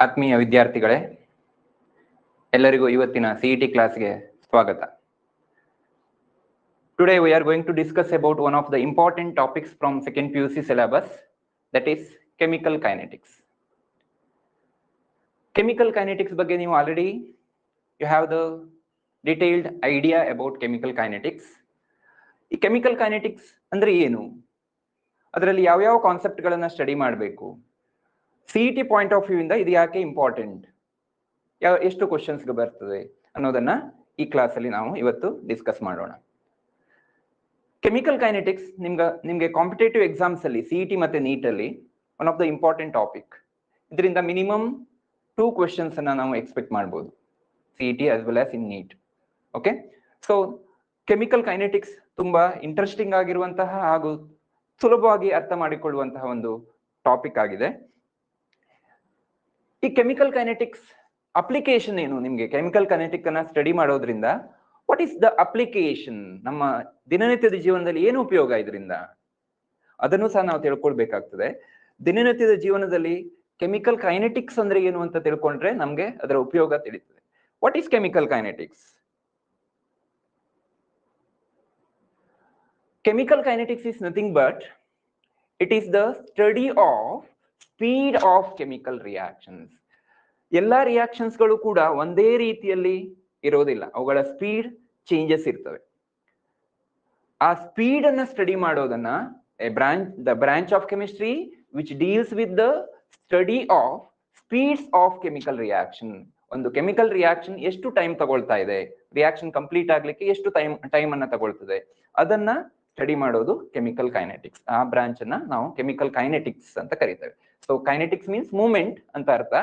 ಆತ್ಮೀಯ ವಿದ್ಯಾರ್ಥಿಗಳೇ, ಎಲ್ಲರಿಗೂ ಇವತ್ತಿನ CET ಕ್ಲಾಸ್ಗೆ ಸ್ವಾಗತ. Today we are going to discuss about one of the important topics from second PUC syllabus, that is chemical kinetics. Chemical kinetics ಬಗ್ಗೆ ನೀವು already you have the detailed idea about chemical kinetics. ಈ chemical kinetics ಅಂದ್ರೆ ಏನು, ಅದರಲ್ಲಿ ಯಾವ concept ಗಳನ್ನ study ಮಾಡಬೇಕು, CET point of view ಇಂದ ಇದು ಯಾಕೆ ಇಂಪಾರ್ಟೆಂಟ್, ಎಷ್ಟು ಕ್ವಶನ್ಸ್ ಬರ್ತದೆ ಅನ್ನೋದನ್ನ ಈ ಕ್ಲಾಸ್ ಅಲ್ಲಿ ನಾವು ಇವತ್ತು ಡಿಸ್ಕಸ್ ಮಾಡೋಣ. ಕೆಮಿಕಲ್ ಕೈನೆಟಿಕ್ಸ್ ನಿಮ್ಗೆ ಕಾಂಪಿಟೇಟಿವ್ ಎಕ್ಸಾಮ್ಸ್ ಅಲ್ಲಿ CET ಮತ್ತೆ ನೀಟ್ ಅಲ್ಲಿ one of the important topic. ಇದರಿಂದ ಮಿನಿಮಮ್ 2 ಕ್ವಶನ್ಸ್ ಅನ್ನ ನಾವು ಎಕ್ಸ್ಪೆಕ್ಟ್ ಮಾಡಬಹುದು CET as well as in NEET. Okay, so chemical kinetics ತುಂಬಾ ಇಂಟ್ರೆಸ್ಟಿಂಗ್ ಆಗಿರುವಂತಹ ಹಾಗೂ ಸುಲಭವಾಗಿ ಅರ್ಥ ಮಾಡಿಕೊಳ್ಳುವಂತಹ ಒಂದು ಟಾಪಿಕ್ ಆಗಿದೆ. ಈ ಕೆಮಿಕಲ್ ಕೈನೆಟಿಕ್ಸ್ ಅಪ್ಲಿಕೇಶನ್ ಏನು, ನಿಮ್ಗೆ ಕೆಮಿಕಲ್ ಕೈನೆಟಿಕ್ ಅನ್ನ ಸ್ಟಡಿ ಮಾಡೋದ್ರಿಂದ ವಾಟ್ ಈಸ್ ದ ಅಪ್ಲಿಕೇಶನ್, ನಮ್ಮ ದಿನನಿತ್ಯದ ಜೀವನದಲ್ಲಿ ಏನು ಉಪಯೋಗ ಇದರಿಂದ, ಅದನ್ನು ಸಹ ನಾವು ತಿಳ್ಕೊಳ್ಬೇಕಾಗ್ತದೆ. ದಿನನಿತ್ಯದ ಜೀವನದಲ್ಲಿ ಕೆಮಿಕಲ್ ಕೈನೆಟಿಕ್ಸ್ ಅಂದ್ರೆ ಏನು ಅಂತ ತಿಳ್ಕೊಂಡ್ರೆ ನಮ್ಗೆ ಅದರ ಉಪಯೋಗ ತಿಳಿಯುತ್ತದೆ. What is chemical kinetics? Chemical kinetics is nothing but it is the study of speed of chemical reactions. ಎಲ್ಲಾ ರಿಯಾಕ್ಷನ್ಸ್ ಗಳು ಕೂಡ ಒಂದೇ ರೀತಿಯಲ್ಲಿ ಇರೋದಿಲ್ಲ, ಅವುಗಳ ಸ್ಪೀಡ್ ಚೇಂಜಸ್ ಇರ್ತವೆ. ಆ ಸ್ಪೀಡ್ ಅನ್ನ ಸ್ಟಡಿ ಮಾಡೋದನ್ನ the branch of chemistry which deals with the study of speeds of chemical reaction. ಒಂದು ಕೆಮಿಕಲ್ ರಿಯಾಕ್ಷನ್ ಎಷ್ಟು ಟೈಮ್ ತಗೊಳ್ತಾ ಇದೆ, ರಿಯಾಕ್ಷನ್ ಕಂಪ್ಲೀಟ್ ಆಗ್ಲಿಕ್ಕೆ ಎಷ್ಟು ಟೈಮ್ ಅನ್ನ ತಗೊಳ್ತದೆ, ಅದನ್ನ ಸ್ಟಡಿ ಮಾಡೋದು ಕೆಮಿಕಲ್ ಕೈನೆಟಿಕ್ಸ್. ಆ ಬ್ರಾಂಚ್ ಅನ್ನ ನಾವು ಕೆಮಿಕಲ್ ಕೈನೆಟಿಕ್ಸ್ ಅಂತ ಕರಿತೇವೆ. ಸೊ ಕೈನೆಟಿಕ್ಸ್ ಮೀನ್ಸ್ ಮೂವ್ಮೆಂಟ್ ಅಂತ ಅರ್ಥ.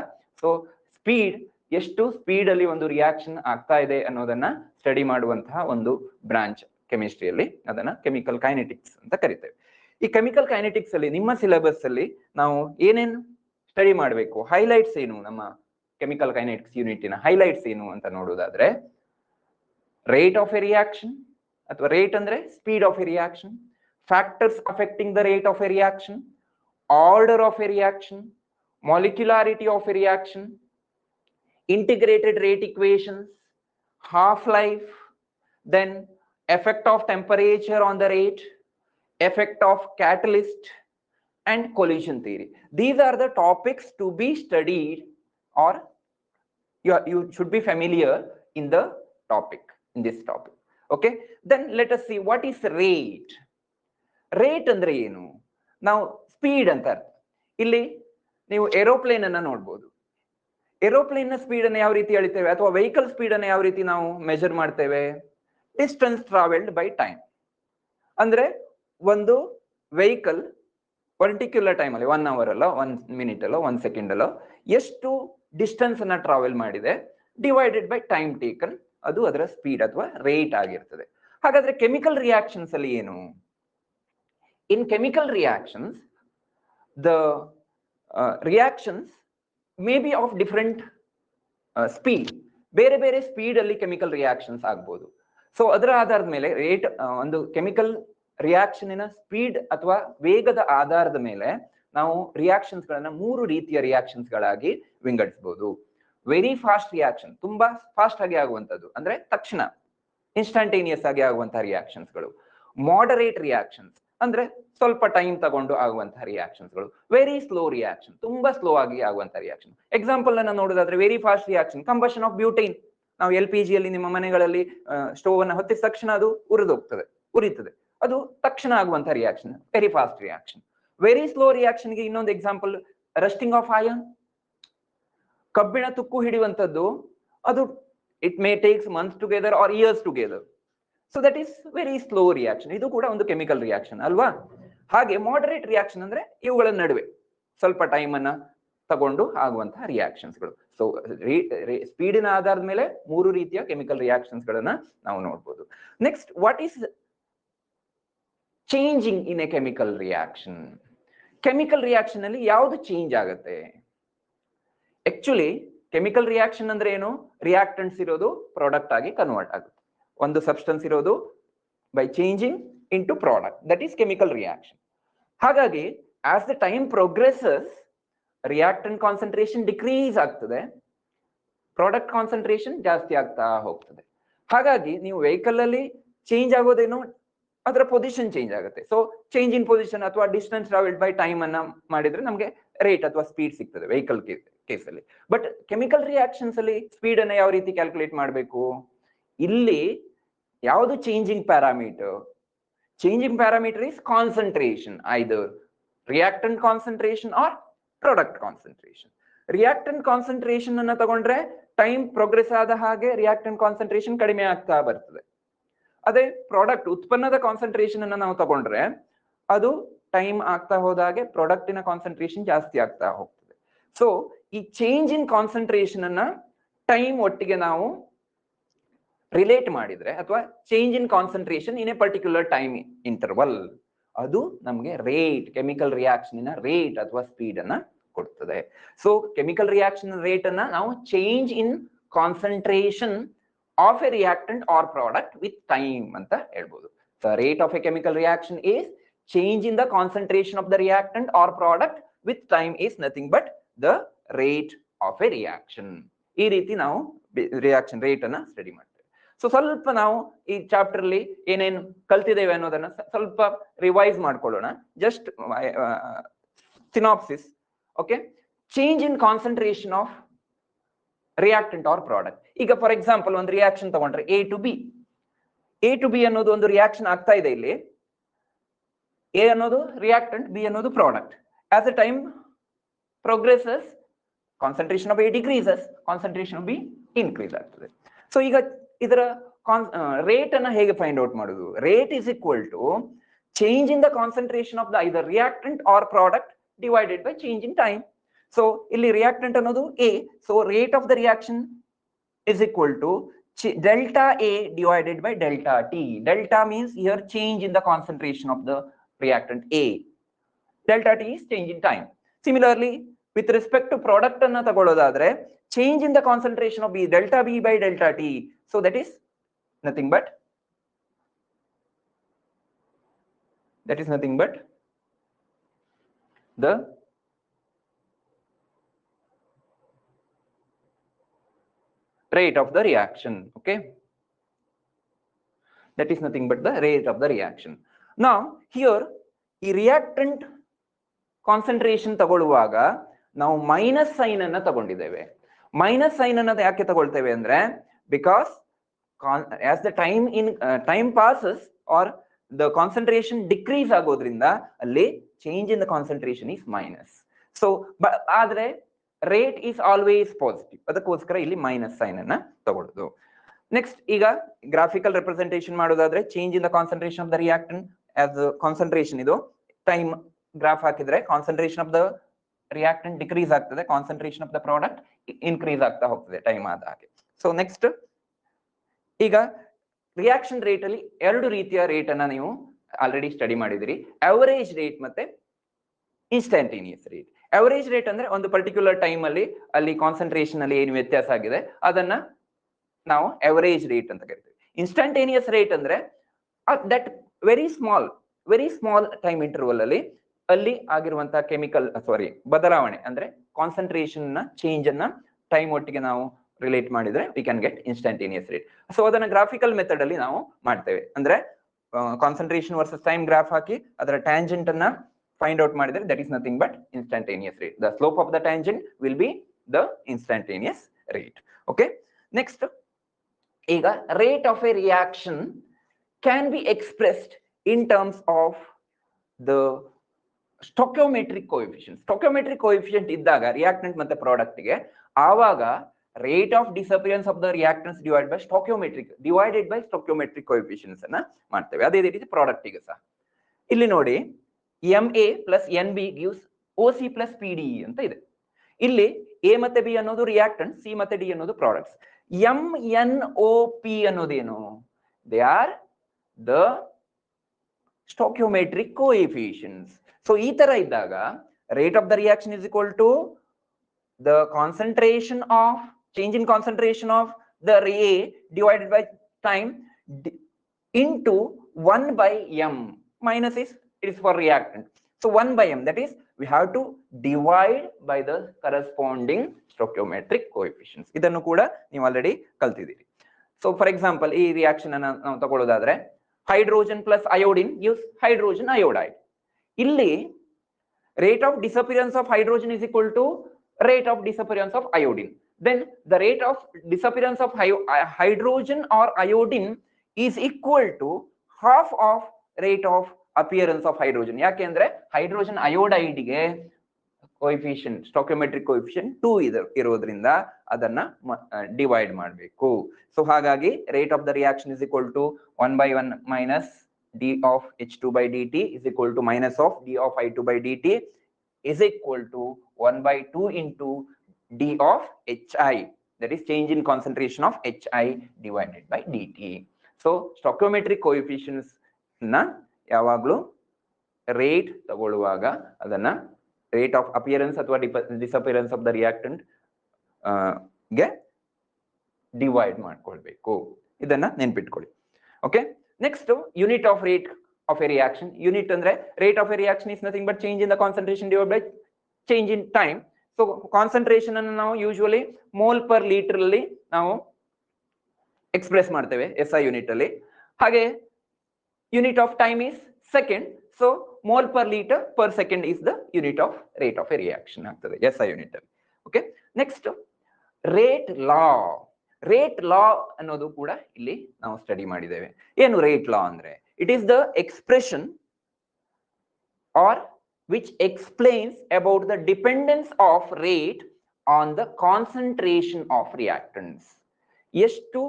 ಸೊ ಸ್ಪೀಡ್, ಎಷ್ಟು ಸ್ಪೀಡ್ ಅಲ್ಲಿ ಒಂದು ರಿಯಾಕ್ಷನ್ ಆಗ್ತಾ ಇದೆ ಅನ್ನೋದನ್ನ ಸ್ಟಡಿ ಮಾಡುವಂತಹ ಒಂದು ಬ್ರಾಂಚ್ ಕೆಮಿಸ್ಟ್ರಿಯಲ್ಲಿ, ಅದನ್ನ ಕೆಮಿಕಲ್ ಕೈನೆಟಿಕ್ಸ್ ಅಂತ ಕರಿತೇವೆ. ಈ ಕೆಮಿಕಲ್ ಕೈನೆಟಿಕ್ಸ್ ಅಲ್ಲಿ ನಿಮ್ಮ ಸಿಲೆಬಸ್ ಅಲ್ಲಿ ನಾವು ಏನೇನು ಸ್ಟಡಿ ಮಾಡಬೇಕು, ಹೈಲೈಟ್ಸ್ ಏನು, ನಮ್ಮ ಕೆಮಿಕಲ್ ಕೈನೆಟಿಕ್ಸ್ ಯೂನಿಟಿನ ಹೈಲೈಟ್ಸ್ ಏನು ಅಂತ ನೋಡೋದಾದ್ರೆ, ರೇಟ್ ಆಫ್ ಎ ರಿಯಾಕ್ಷನ್ ಅಥವಾ ರೇಟ್ ಅಂದ್ರೆ speed of a reaction, factors affecting the rate of a reaction, order of a reaction, molecularity of a reaction, integrated rate equations, half-life, then effect of temperature on the rate, effect of catalyst, and collision theory. These are the topics to be studied, or you should be familiar in the topic, in this topic. Okay, then let us see what is rate. Rate andre enu, now speed anta illi ನೀವು aeroplane ಅನ್ನ ನೋಡಬಹುದು. Aeroplane ನ speed ಅನ್ನು ಯಾವ ರೀತಿ ಅಳಿತೇವೆ, ಅಥವಾ vehicle speed ಅನ್ನು ಯಾವ ರೀತಿ ನಾವು ಮೆಜರ್ ಮಾಡ್ತೇವೆ? Distance travelled by time. ಅಂದ್ರೆ ಒಂದು ವೆಹಿಕಲ್ ಪರ್ಟಿಕ್ಯುಲರ್ ಟೈಮ್ ಅಲ್ಲಿ 1 ಅವರ್ ಅಲ್ಲೋ 1 ಮಿನಿಟ್ ಅಲ್ಲೋ 1 ಸೆಕೆಂಡ್ ಅಲ್ಲೋ ಎಷ್ಟು ಡಿಸ್ಟೆನ್ಸ್ ಅನ್ನ ಟ್ರಾವೆಲ್ ಮಾಡಿದೆ ಡಿವೈಡೆಡ್ ಬೈ ಟೈಮ್ ಟೇಕನ್, ಅದು ಅದರ ಸ್ಪೀಡ್ ಅಥವಾ ರೇಟ್ ಆಗಿರ್ತದೆ. ಹಾಗಾದ್ರೆ ಕೆಮಿಕಲ್ ರಿಯಾಕ್ಷನ್ಸ್ ಅಲ್ಲಿ ಏನು? In chemical reactions the reactions may be of different speed, ಬೇರೆ ಬೇರೆ ಸ್ಪೀಡ್ ಅಲ್ಲಿ ಕೆಮಿಕಲ್ ರಿಯಾಕ್ಷನ್ಸ್ ಆಗ್ಬೋದು. ಸೊ ಅದರ ಆಧಾರದ ಮೇಲೆ ರೇಟ್, ಒಂದು ಕೆಮಿಕಲ್ ರಿಯಾಕ್ಷನಿನ ಸ್ಪೀಡ್ ಅಥವಾ ವೇಗದ ಆಧಾರದ ಮೇಲೆ ನಾವು ರಿಯಾಕ್ಷನ್ಸ್ ಗಳನ್ನ 3 ರೀತಿಯ ರಿಯಾಕ್ಷನ್ಸ್ ಗಳಾಗಿ ವಿಂಗಡಿಸಬಹುದು. ವೆರಿ ಫಾಸ್ಟ್ ರಿಯಾಕ್ಷನ್, ತುಂಬಾ ಫಾಸ್ಟ್ ಆಗಿ ಆಗುವಂತದ್ದು, ಅಂದ್ರೆ ತಕ್ಷಣ ಇನ್ಸ್ಟಂಟೇನಿಯಸ್ ಆಗಿ ಆಗುವಂತಹ ರಿಯಾಕ್ಷನ್ಸ್ ಗಳು. ಮಾಡರೇಟ್ ರಿಯಾಕ್ಷನ್ಸ್ ಅಂದ್ರೆ ಸ್ವಲ್ಪ ಟೈಮ್ ತಗೊಂಡು ಆಗುವಂತಹ ರಿಯಾಕ್ಷನ್ಸ್ ಗಳು. ವೆರಿ ಸ್ಲೋ ರಿಯಾಕ್ಷನ್, ತುಂಬಾ ಸ್ಲೋ ಆಗಿ ಆಗುವಂತಹ ರಿಯಾಕ್ಷನ್. ಎಕ್ಸಾಂಪಲ್ ಅನ್ನ ನೋಡೋದಾದ್ರೆ, very fast reaction combustion of butane. ನಾವು LPG ಅಲ್ಲಿ ನಿಮ್ಮ ಮನೆಗಳಲ್ಲಿ ಸ್ಟೋವ್ ಅನ್ನ ಹೊತ್ತಿದ ತಕ್ಷಣ ಅದು ಉರಿತದೆ, ಅದು ತಕ್ಷಣ ಆಗುವಂತಹ reaction, very fast reaction. Very slow reaction ಗೆ ಇನ್ನೊಂದು ಎಕ್ಸಾಂಪಲ್ ರಸ್ಟಿಂಗ್ ಆಫ್ ಐರನ್. ಕಬ್ಬಿಣ ತುಕ್ಕು ಹಿಡಿಯುವಂತದ್ದು, ಅದು it may takes months together or years together. So that is very slow reaction. ಇದು ಕೂಡ ಒಂದು ಕೆಮಿಕಲ್ ರಿಯಾಕ್ಷನ್ ಅಲ್ವಾ? ಹಾಗೆ ಮಾಡರೇಟ್ ರಿಯಾಕ್ಷನ್ ಅಂದ್ರೆ ಇವುಗಳ ನಡುವೆ ಸ್ವಲ್ಪ ಟೈಮ್ ಅನ್ನ ತಗೊಂಡು ಆಗುವಂತಹ ರಿಯಾಕ್ಷನ್ಸ್ಗಳು. ಸೊ ಸ್ಪೀಡಿನ ಆಧಾರದ ಮೇಲೆ 3 ರೀತಿಯ ಕೆಮಿಕಲ್ ರಿಯಾಕ್ಷನ್ಸ್ ಗಳನ್ನ ನಾವು ನೋಡ್ಬೋದು. Next, what is changing in a chemical reaction? Chemical reaction ಅಲ್ಲಿ ಯಾವುದು ಚೇಂಜ್ ಆಗುತ್ತೆ? ಆಕ್ಚುಲಿ ಕೆಮಿಕಲ್ ರಿಯಾಕ್ಷನ್ ಅಂದ್ರೆ ಏನು? ರಿಯಾಕ್ಟೆಂಟ್ಸ್ ಇರೋದು ಪ್ರಾಡಕ್ಟ್ ಆಗಿ ಕನ್ವರ್ಟ್ ಆಗುತ್ತೆ. ಒಂದು ಸಬ್ಸ್ಟೆನ್ಸ್ ಇರೋದು by changing into product, that is chemical reaction. ಹಾಗಾಗಿ as the time progresses reactant concentration decrease ಆಗ್ತದೆ, ಪ್ರಾಡಕ್ಟ್ ಕಾನ್ಸಂಟ್ರೇಷನ್ ಜಾಸ್ತಿ ಆಗ್ತಾ ಹೋಗ್ತದೆ. ಹಾಗಾಗಿ ನೀವು ವೆಹಿಕಲ್ ಅಲ್ಲಿ ಚೇಂಜ್ ಆಗೋದೇನು, ಅದರ ಪೊಸಿಷನ್ ಚೇಂಜ್ ಆಗುತ್ತೆ. ಸೊ ಚೇಂಜ್ ಇನ್ ಪೊಸಿಷನ್ ಅಥವಾ ಡಿಸ್ಟೆನ್ಸ್ ಟ್ರಾವೆಲ್ಡ್ ಬೈ ಟೈಮ್ ಅನ್ನ ಮಾಡಿದ್ರೆ ನಮಗೆ ರೇಟ್ ಅಥವಾ ಸ್ಪೀಡ್ ಸಿಗ್ತದೆ ವೆಹಿಕಲ್ ಕೇಸಲ್ಲಿ. ಬಟ್ ಕೆಮಿಕಲ್ ರಿಯಾಕ್ಷನ್ಸ್ ಅಲ್ಲಿ ಸ್ಪೀಡ್ ಅನ್ನ ಯಾವ ರೀತಿ ಕ್ಯಾಲ್ಕುಲೇಟ್ ಮಾಡಬೇಕು? ಇಲ್ಲಿ ಯಾವುದು changing parameter? Changing parameter is concentration, either reactant concentration or product concentration. Reactant concentration ಅನ್ನ ತಗೊಂಡ್ರೆ ಟೈಮ್ ಪ್ರೋಗ್ರೆಸ್ ಆದ ಹಾಗೆ ರಿಯಾಕ್ಟೆಂಟ್ ಕಾನ್ಸಂಟ್ರೇಷನ್ ಕಡಿಮೆ ಆಗ್ತಾ ಬರ್ತದೆ. ಅದೇ ಪ್ರಾಡಕ್ಟ್ ಉತ್ಪನ್ನದ ಕಾನ್ಸಂಟ್ರೇಷನ್ ಅನ್ನ ನಾವು ತಗೊಂಡ್ರೆ ಅದು ಟೈಮ್ ಆಗ್ತಾ ಹೋದಾಗೆ ಪ್ರಾಡಕ್ಟಿನ ಕಾನ್ಸಂಟ್ರೇಷನ್ ಜಾಸ್ತಿ ಆಗ್ತಾ ಹೋಗ್ತದೆ. ಸೊ ಈ ಚೇಂಜ್ ಇನ್ ಕಾನ್ಸಂಟ್ರೇಷನ್ ಅನ್ನ ಟೈಮ್ ಒಟ್ಟಿಗೆ ನಾವು ರಿಲೇಟ್ ಮಾಡಿದ್ರೆ ಅಥವಾ change in concentration in a particular time interval, ಅದು ನಮಗೆ ರೇಟ್, ಕೆಮಿಕಲ್ ರಿಯಾಕ್ಷನ್ ರೇಟ್ ಅಥವಾ ಸ್ಪೀಡ್ ಅನ್ನ ಕೊಡ್ತದೆ. ಸೊ ಕೆಮಿಕಲ್ ರಿಯಾಕ್ಷನ್ ರೇಟ್ ಅನ್ನ ನಾವು change in concentration of a reactant or product with time ಅಂತ ಹೇಳ್ಬೋದು. The rate of a chemical reaction is change in the concentration of the reactant or product with time is nothing but the rate of a reaction. ಈ ರೀತಿ ನಾವು reaction rate ಅನ್ನ study ಮಾಡ್ತೇವೆ. So ಸ್ವಲ್ಪ ನಾವು ಈ ಚಾಪ್ಟರ್ ಅಲ್ಲಿ ಏನೇನು ಕಲ್ತಿದ್ದೇವೆ ಅನ್ನೋದನ್ನ ಸ್ವಲ್ಪ ರಿವೈಸ್ ಮಾಡ್ಕೊಳ್ಳೋಣ. Just synopsis. Okay, change in concentration of reactant or product. ಈಗ ಫಾರ್ ಎಕ್ಸಾಂಪಲ್ ಒಂದು ರಿಯಾಕ್ಷನ್ ತಗೊಂಡ್ರೆ A to B. A to B ಅನ್ನೋದು ಒಂದು ರಿಯಾಕ್ಷನ್ ಆಗ್ತಾ ಇದೆ. ಇಲ್ಲಿ ಎ ಅನ್ನೋದು ರಿಯಾಕ್ಟೆಂಟ್, ಬಿ ಅನ್ನೋದು product. As a time progresses concentration of A decreases, concentration of B increase ಆಗ್ತದೆ. ಸೊ ಈಗ ಇದರ ರೇಟ್ ಅನ್ನ ಹೇಗೆ ಫೈಂಡ್ ಔಟ್ ಮಾಡುದು? Rate is equal to change in the concentration of the either reactant or product divided by change in time. So ಇಲ್ಲಿ reactant ಅನ್ನೋದು A, so rate of the reaction is equal to delta A divided by delta T. Delta means here change in the concentration of the reactant A. Delta T is change in time. Similarly, with respect to product anna tagolodadre, change in the concentration of B, delta B by delta T. So that is nothing but the rate of the reaction. Okay, that is nothing but the rate of the reaction. Now here ಈ reactant concentration ತಗೊಳ್ಳುವಾಗ ನಾವು minus sign ಅನ್ನ ತಗೊಂಡಿದ್ದೇವೆ. Minus sine ಅನ್ನೋದು ಯಾಕೆ ತಗೊಳ್ತೇವೆ ಅಂದ್ರೆ because as the time passes or the concentration decrease ಆಗೋದ್ರಿಂದ ಅಲ್ಲಿ change in the concentration is minus. So ಆದ್ರೆ ರೇಟ್ ಈಸ್ ಆಲ್ವೇಸ್ ಪಾಸಿಟಿವ್, ಅದಕ್ಕೋಸ್ಕರ ಇಲ್ಲಿ ಮೈನಸ್ ಸೈನ್ ಅನ್ನ ತಗೊಳ್ಳೋದು. ನೆಕ್ಸ್ಟ್ ಈಗ ಗ್ರಾಫಿಕಲ್ ರೆಪ್ರೆಸೆಂಟೇಷನ್ ಮಾಡೋದಾದ್ರೆ change in the concentration of the reactant as concentration, ಇದು ಟೈಮ್ ಗ್ರಾಫ್ ಹಾಕಿದ್ರೆ concentration of the reactant decrease ಆಗ್ತದೆ, concentration of the product increase ಆಗ್ತಾ ಹೋಗ್ತದೆ ಟೈಮ್ ಆದ ಹಾಗೆ. ಸೊ ನೆಕ್ಸ್ಟ್ ಈಗ ರಿಯಾಕ್ಷನ್ ರೇಟ್ ಅಲ್ಲಿ ಎರಡು ರೀತಿಯ ರೇಟ್ ಅನ್ನ ನೀವು ಆಲ್ರೆಡಿ ಸ್ಟಡಿ ಮಾಡಿದಿರಿ, ಅವರೇಜ್ ರೇಟ್ ಮತ್ತೆ ಇನ್ಸ್ಟಂಟೇನಿಯಸ್ ರೇಟ್. ಅವರೇಜ್ ರೇಟ್ ಅಂದ್ರೆ ಒಂದು ಪರ್ಟಿಕ್ಯುಲರ್ ಟೈಮ್ ಅಲ್ಲಿ ಅಲ್ಲಿ ಕಾನ್ಸಂಟ್ರೇಷನ್ ಅಲ್ಲಿ ಏನು ವ್ಯತ್ಯಾಸ ಆಗಿದೆ ಅದನ್ನ ನಾವು ಅವರೇಜ್ ರೇಟ್ ಅಂತ ಕರಿತೀವಿ. ಇನ್ಸ್ಟಂಟೇನಿಯಸ್ ರೇಟ್ ಅಂದ್ರೆ that very small time interval ಅಲ್ಲಿ ಆಗಿರುವಂತಹ ಕೆಮಿಕಲ್ ಬದಲಾವಣೆ ಅಂದ್ರೆ ಕಾನ್ಸಂಟ್ರೇಷನ್ ನ ಚೇಂಜ್ ಅನ್ನ ಟೈಮ್ ಒಟ್ಟಿಗೆ ನಾವು ರಿಲೇಟ್ ಮಾಡಿದ್ರೆ we can get instantaneous rate. So ಅದನ್ನ ಗ್ರಾಫಿಕಲ್ ಮೆಥಡ್ ಅಲ್ಲಿ ನಾವು ಮಾಡ್ತೇವೆ. ಅಂದ್ರೆ ಕಾನ್ಸಂಟ್ರೇಷನ್ ವರ್ಸಸ್ ಟೈಮ್ ಗ್ರಾಫ್ ಹಾಕಿ ಅದರ ಟ್ಯಾಂಜೆಂಟ್ ಅನ್ನ find out ಮಾಡಿದ್ರೆ that is nothing but instantaneous rate. The slope of the tangent will be the instantaneous rate. Okay, next ಈಗ rate of a reaction can be expressed in terms of the stoichiometric coefficient. Stoichiometric coefficient ಇದ್ದಾಗ reactant ಮತ್ತೆ product ಗೆ ಆವಾಗ rate of disappearance of the reactants divided by stoichiometric coefficients ಅನ್ನ ಮಾಡ್ತೇವೆ. ಅದೇ ರೀತಿ product ಗೆ ಸಹ ಇಲ್ಲಿ ನೋಡಿ MA plus NB gives OC plus PD ಅಂತ ಇದೆ. ಇಲ್ಲಿ A ಮತ್ತೆ B ಅನ್ನೋದು ರಿಯಾಕ್ಟೆಂಟ್, C ಮತ್ತೆ D ಅನ್ನೋದು ಪ್ರಾಡಕ್ಟ್ಸ್. MNOP ಅನ್ನೋದೇನು? They are the stoichiometric coefficients. So ಈ ತರ ಇದ್ದಾಗ rate of the reaction is equal to the concentration of change in concentration of the A divided by time into 1 by M. Minus is it is for reactant. So 1 by m, that is we have to divide by the corresponding stoichiometric coefficients. ಇದನ್ನು ಕೂಡ ನೀವು already ಕಲ್ತಿದ್ದೀರಿ. So for example ಈ reaction ಅನ್ನು ನಾವು ತಗೊಳ್ಳೋದಾದ್ರೆ hydrogen plus iodine gives hydrogen iodide. ಇಲ್ಲಿ rate of disappearance of hydrogen is equal to rate of disappearance of iodine. Then the rate of disappearance of hydrogen or iodine is equal to half of rate of appearance of hydrogen. ಯಾಕೆಂದ್ರೆ hydrogen iodide ಗೆ coefficient stoichiometric coefficient 2 ಇರೋದ್ರಿಂದ ಅದನ್ನ divide ಮಾಡಬೇಕು. So ಹಾಗಾಗಿ rate of the reaction is equal to 1 by 1 minus d of H2 by dt is equal to minus of d of I2 by dt is equal to 1 by 2 into d of Hi, that is change in concentration of Hi divided by dt. So stoichiometric coefficients na yavaglu rate ತಗೊಳ್ಳುವಾಗ ಅದನ್ನ rate of appearance ಅಥವಾ disappearance of the reactant ಗೆ divide ಮಾಡ್ಕೊಳ್ಬೇಕು. ಇದನ್ನ ನೆನಪಿಟ್ಕೊಳ್ಳಿ. Okay, next unit of rate of a reaction. Unit andre rate of a reaction is nothing but change in the concentration divided by change in time. So concentration annu ನಾವು usually mole per liter ಅಲ್ಲಿ ನಾವು express ಮಾಡ್ತೇವೆ SI unit ಅಲ್ಲಿ. ಹಾಗೆ unit of time is second. So mole per liter per second is the unit of rate of a reaction ಆಗ್ತದೆ SI unit ಅಲ್ಲಿ. Okay, next rate law. Rate law ಅನ್ನೋದು ಕೂಡ ಇಲ್ಲಿ ನಾವು ಸ್ಟಡಿ ಮಾಡಿದ್ದೇವೆ. ಏನು ರೇಟ್ ಲಾ ಅಂದ್ರೆ it is the expression or which explains about the dependence of rate on the concentration of reactants. ಎಷ್ಟು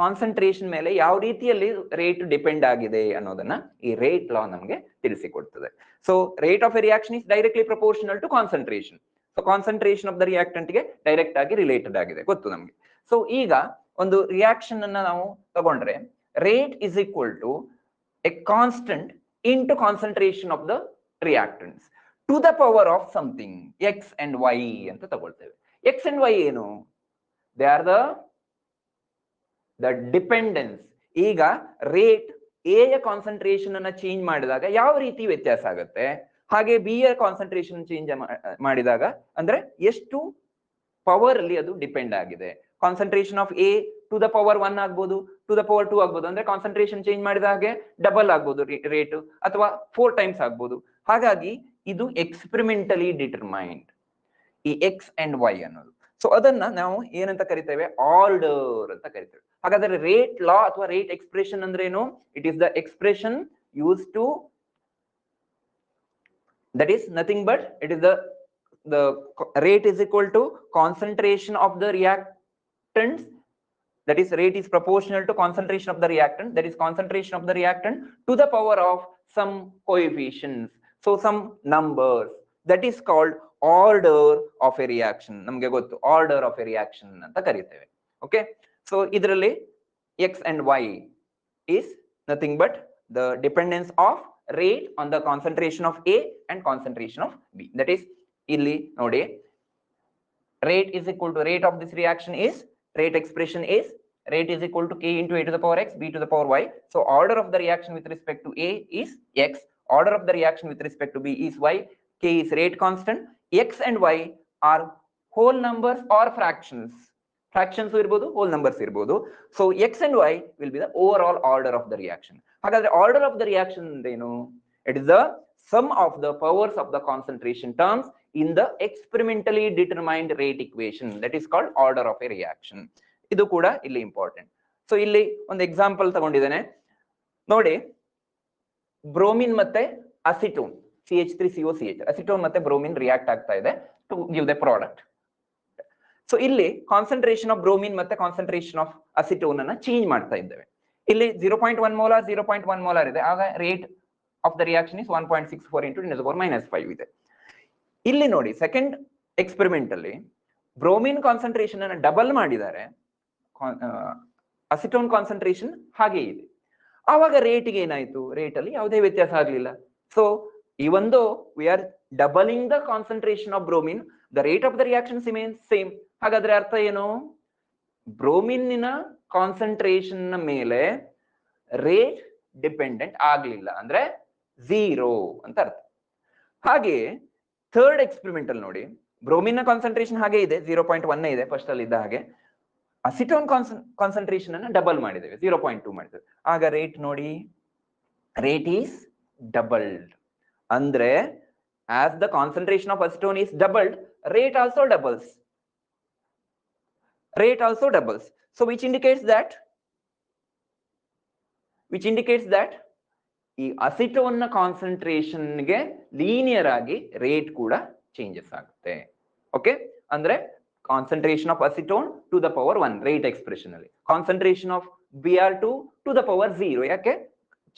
ಕಾನ್ಸಂಟ್ರೇಷನ್ ಮೇಲೆ ಯಾವ ರೀತಿಯಲ್ಲಿ ರೇಟ್ ಡಿಪೆಂಡ್ ಆಗಿದೆ ಅನ್ನೋದನ್ನ ಈ ರೇಟ್ ಲಾ ನಮಗೆ ತಿಳಿಸಿಕೊಡ್ತದೆ. So rate of a reaction is directly proportional to concentration. So concentration of the reactant ಗೆ ಡೈರೆಕ್ಟ್ ಆಗಿ ರಿಲೇಟೆಡ್ ಆಗಿದೆ, ಗೊತ್ತು ನಮ್ಗೆ. ಸೊ ಈಗ ಒಂದು ರಿಯಾಕ್ಷನ್ ಅನ್ನ ನಾವು ತಗೊಂಡ್ರೆ rate is equal to a constant into concentration of the reactants to the power of something X and Y ಅಂತ ತಗೊಳ್ತೇವೆ. ಎಕ್ಸ್ ಅಂಡ್ ವೈ ಏನು? They are the dependence. ಈಗ ರೇಟ್ ಎ ಯ ಕಾನ್ಸಂಟ್ರೇಷನ್ ಅನ್ನ ಚೇಂಜ್ ಮಾಡಿದಾಗ ಯಾವ ರೀತಿ ವ್ಯತ್ಯಾಸ ಆಗುತ್ತೆ, ಹಾಗೆ ಬಿ ಯ ಕಾನ್ಸಂಟ್ರೇಷನ್ ಚೇಂಜ್ ಮಾಡಿದಾಗ ಅಂದ್ರೆ ಎಷ್ಟು ಪವರ್ ಅಲ್ಲಿ ಅದು ಡಿಪೆಂಡ್ ಆಗಿದೆ. Concentration of A to the power 1 ಆಗ್ಬೋದು, ಟು ದ ಪವರ್ 2 ಆಗ್ಬೋದು. ಅಂದ್ರೆ ಕಾನ್ಸಂಟ್ರೇಷನ್ ಚೇಂಜ್ ಮಾಡಿದ ಹಾಗೆ ಡಬಲ್ ಆಗ್ಬೋದು ರೇಟ್, ಅಥವಾ 4 ಟೈಮ್ಸ್ ಆಗ್ಬೋದು. ಹಾಗಾಗಿ ಇದು ಎಕ್ಸ್ಪೆರಿಮೆಂಟಲಿ ಡಿಟರ್ಮೈನ್ಡ್ ಈ ಎಕ್ಸ್ ಅಂಡ್ ವೈ ಅನ್ನೋದು. ಸೊ ಅದನ್ನ ನಾವು ಏನಂತ ಕರಿತೇವೆ? ಆರ್ಡರ್ ಅಂತ ಕರಿತೇವೆ. ಹಾಗಾದ್ರೆ ರೇಟ್ ಲಾ ಅಥವಾ ರೇಟ್ ಎಕ್ಸ್ಪ್ರೆಷನ್ ಅಂದ್ರೆ ಏನು? It is the expression use to, that is nothing but it is the rate is equal to concentration of the reactants, that is rate is proportional to concentration of the reactant, that is concentration of the reactant to the power of some coefficients, so some numbers, that is called order of a reaction. ನಮಗೆ ಗೊತ್ತು order of a reaction ಅಂತ ಕರೀತೇವೆ. Okay, so ಇದರಲ್ಲಿ x and y is nothing but the dependence of rate on the concentration of A and concentration of B. That is, illi nodi, rate is equal to rate of this reaction is, rate expression is, rate is equal to K into A to the power X, B to the power Y. So order of the reaction with respect to A is X, order of the reaction with respect to B is Y, K is rate constant, X and Y are whole numbers or fractions. Fractions irbodu, whole numbers irbodu. So X and Y will be the overall order of the reaction. ಹಾಗಾದ್ರೆ order of the reaction ಅಂದ್ರೇನು? It is the sum of the powers of the concentration terms in the experimentally determined rate equation, that is called order of a reaction. ಇದು ಕೂಡ ಇಲ್ಲಿ important. So ಇಲ್ಲಿ ಒಂದು example ತಗೊಂಡಿದ್ದೇನೆ ನೋಡಿ. Bromine ಮತ್ತೆ acetone CH3COCH, acetone ಮತ್ತೆ bromine react ಆಗ್ತಾ ಇದೆ to give the product. So ಇಲ್ಲಿ ಕಾನ್ಸಂಟ್ರೇಷನ್ ಆಫ್ ಬ್ರೋಮಿನ್ ಮತ್ತೆ ಕಾನ್ಸಂಟ್ರೇಷನ್ ಆಫ್ ಅಸಿಟೋನ್ ಅನ್ನ ಚೇಂಜ್ ಮಾಡ್ತಾ ಇದ್ದೇವೆ. ಇಲ್ಲಿ 0.1 molar 0.1 molar ಇದೆ. ಆಗ rate of the reaction is 1.64 into 10⁻⁵ ಇದೆ. ಇಲ್ಲಿ ನೋಡಿ ಸೆಕೆಂಡ್ ಎಕ್ಸ್ಪೆರಿಮೆಂಟ್ ಅಲ್ಲಿ ಬ್ರೋಮಿನ್ ಕಾನ್ಸಂಟ್ರೇಷನ್ ಅನ್ನು ಡಬಲ್ ಮಾಡಿದ್ದಾರೆ, ಅಸಿಟೋನ್ ಕಾನ್ಸಂಟ್ರೇಷನ್ ಹಾಗೆ ಇದೆ. ಆವಾಗ ರೇಟ್ಗೆ ಏನಾಯ್ತು? ರೇಟ್ ಅಲ್ಲಿ ಯಾವುದೇ ವ್ಯತ್ಯಾಸ ಆಗಲಿಲ್ಲ. So even though we are doubling the concentration of bromine, the rate of the reaction remains same. ಹಾಗಾದ್ರೆ ಅರ್ಥ ಏನು? ಬ್ರೋಮಿನ್ನ ಕಾನ್ಸಂಟ್ರೇಷನ್ ಮೇಲೆ ರೇಟ್ ಡಿಪೆಂಡೆಂಟ್ ಆಗ್ಲಿಲ್ಲ, ಅಂದ್ರೆ 0 ಅಂತ ಅರ್ಥ. ಹಾಗೆ ಥರ್ಡ್ ಎಕ್ಸ್ಪೆರಿಮೆಂಟ್ ಅಲ್ಲಿ ನೋಡಿ, ಬ್ರೋಮಿನ್ ನ ಕಾನ್ಸಂಟ್ರೇಷನ್ ಹಾಗೆ ಇದೆ 0.1 ಇದೆ ಫಸ್ಟ್ ಅಲ್ಲಿ ಇದ್ದ ಹಾಗೆ. ಅಸಿಟೋನ್ ಕಾನ್ಸಂಟ್ರೇಷನ್ ಅನ್ನ ಡಬಲ್ ಮಾಡಿದ್ದೇವೆ, 0.2 ಮಾಡಿದ್ದೇವೆ. ಆಗ ರೇಟ್ ನೋಡಿ, ರೇಟ್ ಈಸ್ ಡಬಲ್ಡ್. ಅಂದ್ರೆ as the concentration of acetone is doubled, rate also doubles. Rate also doubles. So which indicates that ಈ ಅಸಿಟೋನ್ ನ ಕಾನ್ಸಂಟ್ರೇಷನ್ ಗೆ ಲೀನಿಯರ್ ಆಗಿ ರೇಟ್ ಕೂಡ ಚೇಂಜಸ್ ಆಗುತ್ತೆ. ಓಕೆ, ಅಂದ್ರೆ concentration of acetone to the power 1 rate expression ಅಲ್ಲಿ, concentration of Br2 to the power 0. ಯಾಕೆ?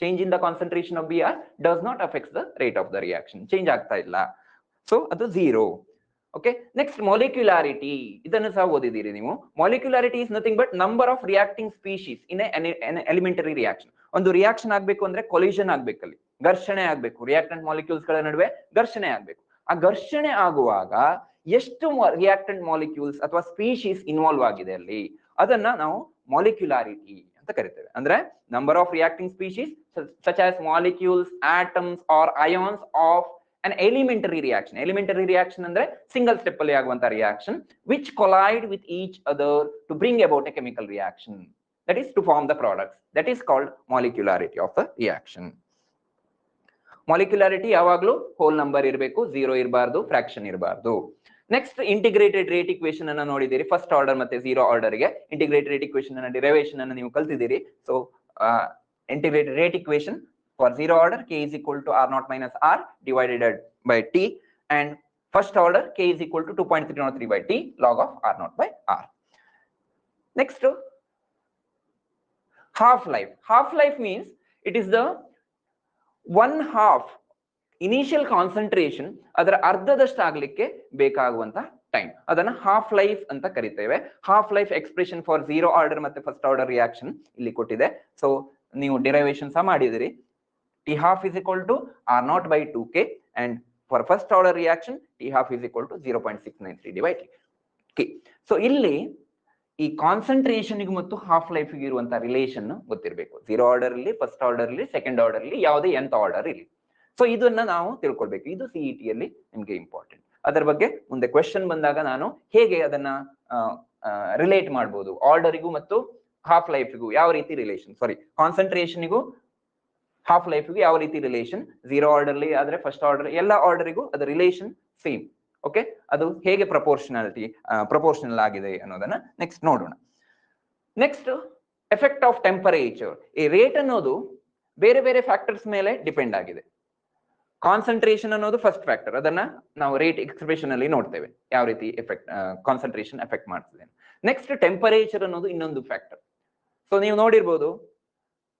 change in the concentration of Br does not affect the rate of the reaction. Change ಆಗ್ತಾ ಇಲ್ಲ. So ಅದು 0. Okay, next molecularity. ಇದನ್ನು ಸಹ ಓದಿದ್ದೀರಿ ನೀವು. Molecularity is nothing but number of reacting species in an elementary reaction. ಒಂದು reaction ಆಗ್ಬೇಕು ಅಂದ್ರೆ collision ಆಗ್ಬೇಕಲ್ಲಿ, ಘರ್ಷಣೆ ಆಗ್ಬೇಕು, ರಿಯಾಕ್ಟೆಂಟ್ ಮಾಲಿಕ್ಯೂಲ್ಸ್ ಗಳ ನಡುವೆ ಘರ್ಷಣೆ ಆಗ್ಬೇಕು. ಆ ಘರ್ಷಣೆ ಆಗುವಾಗ ಎಷ್ಟು ರಿಯಾಕ್ಟೆಂಟ್ ಮಾಲಿಕ್ಯೂಲ್ಸ್ ಅಥವಾ ಸ್ಪೀಶೀಸ್ ಇನ್ವಾಲ್ವ್ ಆಗಿದೆ ಅಲ್ಲಿ, ಅದನ್ನ ನಾವು ಮಾಲಿಕ್ಯುಲಾರಿಟಿ ಅಂತ ಕರಿತೇವೆ. ಅಂದ್ರೆ number of reacting species such as molecules, atoms or ions of an elementary reaction. Elementary reaction ಅಂದ್ರೆ single step ಅಲ್ಲಿ ಆಗುವಂತ reaction which collide with each other to bring about a chemical reaction, that is to form the products. That is called molecularity of the reaction. Molecularity ಯಾವಾಗಲೂ whole number ಇರಬೇಕು, 0 ಇರಬಾರ್ದು, fraction ಇರಬಾರ್ದು. Next integrated rate equation ಅನ್ನ ನೋಡಿದಿರಿ. First order ಮತ್ತೆ 0 order ಗೆ integrated rate equation ಅನ್ನ derivation ಅನ್ನು ನೀವು ಕಲ್ತಿದ್ದೀರಿ. So integrated rate equation for 0 order, k is equal to r naught minus r divided by t, and first order k is equal to 2.303 by t log of r naught by r. Next, half life. Half life means it is the 1/2 initial concentration ಅದರ ಅರ್ಧದಷ್ಟು ಆಗ್ಲಿಕ್ಕೆ ಬೇಕಾಗುವಂತ time, ಅದನ್ನ half life ಅಂತ ಕರಿತೇವೆ. Half life expression for 0 order ಮತ್ತೆ first order reaction ಇಲ್ಲಿ ಕೊಟ್ಟಿದೆ. ಸೊ ನೀವು ಡಿರೈವೇಶನ್ ಸಹ ಮಾಡಿದಿರಿ. T half is equal to r naught by 2k, and for first order reaction T half is equal to 0.693 divided k. So ಇಲ್ಲಿ ಈ concentration ಮತ್ತು half life ಇರುವಂತ ರಿಲೇಷನ್ ಗೊತ್ತಿರಬೇಕು. 0 ಆರ್ಡರ್ ಅಲ್ಲಿ, ಫಸ್ಟ್ ಆರ್ಡರ್ ಅಲ್ಲಿ, ಸೆಕೆಂಡ್ ಆರ್ಡರ್ ಅಲ್ಲಿ, ಯಾವುದೇ nth order ಇಲ್ಲಿ. ಸೊ ಇದನ್ನ ನಾವು ತಿಳ್ಕೊಳ್ಬೇಕು. ಇದು ಸಿಇಟಿ ಅಲ್ಲಿ ನಿಮ್ಗೆ ಇಂಪಾರ್ಟೆಂಟ್. ಅದರ ಬಗ್ಗೆ ಮುಂದೆ ಕ್ವೆಶ್ಚನ್ ಬಂದಾಗ ನಾನು ಹೇಗೆ ಅದನ್ನ ರಿಲೇಟ್ ಮಾಡಬಹುದು, ಆರ್ಡರಿಗೂ ಮತ್ತು ಹಾಫ್ ಲೈಫ್ಗೂ ಯಾವ ರೀತಿ ರಿಲೇಷನ್, ಸಾರಿ ಕಾನ್ಸಂಟ್ರೇಷನ್ಗೂ ಹಾಫ್ ಲೈಫ್ಗೂ ಯಾವ ರೀತಿ ರಿಲೇಷನ್, 0 ಆರ್ಡರ್ ಅಲ್ಲಿ ಆದ್ರೆ ಫಸ್ಟ್ ಆರ್ಡರ್, ಎಲ್ಲ ಆರ್ಡರಿಗೂ ಅದರ ರಿಲೇಷನ್ ಸೇಮ್. ಓಕೆ, ಅದು ಹೇಗೆ ಪ್ರಪೋರ್ಷನಲ್ ಆಗಿದೆ ಅನ್ನೋದನ್ನ ನೆಕ್ಸ್ಟ್ ನೋಡೋಣ. Next, effect of temperature. ಈ ರೇಟ್ ಅನ್ನೋದು ಬೇರೆ ಬೇರೆ ಫ್ಯಾಕ್ಟರ್ಸ್ ಮೇಲೆ ಡಿಪೆಂಡ್ ಆಗಿದೆ. ಕಾನ್ಸಂಟ್ರೇಷನ್ ಅನ್ನೋದು ಫಸ್ಟ್ ಫ್ಯಾಕ್ಟರ್, ಅದನ್ನ ನಾವು ರೇಟ್ ಎಕ್ಸ್ಪ್ರೆಷನ್ ಅಲ್ಲಿ ನೋಡ್ತೇವೆ ಯಾವ ರೀತಿ ಎಫೆಕ್ಟ್ ಕಾನ್ಸಂಟ್ರೇಷನ್ ಎಫೆಕ್ಟ್ ಮಾಡ್ತದೆ. ನೆಕ್ಸ್ಟ್, ಟೆಂಪರೇಚರ್ ಅನ್ನೋದು ಇನ್ನೊಂದು ಫ್ಯಾಕ್ಟರ್. ಸೊ ನೀವು ನೋಡಿರ್ಬೋದು,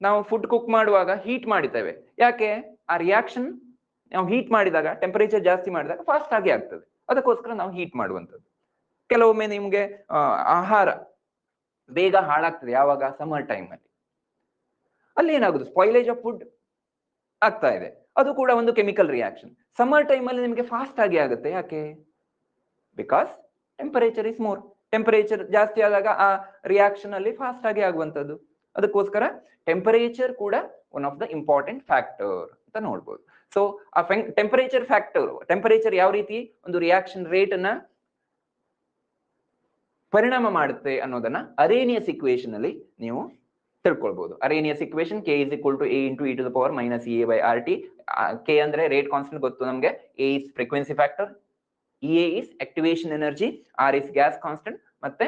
ನಾವು ಫುಡ್ ಕುಕ್ ಮಾಡುವಾಗ ಹೀಟ್ ಮಾಡಿದ್ದೇವೆ. ಯಾಕೆ? ಆ ರಿಯಾಕ್ಷನ್ ನಾವು ಹೀಟ್ ಮಾಡಿದಾಗ, ಟೆಂಪರೇಚರ್ ಜಾಸ್ತಿ ಮಾಡಿದಾಗ ಫಾಸ್ಟ್ ಆಗಿ ಆಗ್ತದೆ, ಅದಕ್ಕೋಸ್ಕರ ನಾವು ಹೀಟ್ ಮಾಡುವಂಥದ್ದು. ಕೆಲವೊಮ್ಮೆ ನಿಮ್ಗೆ ಆಹಾರ ಬೇಗ ಹಾಳಾಗ್ತದೆ. ಯಾವಾಗ? ಸಮ್ಮರ್ ಟೈಮ್ ಅಲ್ಲಿ ಏನಾಗುದು, ಸ್ಪಾಯ್ಲೇಜ್ ಆಫ್ ಫುಡ್ ಆಗ್ತಾ ಇದೆ, ಅದು ಕೂಡ ಒಂದು ಕೆಮಿಕಲ್ ರಿಯಾಕ್ಷನ್. ಸಮ್ಮರ್ ಟೈಮ್ ಅಲ್ಲಿ ನಿಮಗೆ ಫಾಸ್ಟ್ ಆಗಿ ಆಗುತ್ತೆ. ಯಾಕೆ? Because temperature is more. Temperature ಜಾಸ್ತಿ ಆದಾಗ ಆ ರಿಯಾಕ್ಷನ್ ಅಲ್ಲಿ ಫಾಸ್ಟ್ ಆಗಿ ಆಗುವಂತದ್ದು. ಅದಕ್ಕೋಸ್ಕರ ಟೆಂಪರೇಚರ್ ಕೂಡ one of the important factor ಅಂತ ನೋಡ್ಬೋದು. ಸೊ ಆ ಟೆಂಪರೇಚರ್ ಫ್ಯಾಕ್ಟರ್, ಟೆಂಪರೇಚರ್ ಯಾವ ರೀತಿ ಒಂದು ರಿಯಾಕ್ಷನ್ ರೇಟ್ ಅನ್ನ ಪರಿಣಾಮ ಮಾಡುತ್ತೆ ಅನ್ನೋದನ್ನ ಅರೇನಿಯಸ್ ಇಕ್ವೇಶನ್ ಅಲ್ಲಿ ನೀವು ತಿಳ್ಕೊಳ್ಬಹುದು. Arrhenius equation k is equal to a into e to the power minus ea by rt. k ಅಂದ್ರೆ ರೇಟ್ ಕಾನ್ಸ್ಟೆಂಟ್ ಗೊತ್ತು ನಮ್ಗೆ, a is frequency factor, ea is activation energy, r is gas constant, ಮತ್ತೆ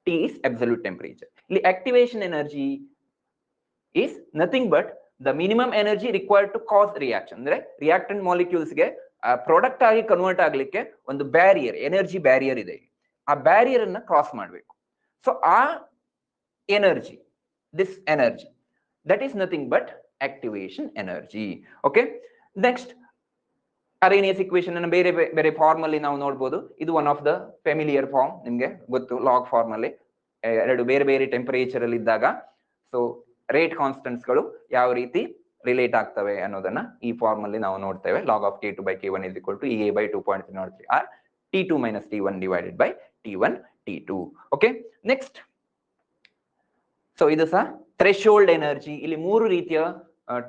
t is absolute temperature. ಇಲ್ಲಿ activation energy is nothing but the minimum energy required to cause reaction. ಅಂದ್ರೆ reactant molecules ಗೆ product ಆಗಿ convert ಆಗ್ಲಿಕ್ಕೆ ಒಂದು barrier, energy barrier ಇದೆ. ಆ barrier ಅನ್ನ ಕ್ರಾಸ್ ಮಾಡಬೇಕು. ಸೊ ಆ energy, this energy, that is nothing but activation energy. Okay, next, Arrhenius equation ಅನ್ನು ಬೇರೆ ಬೇರೆ ಫಾರ್ಮ್ ಅಲ್ಲಿ ನಾವು ನೋಡಬಹುದು. ಇದು one of the familiar form, ನಿಮ್ಗೆ ಗೊತ್ತು. ಲಾಗ್ ಫಾರ್ಮ್ ಅಲ್ಲಿ ಎರಡು ಬೇರೆ ಬೇರೆ ಟೆಂಪರೇಚರ್ ಅಲ್ಲಿ ಇದ್ದಾಗ ಸೊ ರೇಟ್ ಕಾನ್ಸ್ಟೆಂಟ್ಸ್ ಗಳು ಯಾವ ರೀತಿ ರಿಲೇಟ್ ಆಗ್ತವೆ ಅನ್ನೋದನ್ನ ಈ ಫಾರ್ಮ್ ಅಲ್ಲಿ ನಾವು ನೋಡ್ತೇವೆ. Log of k2 by k1 is equal to ea by 2.303 r t2 minus t1 divided by t1 t2. Okay, next, so ಇದು ಸಹ ಥ್ರೆಶೋಲ್ಡ್ ಎನರ್ಜಿ. ಇಲ್ಲಿ ಮೂರು ರೀತಿಯ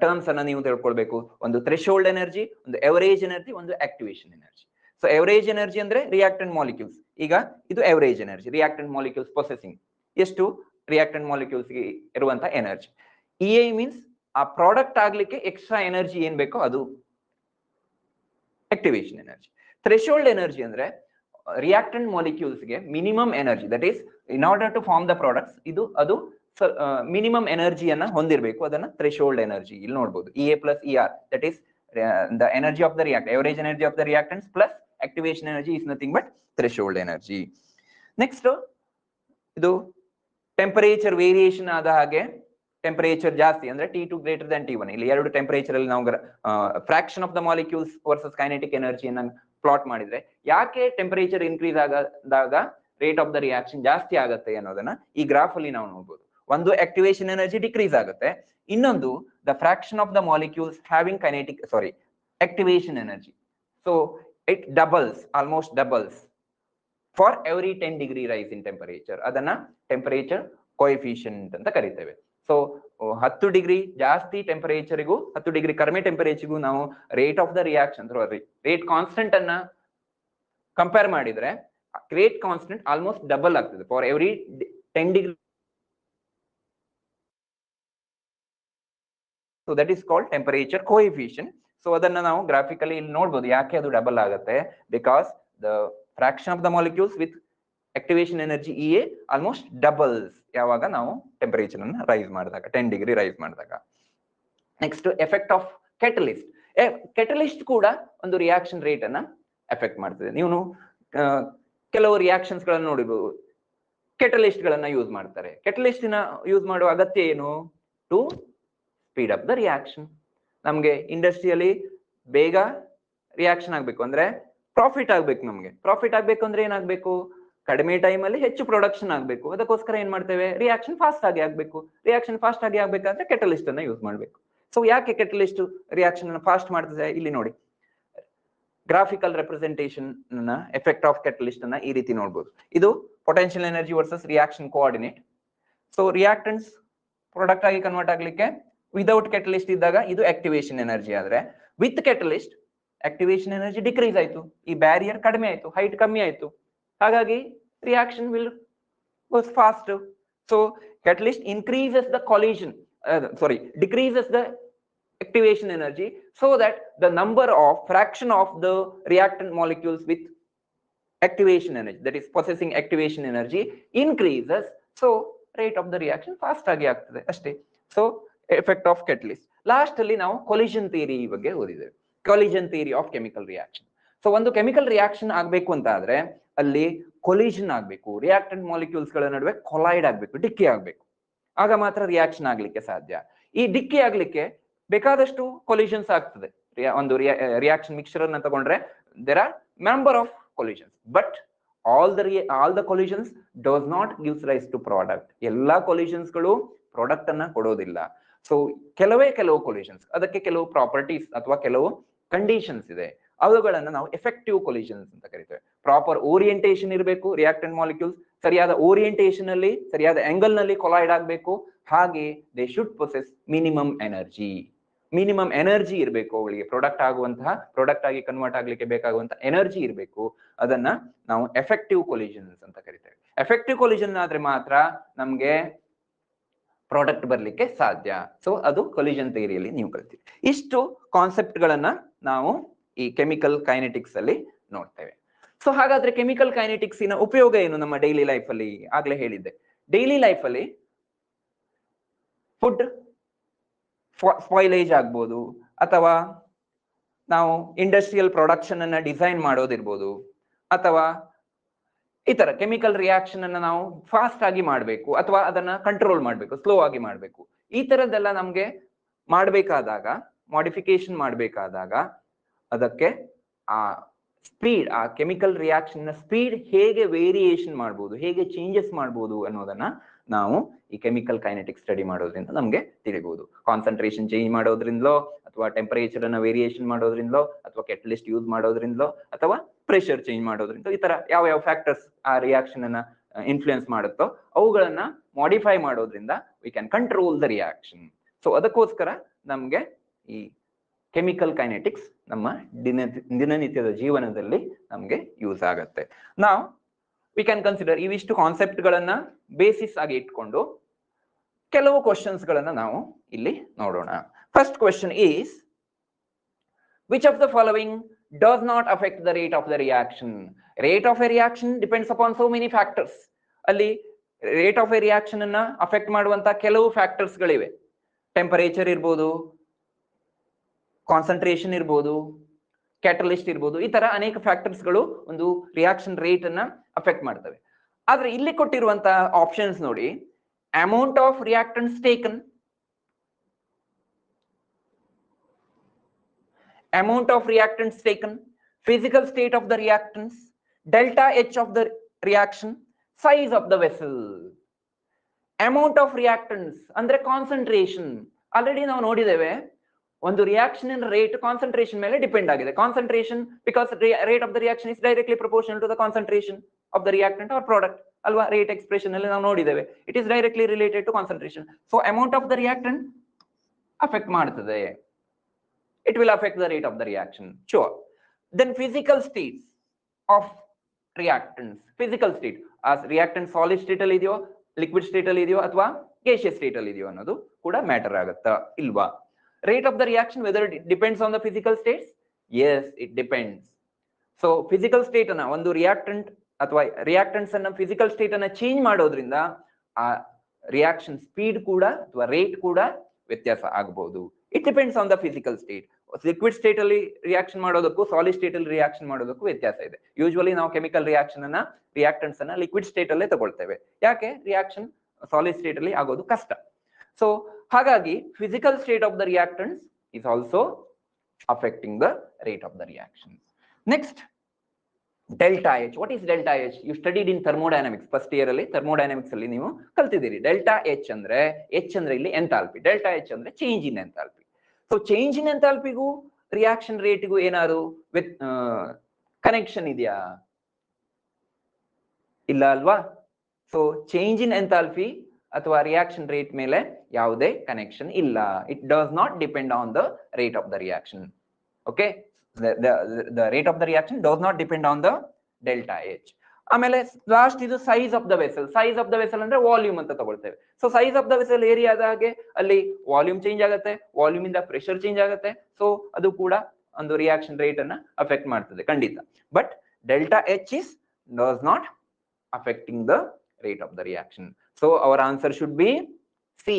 ಟರ್ಮ್ಸ್ ಅನ್ನ ನೀವು ತಿಳ್ಕೊಳ್ಬೇಕು. ಒಂದು ಥ್ರೆಶೋಲ್ಡ್ ಎನರ್ಜಿ, ಒಂದು ಎವರೇಜ್ ಎನರ್ಜಿ, ಒಂದು activation energy. So average energy ಅಂದ್ರೆ ರಿಯಾಕ್ಟೆಂಟ್ ಮಾಲಿಕ್ಯೂಲ್ಸ್. ಈಗ ಇದು average energy, reactant molecules possessing ಎಷ್ಟು ರಿಯಾಕ್ಟೆಂಟ್ ಮಾಲಿಕ್ಯೂಲ್ಸ್ ಗೆ ಇರುವಂತ ಎನರ್ಜಿ. ಇ ಮೀನ್ಸ್ ಆ ಪ್ರಾಡಕ್ಟ್ ಆಗ್ಲಿಕ್ಕೆ ಎಕ್ಸ್ಟ್ರಾ ಎನರ್ಜಿ ಏನ್ ಬೇಕೋ ಅದು ಆಕ್ಟಿವೇಶನ್ ಎನರ್ಜಿ. ಥ್ರೆಶೋಲ್ಡ್ ಎನರ್ಜಿ ಅಂದ್ರೆ ರಿಯಾಕ್ಟೆಂಟ್ ಮಾಲಿಕ್ಯೂಲ್ಸ್ ಗೆ minimum energy, that is in order to form the products, ಅದು ಮಿನಿಮಮ್ ಎನರ್ಜಿಯನ್ನ ಹೊಂದಿರಬೇಕು, ಅದನ್ನ ಥ್ರೆಶೋಲ್ಡ್ ಎನರ್ಜಿ ಇಲ್ಲಿ ನೋಡಬಹುದು. E plus E R, that is the energy of the react average energy of the reactants plus activation energy is nothing but threshold energy. Next ಇದು temperature variation ಆದ ಹಾಗೆ temperature ಜಾಸ್ತಿ ಅಂದ್ರೆ T2 ಗ್ರೇಟರ್ ದನ್ T1, ಇಲ್ಲಿ ಎರಡು temperature ಅಲ್ಲಿ ನಾವು fraction of the molecules versus kinetic ಎನರ್ಜಿಯನ್ನ ಪ್ಲಾಟ್ ಮಾಡಿದ್ರೆ ಯಾಕೆ ಟೆಂಪರೇಚರ್ ಇನ್ಕ್ರೀಸ್ ಆದಾಗ ರೇಟ್ ಆಫ್ ದ ರಿಯಾಕ್ಷನ್ ಜಾಸ್ತಿ ಆಗುತ್ತೆ ಅನ್ನೋದನ್ನ ಈ ಗ್ರಾಫ್ ಅಲ್ಲಿ ನಾವು ನೋಡಬಹುದು. ಒಂದು ಆಕ್ಟಿವೇಶನ್ ಎನರ್ಜಿ ಡಿಕ್ರೀಸ್ ಆಗುತ್ತೆ, ಇನ್ನೊಂದು the fraction of the molecules having kinetic activation energy. So it doubles, almost doubles for every 10 degree rise in temperature. ಅದನ್ನ ಟೆಂಪರೇಚರ್ ಕೋಎಫಿಷಿಯಂಟ್ ಅಂತ ಕರಿತೇವೆ. ಸೊ 10 ಡಿಗ್ರಿ ಜಾಸ್ತಿ ಟೆಂಪರೇಚರ್ಗೂ 10 ಡಿಗ್ರಿ ಕಡಿಮೆ ಟೆಂಪರೇಚರ್ಗೂ ನಾವು rate of the reaction rate constant ಅನ್ನ compare ಮಾಡಿದ್ರೆ rate constant almost double ಆಗ್ತದೆ for every 10 degree. So that is called temperature coefficient. So ಅದನ್ನ ನಾವು ಗ್ರಾಫಿಕಲಿ ಇಲ್ಲಿ ನೋಡಬಹುದು ಯಾಕೆ ಅದು ಡಬಲ್ ಆಗುತ್ತೆ. Because the fraction of the molecules with activation energy E almost doubles ಯಾವಾಗ ನಾವು ಟೆಂಪರೇಚರ್ ಅನ್ನ ರೈಸ್ ಮಾಡಿದಾಗ 10 ಡಿಗ್ರಿ ರೈಸ್ ಮಾಡಿದಾಗ. Next effect of catalyst. Catalyst ಕೂಡ ಒಂದು ರಿಯಾಕ್ಷನ್ ರೇಟ್ ಅನ್ನ ಎಫೆಕ್ಟ್ ಮಾಡ್ತದೆ. ನೀವು ಕೆಲವು ರಿಯಾಕ್ಷನ್ಸ್ ಗಳನ್ನ ನೋಡಿಬಹುದು, ಕೆಟಲಿಸ್ಟ್ ಗಳನ್ನ ಯೂಸ್ ಮಾಡ್ತಾರೆ. ಕೆಟಲಿಸ್ಟ್ ಯೂಸ್ ಮಾಡುವ ಅಗತ್ಯ ಏನು? To speed up the reaction. ನಮ್ಗೆ ಇಂಡಸ್ಟ್ರಿಯಲ್ಲಿ ಬೇಗ ರಿಯಾಕ್ಷನ್ ಆಗ್ಬೇಕು ಅಂದ್ರೆ ಪ್ರಾಫಿಟ್ ಆಗ್ಬೇಕು. ನಮ್ಗೆ ಪ್ರಾಫಿಟ್ ಆಗ್ಬೇಕು ಅಂದ್ರೆ ಏನಾಗ್ಬೇಕು? ಕಡಿಮೆ ಟೈಮ್ ಅಲ್ಲಿ ಹೆಚ್ಚು ಪ್ರೊಡಕ್ಷನ್ ಆಗ್ಬೇಕು. ಅದಕ್ಕೋಸ್ಕರ ಏನ್ ಮಾಡ್ತೇವೆ? ರಿಯಾಕ್ಷನ್ ಫಾಸ್ಟ್ ಆಗಿ ಆಗ್ಬೇಕು. ರಿಯಾಕ್ಷನ್ ಫಾಸ್ಟ್ ಆಗಿ ಆಗ್ಬೇಕಂದ್ರೆ ಕೆಟಲಿಸ್ಟ್ ಅನ್ನ ಯೂಸ್ ಮಾಡ್ಬೇಕು. ಸೊ ಯಾಕೆ ಕೆಟಲಿಸ್ಟ್ ರಿಯಾಕ್ಷನ್ ಅನ್ನ ಫಾಸ್ಟ್ ಮಾಡ್ತದೆ? ಇಲ್ಲಿ ನೋಡಿ, graphical representation effect of catalyst ಅನ್ನ ಈ ರೀತಿ ನೋಡ್ಬೋದು. ಇದು potential energy versus reaction coordinate. So reactants product ಆಗಿ ಕನ್ವರ್ಟ್ ಆಗ್ಲಿಕ್ಕೆ ವಿದೌಟ್ ಕೆಟಲಿಸ್ಟ್ ಇದ್ದಾಗ ಇದು ಆಕ್ಟಿವೇಶನ್ ಎನರ್ಜಿ ಆದ್ರೆ, with catalyst activation energy decrease ಆಯ್ತು, ಈ ಬ್ಯಾರಿಯರ್ ಕಡಿಮೆ ಆಯ್ತು, ಹೈಟ್ ಕಮ್ಮಿ ಆಯ್ತು, ಹಾಗಾಗಿ reaction will goes fast. So catalyst increases the collision, decreases the activation energy, so that the number of fraction of the reactant molecules with activation energy, that is possessing activation energy, increases. So rate of the reaction fast agi agtade ashte. So effect of catalyst. Last ಅಲ್ಲಿ ನಾವು collision theory ಬಗ್ಗೆ ಓದಿದ್ದೇವೆ. collision theory of chemical reaction. So ಒಂದು chemical reaction ಆಗ್ಬೇಕು ಅಂತ ಆದ್ರೆ ಅಲ್ಲಿ collision ಆಗ್ಬೇಕು, reactant molecules ಗಳ ನಡುವೆ ಕೊಲೈಡ್ ಆಗ್ಬೇಕು, ಡಿಕ್ಕಿ ಆಗ್ಬೇಕು, ಆಗ ಮಾತ್ರ ರಿಯಾಕ್ಷನ್ ಆಗ್ಲಿಕ್ಕೆ ಸಾಧ್ಯ. ಈ ಡಿಕ್ಕಿ ಆಗ್ಲಿಕ್ಕೆ ಬೇಕಾದಷ್ಟು ಕೊಲಿಷನ್ಸ್ ಆಗ್ತದೆ. ಒಂದು ರಿಯಾಕ್ಷನ್ ಮಿಕ್ಸ್ಚರ್ ಅನ್ನ ತಗೊಂಡ್ರೆ there are number of collisions, but all the collisions does not gives rise to product. ಎಲ್ಲಾ ಕೊಲಿಷನ್ಸ್ ಗಳು ಪ್ರಾಡಕ್ಟ್ ಅನ್ನ ಕೊಡೋದಿಲ್ಲ. ಸೊ ಕೆಲವು ಕೊಲಿಷನ್ಸ್, ಅದಕ್ಕೆ ಕೆಲವು ಪ್ರಾಪರ್ಟೀಸ್ ಅಥವಾ ಕೆಲವು ಕಂಡೀಷನ್ಸ್ ಇದೆ, ಅವುಗಳನ್ನ ನಾವು ಎಫೆಕ್ಟಿವ್ ಕೊಲಿಷನ್ಸ್ ಅಂತ ಕರಿತೇವೆ. ಪ್ರಾಪರ್ ಓರಿಯಂಟೇಷನ್ ಇರಬೇಕು, ರಿಯಾಕ್ಟೆಂಟ್ ಮಾಲಿಕ್ಯೂಲ್ಸ್ ಸರಿಯಾದ ಓರಿಯಂಟೇಷನ್ ಅಲ್ಲಿ ಸರಿಯಾದ ಆಂಗಲ್ ನಲ್ಲಿ ಕೊಲೈಡ್ ಆಗಬೇಕು, ಹಾಗೆ they should possess minimum energy ಇರಬೇಕು ಅವಳಿಗೆ. ಪ್ರಾಡಕ್ಟ್ ಆಗಿ ಕನ್ವರ್ಟ್ ಆಗ್ಲಿಕ್ಕೆ ಬೇಕಾಗುವಂತ ಎನರ್ಜಿ ಇರಬೇಕು. ಅದನ್ನ ನಾವು ಎಫೆಕ್ಟಿವ್ ಕೊಲಿಷನ್ಸ್ ಅಂತ ಕರಿತೇವೆ. ಎಫೆಕ್ಟಿವ್ ಕೊಲಿಷನ್ ಆದ್ರೆ ಮಾತ್ರ ನಮ್ಗೆ ಪ್ರಾಡಕ್ಟ್ ಬರ್ಲಿಕ್ಕೆ ಸಾಧ್ಯ. ಸೊ ಅದು ಕೊಲಿಷನ್ ಥಿಯರಿಯಲ್ಲಿ ನೀವು ಕಲ್ತೀವಿ. ಇಷ್ಟು ಕಾನ್ಸೆಪ್ಟ್ ಗಳನ್ನ ನಾವು ಈ ಕೆಮಿಕಲ್ ಕೈನೆಟಿಕ್ಸ್ ಅಲ್ಲಿ ನೋಡ್ತೇವೆ. ಸೊ ಹಾಗಾದ್ರೆ ಕೆಮಿಕಲ್ ಕೈನೆಟಿಕ್ಸ್ ನ ಉಪಯೋಗ ಏನು ನಮ್ಮ ಡೈಲಿ ಲೈಫ್ ಅಲ್ಲಿ? ಆಗ್ಲೇ ಹೇಳಿದ್ದೆ, ಡೈಲಿ ಲೈಫ್ ಅಲ್ಲಿ ಫುಡ್ ಸ್ಪಾಯ್ಲೇಜ್ ಆಗ್ಬೋದು, ಅಥವಾ ನಾವು ಇಂಡಸ್ಟ್ರಿಯಲ್ ಪ್ರೊಡಕ್ಷನ್ ಅನ್ನ ಡಿಸೈನ್ ಮಾಡೋದಿರ್ಬೋದು, ಅಥವಾ ಈ ತರ ಕೆಮಿಕಲ್ ರಿಯಾಕ್ಷನ್ ಅನ್ನ ನಾವು ಫಾಸ್ಟ್ ಆಗಿ ಮಾಡ್ಬೇಕು ಅಥವಾ ಅದನ್ನ ಕಂಟ್ರೋಲ್ ಮಾಡ್ಬೇಕು, ಸ್ಲೋ ಆಗಿ ಮಾಡ್ಬೇಕು, ಈ ತರದ್ದೆಲ್ಲ ನಮ್ಗೆ ಮಾಡ್ಬೇಕಾದಾಗ, ಮಾಡಿಫಿಕೇಶನ್ ಮಾಡ್ಬೇಕಾದಾಗ ಅದಕ್ಕೆ ಆ ಕೆಮಿಕಲ್ ರಿಯಾಕ್ಷನ್ ನ ಸ್ಪೀಡ್ ಹೇಗೆ ವೇರಿಯೇಷನ್ ಮಾಡ್ಬೋದು, ಹೇಗೆ ಚೇಂಜಸ್ ಮಾಡ್ಬೋದು ಅನ್ನೋದನ್ನ ನಾವು ಈ ಕೆಮಿಕಲ್ ಕೈನೆಟಿಕ್ಸ್ ಸ್ಟಡಿ ಮಾಡೋದ್ರಿಂದ ನಮ್ಗೆ ತಿಳಿಬಹುದು. ಕಾನ್ಸಂಟ್ರೇಷನ್ ಚೇಂಜ್ ಮಾಡೋದ್ರಿಂದಲೋ, ಅಥವಾ ಟೆಂಪರೇಚರ್ ಅನ್ನ ವೇರಿಯೇಷನ್ ಮಾಡೋದ್ರಿಂದಲೋ, ಅಥವಾ ಕೆಟಲಿಸ್ಟ್ ಯೂಸ್ ಮಾಡೋದ್ರಿಂದಲೋ, ಅಥವಾ ಪ್ರೆಷರ್ ಚೇಂಜ್ ಮಾಡೋದ್ರಿಂದ, ಈ ತರ ಯಾವ ಫ್ಯಾಕ್ಟರ್ಸ್ ಆ ರಿಯಾಕ್ಷನ್ ಅನ್ನ ಇನ್ಫ್ಲುಯೆನ್ಸ್ ಮಾಡುತ್ತೋ ಅವುಗಳನ್ನ ಮಾಡಿಫೈ ಮಾಡೋದ್ರಿಂದ we can control the reaction. So ಅದಕ್ಕೋಸ್ಕರ ನಮ್ಗೆ ಈ ಕೆಮಿಕಲ್ ಕೈನೆಟಿಕ್ಸ್ ನಮ್ಮ ದಿನನಿತ್ಯದ ಜೀವನದಲ್ಲಿ ನಮ್ಗೆ ಯೂಸ್ ಆಗತ್ತೆ. ನಾವು ವಿ ಕ್ಯಾನ್ ಕನ್ಸಿಡರ್ ಇವಿಷ್ಟು ಕಾನ್ಸೆಪ್ಟ್ ಗಳನ್ನ ಬೇಸಿಸ್ ಆಗಿ ಇಟ್ಕೊಂಡು ಕೆಲವು ಕ್ವಶನ್ಸ್ ಗಳನ್ನ ನಾವು ಇಲ್ಲಿ ನೋಡೋಣ. First question is, which of the following does not affect the rate of the reaction? Rate of a reaction depends upon so many factors. ಅಲ್ಲಿ ರೇಟ್ ಆಫ್ ಎ ರಿಯಾಕ್ಷನ್ ಅನ್ನ ಅಫೆಕ್ಟ್ ಮಾಡುವಂತ ಕೆಲವು ಫ್ಯಾಕ್ಟರ್ಸ್ ಗಳಿವೆ. Temperature ಇರ್ಬೋದು, concentration ಇರ್ಬೋದು, catalyst ಇರ್ಬೋದು, ಈ ತರ ಅನೇಕ ಫ್ಯಾಕ್ಟರ್ಸ್ ಗಳು ಒಂದು ರಿಯಾಕ್ಷನ್ ರೇಟ್ ಅನ್ನ ಅಫೆಕ್ಟ್ ಮಾಡ್ತವೆ. ಆದ್ರೆ ಇಲ್ಲಿ ಕೊಟ್ಟಿರುವಂತ ಆಪ್ಷನ್ಸ್ ನೋಡಿ, amount of reactants taken, amount of reactants taken, physical state of the reactants, delta H of the reaction, size of the vessel. Amount of reactants ಅಂದ್ರೆ ಕಾನ್ಸಂಟ್ರೇಷನ್. ಆಲ್ರೆಡಿ ನಾವು ನೋಡಿದ್ದೇವೆ, ಒಂದು reaction rate concentration ಮೇಲೆ depend ಆಗಿದೆ. Concentration because rate of the reaction is directly proportional to the concentration of the reactant or product ಅಲ್ವಾ? Rate expression ಅಲ್ಲಿ ನಾವು ನೋಡಿದ್ದೇವೆ, it is directly related to concentration. So amount of the reactant affect ಮಾಡ್ತದೆ. It will affect the rate of the reaction. Sure. Then physical states of reactants. Physical state. As reactant solid state ಅಲ್ಲಿ ಇದೆಯೋ, liquid state ಅಲ್ಲಿ ಇದೆಯೋ ಅಥವಾ gaseous state ಅಲ್ಲಿ ಇದೆಯೋ ಅನ್ನೋದು ಕೂಡ ಮ್ಯಾಟರ್ ಆಗುತ್ತಾ ಇಲ್ವಾ? Rate of the reaction, whether it depends on the physical states? Yes, it depends. So physical state ಅನ್ನ ಒಂದು ರಿಯಾಕ್ಟೆಂಟ್ ಅಥವಾ ರಿಯಾಕ್ಟೆಂಟ್ಸ್ ಅನ್ನ ಫಿಸಿಕಲ್ ಸ್ಟೇಟ್ ಅನ್ನ ಚೇಂಜ್ ಮಾಡೋದ್ರಿಂದ ಆ ರಿಯಾಕ್ಷನ್ ಸ್ಪೀಡ್ ಕೂಡ ಅಥವಾ ರೇಟ್ ಕೂಡ ವ್ಯತ್ಯಾಸ ಆಗಬಹುದು. It depends on the physical state. Liquid state ಅಲ್ಲಿ ರಿಯಾಕ್ಷನ್ ಮಾಡೋದಕ್ಕೂ ಸಾಲಿಡ್ ಸ್ಟೇಟ್ ಅಲ್ಲಿ ರಿಯಾಕ್ಷನ್ ಮಾಡೋದಕ್ಕೂ ವ್ಯತ್ಯಾಸ ಇದೆ. ಯೂಶುವಲಿ ನಾವು ಕೆಮಿಕಲ್ ರಿಯಾಕ್ಷನ್ ಅನ್ನ ರಿಯಾಕ್ಟೆಂಟ್ಸ್ ಅನ್ನ ಲಿಕ್ವಿಡ್ ಸ್ಟೇಟ್ ಅಲ್ಲೇ ತಗೊಳ್ತೇವೆ. ಯಾಕೆ? ರಿಯಾಕ್ಷನ್ ಸಾಲಿಡ್ ಸ್ಟೇಟ್ ಅಲ್ಲಿ ಆಗೋದು ಕಷ್ಟ. ಸೊ ಹಾಗಾಗಿ physical state of the reactants is also affecting the rate of the reaction. Next, delta H. What is delta H? You studied in thermodynamics first year ಅಲ್ಲಿ. Thermodynamics ಅಲ್ಲಿ ನೀವು ಕಲ್ತಿದ್ದೀರಿ. Delta H ಅಂದ್ರೆ, H ಅಂದ್ರೆ ಇಲ್ಲಿ enthalpy, delta H ಅಂದ್ರೆ change in enthalpy. So change in ಎಂಥಾಲ್ಪಿಗೂ reaction ರೇಟ್ಗೂ ಏನಾದ್ರು ಕನೆಕ್ಷನ್ ಇದೆಯಾ? ಇಲ್ಲ ಅಲ್ವಾ? ಸೊ ಚೇಂಜ್ ಇನ್ ಎಂಥಾಲ್ಪಿ ಅಥವಾ ರಿಯಾಕ್ಷನ್ ರೇಟ್ ಮೇಲೆ ಯಾವುದೇ ಕನೆಕ್ಷನ್ ಇಲ್ಲ. It does not depend on the rate of the reaction. Okay, the rate of the reaction does not depend on the delta H. ಆಮೇಲೆ last ಇದು size of the vessel. Size of the vessel ಅಂದ್ರೆ volume ಅಂತ ತಗೊಳ್ತೇವೆ. So size of the vessel area ಆದ ಹಾಗೆ ಅಲ್ಲಿ volume change ಆಗುತ್ತೆ, volume ಇಂದ ಪ್ರೆಷರ್ ಚೇಂಜ್ ಆಗುತ್ತೆ. ಸೊ ಅದು ಕೂಡ ಒಂದು ರಿಯಾಕ್ಷನ್ ರೇಟ್ ಅನ್ನ ಅಫೆಕ್ಟ್ ಮಾಡ್ತದೆ ಖಂಡಿತ. But delta H is does not affecting the rate of the reaction. So our answer should be C.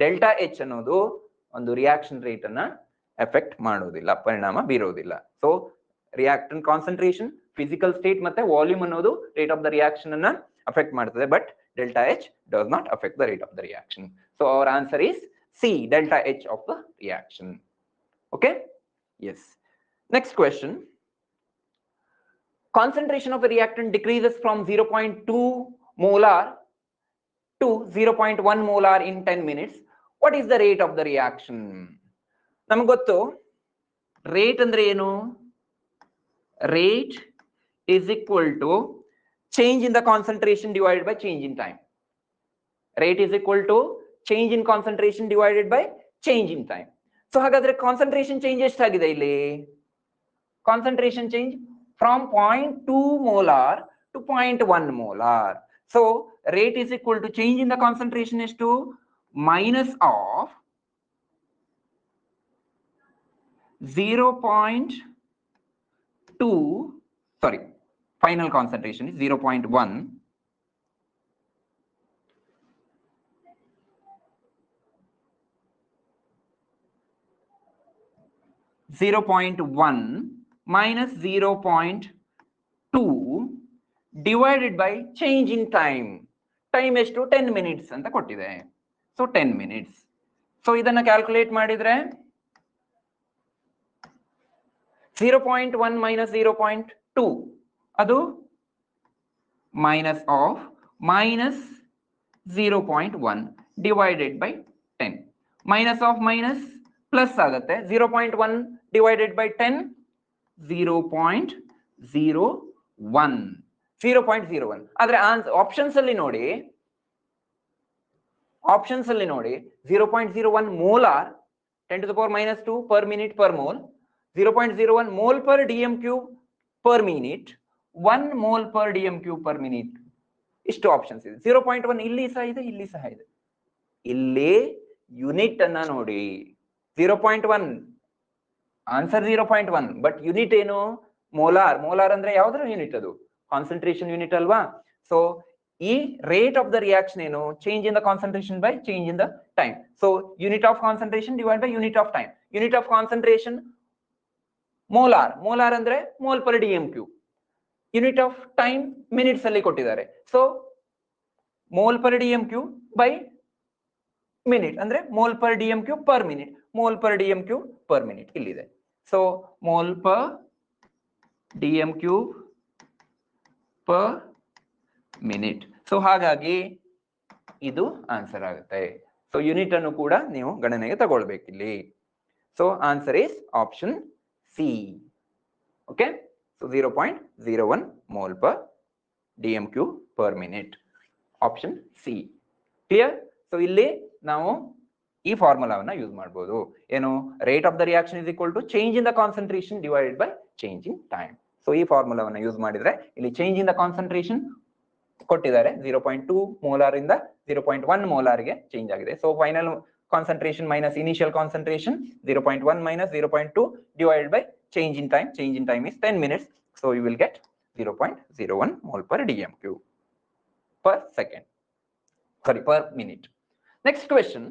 Delta H ಅನ್ನೋದು ಒಂದು ರಿಯಾಕ್ಷನ್ ರೇಟ್ ಅನ್ನ ಎಫೆಕ್ಟ್ ಮಾಡೋದಿಲ್ಲ, ಪರಿಣಾಮ ಬೀರೋದಿಲ್ಲ. So reactant concentration, physical state ಮತ್ತೆ ವಾಲ್ಯೂಮ್ ಅನ್ನೋದು ರೇಟ್ ಆಫ್ ದ ರಿಯಾಕ್ಷನ್ ಅನ್ನ affect ಮಾಡ್ತದೆ. But delta H does not affect the rate of the reaction. So our answer is C, delta H of the reaction. Okay, yes. Next question. Concentration of a reactant decreases from 0.2 molar to 0.1 molar in 10 minutes. What is the rate of the reaction? ನಮಗೆ ಗೊತ್ತು rate ಅಂದ್ರೆ ಏನು? Rate is equal to change in the concentration divided by change in time. Rate is equal to change in concentration divided by change in time. So ಹಾಗಾದ್ರೆ concentration change ಎಷ್ಟಾಗಿದೆ ಇಲ್ಲಿ? Concentration change from 0.2 molar to 0.1 molar. So rate is equal to change in the concentration is to minus of 0.2, sorry, final concentration is 0.1 0.1 minus 0.2 divided by change in time. Time ಎಷ್ಟು? 10 minutes ಅಂತ ಕೊಟ್ಟಿದೆ. So 10 minutes. So ಇದನ್ನ calculate ಮಾಡಿದ್ರೆ 0.1 minus 0.2 ಅದು minus of minus 0.1 divided by 10. Minus of minus plus ಆಗುತ್ತೆ. 0.1 divided by 10 0.01. ಆದ್ರೆ options ಅಲ್ಲಿ ನೋಡಿ ಆಪ್ಷನ್ಸ್ ಅಲ್ಲಿ ನೋಡಿ 0.01 molar 10 to the power minus 2 per minute per mole, 0.01 mole per dm cube per minute, 1 mole per dm cube per minute. ಇಷ್ಟು options ಇದೆ. 0.1 ಇಲ್ಲಿ ಸಹ ಇದೆ, ಇಲ್ಲಿ ಸಹ ಇದೆ. ಇಲ್ಲಿ ಯೂನಿಟ್ ಅನ್ನ ನೋಡಿ 0.1 ಆನ್ಸರ್ 0.1, ಬಟ್ ಯೂನಿಟ್ ಏನು? ಮೋಲಾರ್. ಮೋಲಾರ್ ಅಂದ್ರೆ ಯಾವ್ದ್ರ ಯೂನಿಟ್? ಅದು ಕಾನ್ಸಂಟ್ರೇಷನ್ ಯೂನಿಟ್ ಅಲ್ವಾ? ಸೊ ಈ ರೇಟ್ ಆಫ್ ದ ರಿಯಾಕ್ಷನ್ ಏನು? Change in the concentration by change in the time. So unit of concentration divide by unit of time. Unit of concentration molar. Molar ಅಂದ್ರೆ mole per D M Q. Unit of time minutes ಅಲ್ಲಿ ಕೊಟ್ಟಿದ್ದಾರೆ. So mole per D M Q by minute ಅಂದ್ರೆ mole per D M Q per minute. Mole per D M Q per minute ಇಲ್ಲಿದೆ. So mole per D M Q per minute. So ಹಾಗಾಗಿ ಇದು answer ಆಗುತ್ತೆ. So unit ಅನ್ನು ಕೂಡ ನೀವು ಗಣನೆಗೆ ತಗೊಳ್ಬೇಕಿಲ್ಲಿ. So answer is option C. Okay, so 0.01 mole per dmq per minute. Option C. Clear? So ಇಲ್ಲಿ ನಾವು ಈ ಫಾರ್ಮುಲಾವನ್ನ ಯೂಸ್ ಮಾಡಬಹುದು. ಏನು? Rate of the reaction is equal to change in the concentration divided by change in time. So ಈ ಫಾರ್ಮುಲಾವನ್ನ use ಮಾಡಿದ್ರೆ ಇಲ್ಲಿ ಚೇಂಜ್ ಇನ್ ದ ಕಾನ್ಸಂಟ್ರೇಷನ್ ಕೊಟ್ಟಿದ್ದಾರೆ. 0.2 ಮೋಲಾರ್ ಇಂದ 0.1 ಮೋಲಾರ್ಗೆ ಚೇಂಜ್ ಆಗಿದೆ. So final concentration minus initial concentration 0.1 minus 0.2 divided by change in time. Change in time is 10 minutes. So you will get 0.01 mole per dmq per second. Sorry, per minute. Next question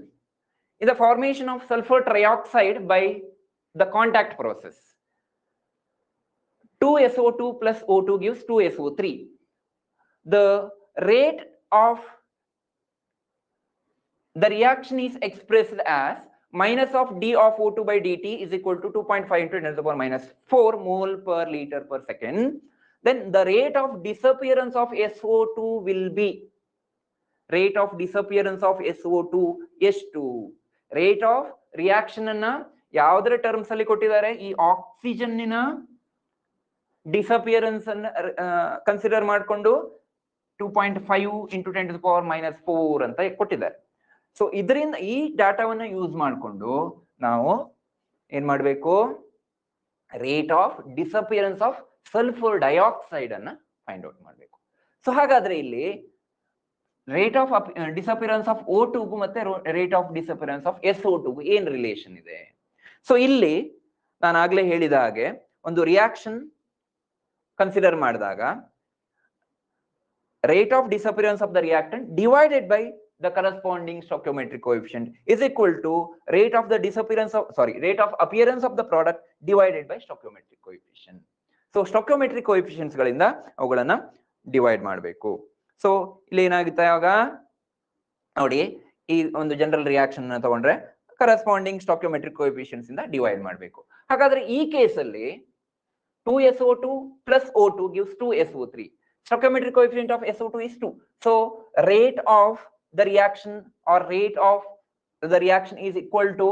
is the formation of sulfur trioxide by the contact process. 2SO2 plus O2 gives 2SO3. The rate of the reaction is expressed as minus of d of O2 by dt is equal to 2.5 into 10 to the power minus 4 mole per liter per second. Then the rate of disappearance of SO2 will be, rate of disappearance of SO2 ಎಷ್ಟು? Rate of reaction ಅನ್ನ ಯಾವುದರ terms ಅಲ್ಲಿ ಕೊಟ್ಟಿದ್ದಾರೆ? ಈ ಆಕ್ಸಿಜನ್ನಿನ disappearance ಅನ್ನ consider ಮಾಡಿಕೊಂಡು 2.5 into 10 to the power minus 4 ಅಂತ ಕೊಟ್ಟಿದ್ದಾರೆ. ಸೊ ಇದರಿಂದ ಈ ಡಾಟಾವನ್ನ ಯೂಸ್ ಮಾಡಿಕೊಂಡು ನಾವು ಏನ್ ಮಾಡಬೇಕು? Rate of disappearance of sulphur dioxide ಅನ್ನ ಫೈಂಡ್ ಔಟ್ ಮಾಡಬೇಕು. ಸೊ ಹಾಗಾದ್ರೆ ಇಲ್ಲಿ rate of disappearance of O2 ಮತ್ತೆ rate of disappearance of SO2 ಏನ್ ರಿಲೇಷನ್ ಇದೆ? ಸೊ ಇಲ್ಲಿ ನಾನು ಆಗ್ಲೇ ಹೇಳಿದ ಹಾಗೆ ಒಂದು ರಿಯಾಕ್ಷನ್ ಕನ್ಸಿಡರ್ ಮಾಡಿದಾಗ rate of disappearance of the reactant divided by the corresponding stoichiometric coefficient is equal to rate of the disappearance of rate of appearance of the product divided by stoichiometric coefficient. So stoichiometric coefficients ಗಳಿಂದ ಅವುಗಳನ್ನ divide ಮಾಡಬೇಕು. So ಇಲ್ಲಿ ಏನಾಗುತ್ತೆ? ಆಗ ನೋಡಿ, ಈ ಒಂದು general reaction ಅನ್ನು ತಗೊಂಡ್ರೆ ಕರೆಸ್ಪಾಂಡಿಂಗ್ ಸ್ಟಾಕ್ಯೋಮೆಟ್ರಿಕ್ ಕೋಎಫಿಷಿಯಂಟ್ಸ್ ಇಂದ ಡಿವೈಡ್ ಮಾಡಬೇಕು. ಹಾಗಾದ್ರೆ ಈ ಕೇಸಲ್ಲಿ 2SO2 plus O2 gives 2SO3. Stoichiometric coefficient of SO2 is 2. So rate of the reaction or rate of the reaction is equal to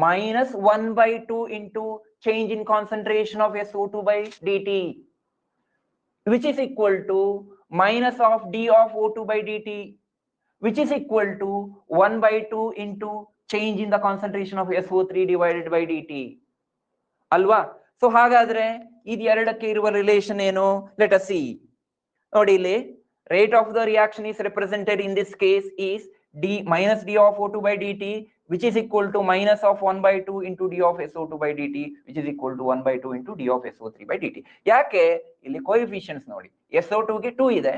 minus 1 by 2 into change in concentration of SO2 by dt, which is equal to minus of d of O2 by dt, which is equal to 1 by 2 into change in the concentration of SO3 divided by dt. ಅಲ್ವಾ? So ಹಾಗಾದ್ರೆ ಇದು ಎರಡಕ್ಕೆ ಇರುವ relation ಏನು? Let us C. ನೋಡಿ, ಇಲ್ಲಿ rate of the reaction is represented in this case is d minus d of O2 by dt, which is equal to minus of 1 by 2 into d of SO2 by dt, which is equal to 1 by 2 into d of SO3 by dt. ಯಾಕೆ? ಇಲ್ಲಿ coefficients ನೋಡಿ, SO2 ಗೆ 2 ಇದೆ,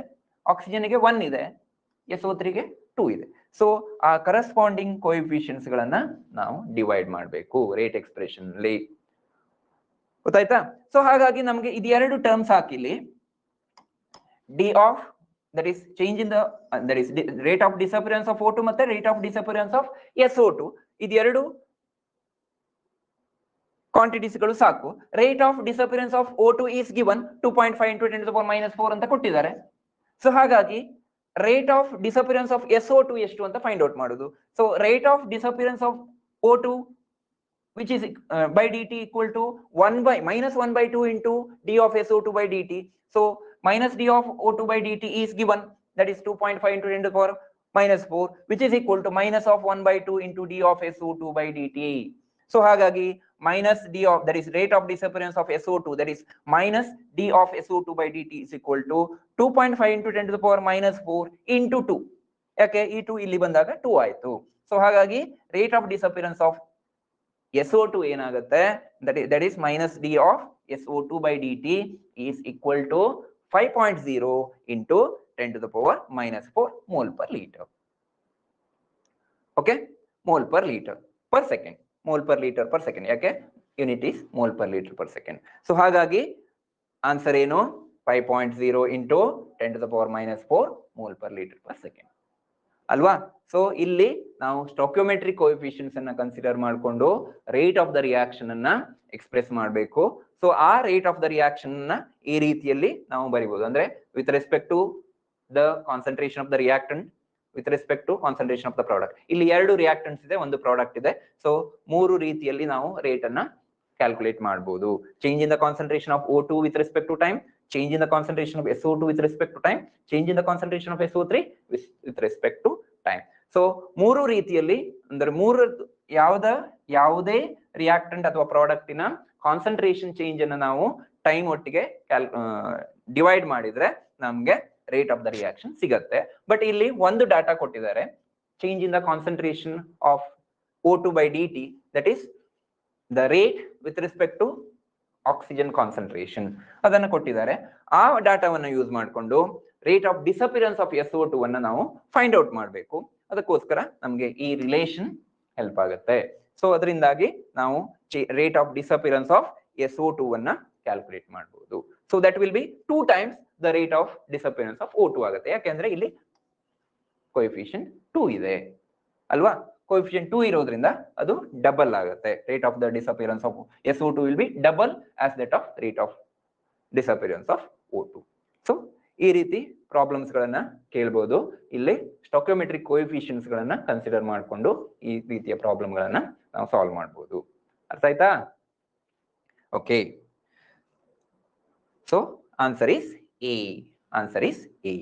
oxygen ಗೆ 1 ಇದೆ, SO3 ಗೆ 2 ಇದೆ. So ಆ ಕರೆಸ್ಪಾಂಡಿಂಗ್ ಕೋಎಫಿಷಿಯಂಟ್ಸ್ ಗಳನ್ನ ನಾವು ಡಿವೈಡ್ ಮಾಡಬೇಕು ರೇಟ್ ಎಕ್ಸ್ಪ್ರೆಷನ್ ಅಲ್ಲಿ. ಗೊತ್ತಾಯ್ತಾ? ಸೊ ಹಾಗಾಗಿ ನಮಗೆ ಇದು ಎರಡು terms ಹಾಕಿಲಿ, d of that is change in the that is rate of disappearance of O2 ಮತ್ತೆ rate of disappearance of SO2, ಇದು ಎರಡು ಕ್ವಾಂಟಿಟೀಸ್ ಗಳು ಸಾಕು. Rate of disappearance of O2 is given 2.5 into 10 to the power minus 4 ಅಂತ ಕೊಟ್ಟಿದ್ದಾರೆ. So ಹಾಗಾಗಿ rate of disappearance of SO2 ಎಷ್ಟು ಅಂತ ಫೈಂಡ್ ಔಟ್ ಮಾಡೋದು. So rate of disappearance of O2 which is by dt equal to 1 by minus 1 by 2 into d of SO2 by dt. So minus d of O2 by dt is given, that is 2.5 into 10 to the power minus 4, which is equal to minus of 1 by 2 into d of SO2 by dt. So ಹಾಗಾಗಿ minus d of, that is rate of disappearance of SO2, that is minus d of SO2 by dt is equal to 2.5 into 10 to the power minus 4 into 2. ಯಾಕೆ ಈ 2 ಇಲ್ಲಿ ಬಂದಾಗ 2 ಆಯ್ತು. So ಹಾಗಾಗಿ rate of disappearance of SO2 ಏನಾಗುತ್ತೆ, that is minus d of SO2 by dt is equal to 5.0 into 10 to the power minus 4 mole per liter. Okay, mole per liter per second, mole per liter per second. ಯಾಕೆ unit is mole per liter per second. So ಹಾಗಾಗಿ answer ಏನು 5.0 into 10 to the power minus 4 mole per liter per second ಅಲ್ವಾ. So ಇಲ್ಲಿ ನಾವು stoichiometric coefficients ಅನ್ನ consider ಮಾಡಿಕೊಂಡು rate of the reaction ಅನ್ನ express ಮಾಡಬೇಕು. ಸೊ ಆ ರೇಟ್ ಆಫ್ ದ ರಿಯಾಕ್ಷನ್ ಅನ್ನ ಈ ರೀತಿಯಲ್ಲಿ ನಾವು ಬರಿಬಹುದು. ಅಂದ್ರೆ with respect to the concentration of the reactant, with respect to concentration of the product. ಇಲ್ಲಿ 2 ರಿಯಾಕ್ಟೆಂಟ್ಸ್ ಇದೆ, ಒಂದು ಪ್ರಾಡಕ್ಟ್ ಇದೆ. ಸೊ 3 ರೀತಿಯಲ್ಲಿ ನಾವು ರೇಟ್ ಅನ್ನ ಕ್ಯಾಲ್ಕುಲೇಟ್ ಮಾಡಬಹುದು. Change in the concentration of O2 with respect to time, change in the concentration of SO2 with respect to time, change in the concentration of SO3 with respect to time. So 3 ರೀತಿಯಲ್ಲಿ ಅಂದ್ರೆ 3 ಯಾವುದೇ reactant ಅಥವಾ product ಇನ concentration change ಅನ್ನು ನಾವು time ಒಟ್ಟಿಗೆ divide ಮಾಡಿದ್ರೆ ನಮಗೆ ರೇಟ್ ಆಫ್ ದ ರಿಯಾಕ್ಷನ್ ಸಿಗುತ್ತೆ. ಬಟ್ ಇಲ್ಲಿ ಒಂದು ಡಾಟಾ ಕೊಟ್ಟಿದ್ದಾರೆ, change in the concentration of O2 by dt, that is the rate with respect to oxygen concentration ಅದನ್ನು ಕೊಟ್ಟಿದ್ದಾರೆ. ಆ ಡಾಟಾವನ್ನು ಯೂಸ್ ಮಾಡಿಕೊಂಡು rate of disappearance of SO2 ಅನ್ನ ನಾವು ಫೈಂಡ್ ಔಟ್ ಮಾಡಬೇಕು. ಅದಕ್ಕೋಸ್ಕರ ನಮಗೆ ಈ ರಿಲೇಷನ್ ಹೆಲ್ಪ್ ಆಗುತ್ತೆ. ಸೊ ಅದರಿಂದಾಗಿ ನಾವು rate of disappearance of SO2 ಅನ್ನ ಕ್ಯಾಲ್ಕುಲೇಟ್ ಮಾಡಬಹುದು. So that will be 2 times the rate of disappearance of O2 ಆಗುತ್ತೆ. ಯಾಕೆಂದ್ರೆ ಇಲ್ಲಿ ಕೋಎಫಿಷಿಯಂಟ್ 2 ಇದೆ ಅಲ್ವಾ. ಕೋಎಫಿಷಿಯಂಟ್ 2 ಇರೋದ್ರಿಂದ ಅದು ಡಬಲ್ ಆಗುತ್ತೆ. Rate of the disappearance of SO2 will be double as that of rate of disappearance of O2. So ಈ ರೀತಿ ಪ್ರಾಬ್ಲಮ್ಸ್ ಗಳನ್ನ ಕೇಳಬಹುದು. ಇಲ್ಲಿ ಸ್ಟಾಕ್ಯೋಮೆಟ್ರಿಕ್ ಕೋಎಫಿಷಿಯಂಟ್ಸ್ ಗಳನ್ನ ಕನ್ಸಿಡರ್ ಮಾಡಿಕೊಂಡು ಈ ರೀತಿಯ ಪ್ರಾಬ್ಲಮ್ ಗಳನ್ನ ನಾವು ಸಾಲ್ವ್ ಮಾಡಬಹುದು. ಅರ್ಥ ಆಯ್ತಾ? Okay. So answer is A. Answer is A.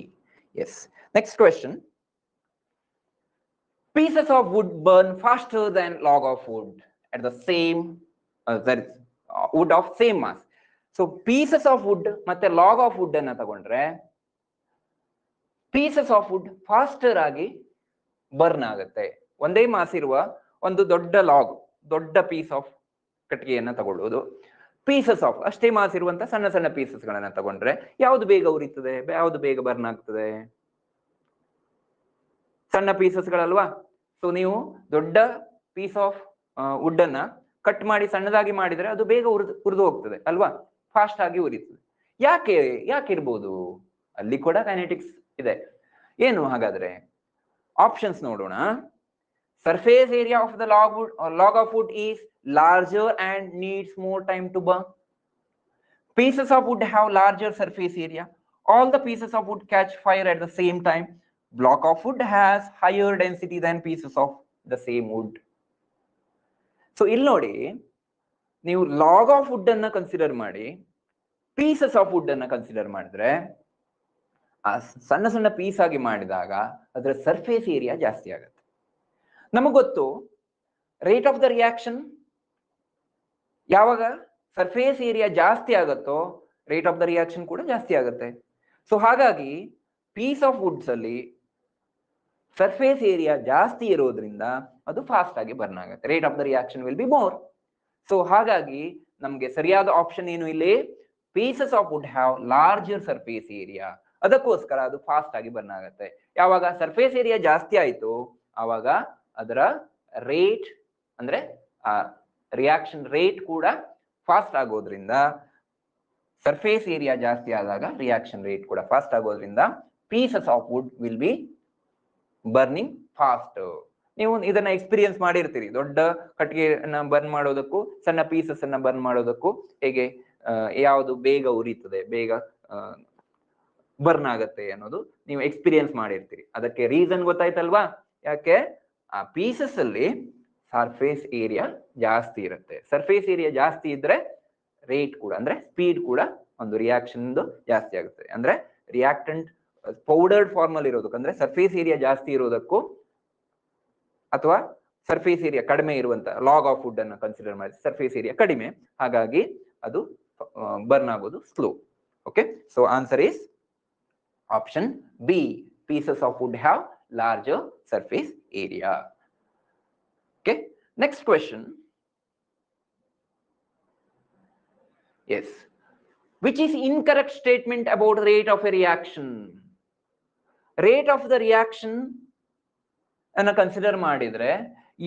Yes. Next question. Pieces of wood burn faster than log of wood at the same that is wood of same mass. So pieces of wood ಮತ್ತೆ log of wood ಅನ್ನ ತಗೊಂಡ್ರೆ pieces of wood faster ಆಗಿ burn ಆಗುತ್ತೆ. ಒಂದೇ mass ಇರುವ ಒಂದು ದೊಡ್ಡ log, ದೊಡ್ಡ ಪೀಸ್ ಆಫ್ ಕಟ್ಟಿಗೆಯನ್ನ ತಗೊಳ್ಳೋದು, ಪೀಸಸ್ ಆಫ್ ಅಷ್ಟೇ ಮಾಸ್ ಇರುವಂತ ಸಣ್ಣ ಸಣ್ಣ ಪೀಸಸ್ ಗಳನ್ನ ತಗೊಂಡ್ರೆ ಯಾವ್ದು ಬೇಗ ಉರಿತದೆ, ಯಾವ್ದು ಬೇಗ ಬರ್ನ್ ಆಗ್ತದೆ? ಸಣ್ಣ ಪೀಸಸ್ ಗಳಲ್ವಾ. ಸೊ ನೀವು ದೊಡ್ಡ ಪೀಸ್ ಆಫ್ ವುಡ್ ಅನ್ನ ಕಟ್ ಮಾಡಿ ಸಣ್ಣದಾಗಿ ಮಾಡಿದ್ರೆ ಅದು ಬೇಗ ಉರಿದು ಹೋಗ್ತದೆ ಅಲ್ವಾ, ಫಾಸ್ಟ್ ಆಗಿ ಉರಿತದೆ. ಯಾಕೆ ಇರ್ಬೋದು? ಅಲ್ಲಿ ಕೂಡ ಕೈನೆಟಿಕ್ಸ್ ಇದೆ. ಏನು ಹಾಗಾದ್ರೆ? ಆಪ್ಷನ್ಸ್ ನೋಡೋಣ. Surface area of the log of wood is larger and needs more time to burn. Pieces of wood have larger surface area. All the pieces of wood catch fire at the same time. Block of wood has higher density than pieces of the same wood. So ಇಲ್ಲಿ ನೋಡಿ, ನೀವು log of wood ಅನ್ನ consider ಮಾಡಿ pieces of wood ಅನ್ನ consider ಮಾಡಿದ್ರೆ ಆ ಸಣ್ಣ ಸಣ್ಣ ಪೀಸ್ ಆಗಿ ಮಾಡಿದಾಗ ಅದರ ಸರ್ಫೇಸ್ ಏರಿಯಾ ಜಾಸ್ತಿ ಆಗುತ್ತೆ. ನಮಗ್ ಗೊತ್ತು ರೇಟ್ ಆಫ್ ದ ರಿಯಾಕ್ಷನ್ ಯಾವಾಗ ಸರ್ಫೇಸ್ ಏರಿಯಾ ಜಾಸ್ತಿ ಆಗುತ್ತೋ ರೇಟ್ ಆಫ್ ದ ರಿಯಾಕ್ಷನ್ ಕೂಡ ಜಾಸ್ತಿ ಆಗುತ್ತೆ. ಸೊ ಹಾಗಾಗಿ ಪೀಸ್ ಆಫ್ ವುಡ್ಸ್ ಅಲ್ಲಿ ಸರ್ಫೇಸ್ ಏರಿಯಾ ಜಾಸ್ತಿ ಇರೋದ್ರಿಂದ ಅದು ಫಾಸ್ಟ್ ಆಗಿ ಬರ್ನ್ ಆಗುತ್ತೆ. Rate of the reaction will be more. So ಹಾಗಾಗಿ ನಮ್ಗೆ ಸರಿಯಾದ ಆಪ್ಷನ್ ಏನು ಇಲ್ಲಿ? Pieces of would have larger surface area. ಅದಕ್ಕೋಸ್ಕರ ಅದು ಫಾಸ್ಟ್ ಆಗಿ ಬರ್ನ್ ಆಗುತ್ತೆ. ಯಾವಾಗ ಸರ್ಫೇಸ್ ಏರಿಯಾ ಜಾಸ್ತಿ ಆಯ್ತು ಆವಾಗ ಅದರ ರೇಟ್ ಅಂದ್ರೆ ರಿಯಾಕ್ಷನ್ ರೇಟ್ ಕೂಡ ಫಾಸ್ಟ್ ಆಗೋದ್ರಿಂದ, ಸರ್ಫೇಸ್ ಏರಿಯಾ ಜಾಸ್ತಿ ಆದಾಗ ರಿಯಾಕ್ಷನ್ ರೇಟ್ ಕೂಡ ಫಾಸ್ಟ್ ಆಗೋದ್ರಿಂದ pieces of wood will be burning fast. ನೀವು ಇದನ್ನ ಎಕ್ಸ್ಪೀರಿಯನ್ಸ್ ಮಾಡಿರ್ತೀರಿ. ದೊಡ್ಡ ಕಟ್ಟಿಗೆಯನ್ನ ಬರ್ನ್ ಮಾಡೋದಕ್ಕೂ ಸಣ್ಣ ಪೀಸಸ್ ಅನ್ನ ಬರ್ನ್ ಮಾಡೋದಕ್ಕೂ ಹೇಗೆ ಯಾವುದು ಬೇಗ ಉರಿತದೆ, ಬೇಗ ಬರ್ನ್ ಆಗತ್ತೆ ಅನ್ನೋದು ನೀವು ಎಕ್ಸ್ಪೀರಿಯನ್ಸ್ ಮಾಡಿರ್ತೀರಿ. ಅದಕ್ಕೆ ರೀಸನ್ ಗೊತ್ತಾಯ್ತಲ್ವಾ? ಯಾಕೆ? ಆ ಪೀಸಸ್ ಅಲ್ಲಿ ಸರ್ಫೇಸ್ ಏರಿಯಾ ಜಾಸ್ತಿ ಇರುತ್ತೆ. ಸರ್ಫೇಸ್ ಏರಿಯಾ ಜಾಸ್ತಿ ಇದ್ರೆ ರೇಟ್ ಕೂಡ ಅಂದ್ರೆ ಸ್ಪೀಡ್ ಕೂಡ ಒಂದು ರಿಯಾಕ್ಷನ್ ಜಾಸ್ತಿ ಆಗುತ್ತೆ. ಅಂದ್ರೆ ರಿಯಾಕ್ಟೆಂಟ್ ಪೌಡರ್ಡ್ ಫಾರ್ಮ್ ಅಲ್ಲಿ ಇರೋದಕ್ಕೆ ಅಂದ್ರೆ ಸರ್ಫೇಸ್ ಏರಿಯಾ ಜಾಸ್ತಿ ಇರೋದಕ್ಕೂ ಅಥವಾ ಸರ್ಫೇಸ್ ಏರಿಯಾ ಕಡಿಮೆ ಇರುವಂತ ಲಾಗ್ ಆಫ್ ವುಡ್ ಅನ್ನು ಕನ್ಸಿಡರ್ ಮಾಡಿ ಸರ್ಫೇಸ್ ಏರಿಯಾ ಕಡಿಮೆ, ಹಾಗಾಗಿ ಅದು ಬರ್ನ್ ಆಗೋದು slow. Okay, so answer is option B. Pieces of would have larger surface area. Okay, next question. Yes. Which is incorrect statement about rate of a reaction? Rate of the reaction ಅನ್ನ consider ಮಾಡಿದ್ರೆ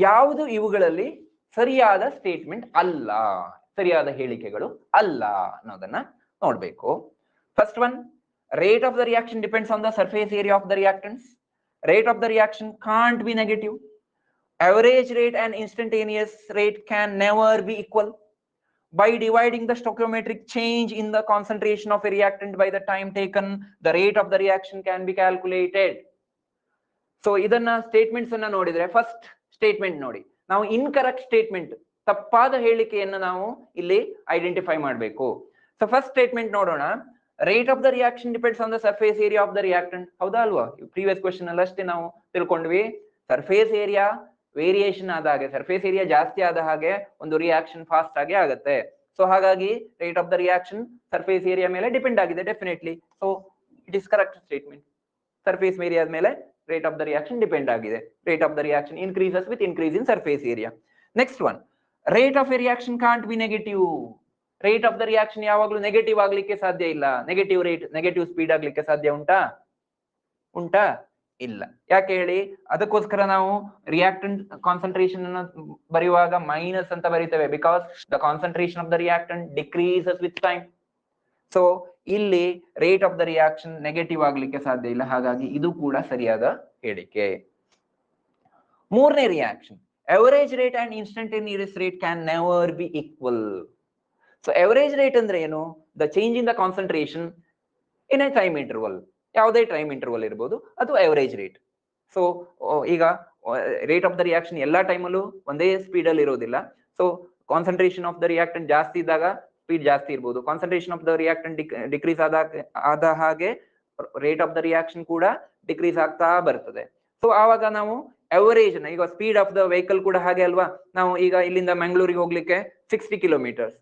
ಯಾವುದು ಇವುಗಳಲ್ಲಿ ಸರಿಯಾದ statement ಅಲ್ಲ, ಸರಿಯಾದ ಹೇಳಿಕೆಗಳು ಅಲ್ಲ ಅನ್ನೋದನ್ನ ನೋಡ್ಬೇಕು. First one, rate of the reaction depends on the surface area of the reactants. Rate of the reaction can't be negative. Average rate and instantaneous rate can never be equal. By dividing the stoichiometric change in the concentration of a reactant by the time taken, the rate of the reaction can be calculated. So ಇದನ್ನ statements ಅನ್ನ ನೋಡಿದ್ರೆ first statement ನೋಡಿ, ನಾವು incorrect statement, ತಪ್ಪಾದ ಹೇಳಿಕೆಯನ್ನು ನಾವು ಇಲ್ಲಿ identify ಮಾಡಬೇಕು. ಸೊ ಫಸ್ಟ್ ಸ್ಟೇಟ್ಮೆಂಟ್ ನೋಡೋಣ. Rate of the reaction depends on the surface area of the reactant. ಹೌದಾ ಅಲ್ವಾ? ಪ್ರೀವಿಯಸ್ ಕ್ವೆಶ್ಚನ್ ಅಲ್ಲಿ ಅಷ್ಟೇ ನಾವು ತಿಳ್ಕೊಂಡ್ವಿ, ಸರ್ಫೇಸ್ ಏರಿಯಾ ವೇರಿಯೇಷನ್ ಆದ ಹಾಗೆ, ಸರ್ಫೇಸ್ ಏರಿಯಾ ಜಾಸ್ತಿ ಆದ ಹಾಗೆ ಒಂದು ರಿಯಾಕ್ಷನ್ ಫಾಸ್ಟ್ ಆಗಿ ಆಗುತ್ತೆ. ಸೊ ಹಾಗಾಗಿ rate of the reaction surface area ಮೇಲೆ ಡಿಪೆಂಡ್ ಆಗಿದೆ definitely. So it is correct statement. Surface area ಮೇಲೆ rate of the reaction depend ಆಗಿದೆ. Rate of the reaction increases with increase in surface area. Next one, rate of a reaction can't be negative. Rate of the reaction ಯಾವಾಗಲೂ negative ಆಗ್ಲಿಕ್ಕೆ ಸಾಧ್ಯ ಇಲ್ಲ. Negative rate, negative speed ಆಗ್ಲಿಕ್ಕೆ ಸಾಧ್ಯ ಉಂಟಾ? ಇಲ್ಲ. ಯಾಕೆ ಹೇಳಿ? ಅದಕ್ಕೋಸ್ಕರ ನಾವು ರಿಯಾಕ್ಟೆಂಟ್ ಕಾನ್ಸಂಟ್ರೇಷನ್ ಅನ್ನು ಬರೆಯುವಾಗ ಮೈನಸ್ ಅಂತ ಬರೀತೇವೆ, because the concentration of the reactant decreases with time. So ಇಲ್ಲಿ rate of the reaction negative ಆಗ್ಲಿಕ್ಕೆ ಸಾಧ್ಯ ಇಲ್ಲ, ಹಾಗಾಗಿ ಇದು ಕೂಡ ಸರಿಯಾದ ಹೇಳಿಕೆ. ಮೂರನೇ reaction, average rate and instantaneous rate can never be equal. So average rate ಅಂದ್ರೆ ಏನು? The change in the concentration in a time interval. ಯಾವುದೇ ಟೈಮ್ ಇಂಟರ್ವಲ್ ಇರ್ಬೋದು, ಅದು ಅವರೇಜ್ ರೇಟ್. ಸೊ ಈಗ ರೇಟ್ ಆಫ್ ದ ರಿಯಾಕ್ಷನ್ ಎಲ್ಲಾ ಟೈಮಲ್ಲೂ ಒಂದೇ speed ಅಲ್ಲಿ ಇರೋದಿಲ್ಲ. So concentration of the reactant ಜಾಸ್ತಿ ಇದ್ದಾಗ ಸ್ಪೀಡ್ ಜಾಸ್ತಿ ಇರ್ಬೋದು, concentration of the reactant decrease ಆದ ಹಾಗೆ ರೇಟ್ ಆಫ್ ದ ರಿಯಾಕ್ಷನ್ ಕೂಡ ಡಿಕ್ರೀಸ್ ಆಗ್ತಾ ಬರ್ತದೆ. ಸೊ ಆವಾಗ ನಾವು ಅವರೇಜ್, ಈಗ ಸ್ಪೀಡ್ ಆಫ್ ದ ವೆಹಿಕಲ್ ಕೂಡ ಹಾಗೆ ಅಲ್ವಾ? ನಾವು ಈಗ ಇಲ್ಲಿಂದ ಮಂಗಳೂರಿಗೆ ಹೋಗ್ಲಿಕ್ಕೆ 60 ಕಿಲೋಮೀಟರ್ಸ್,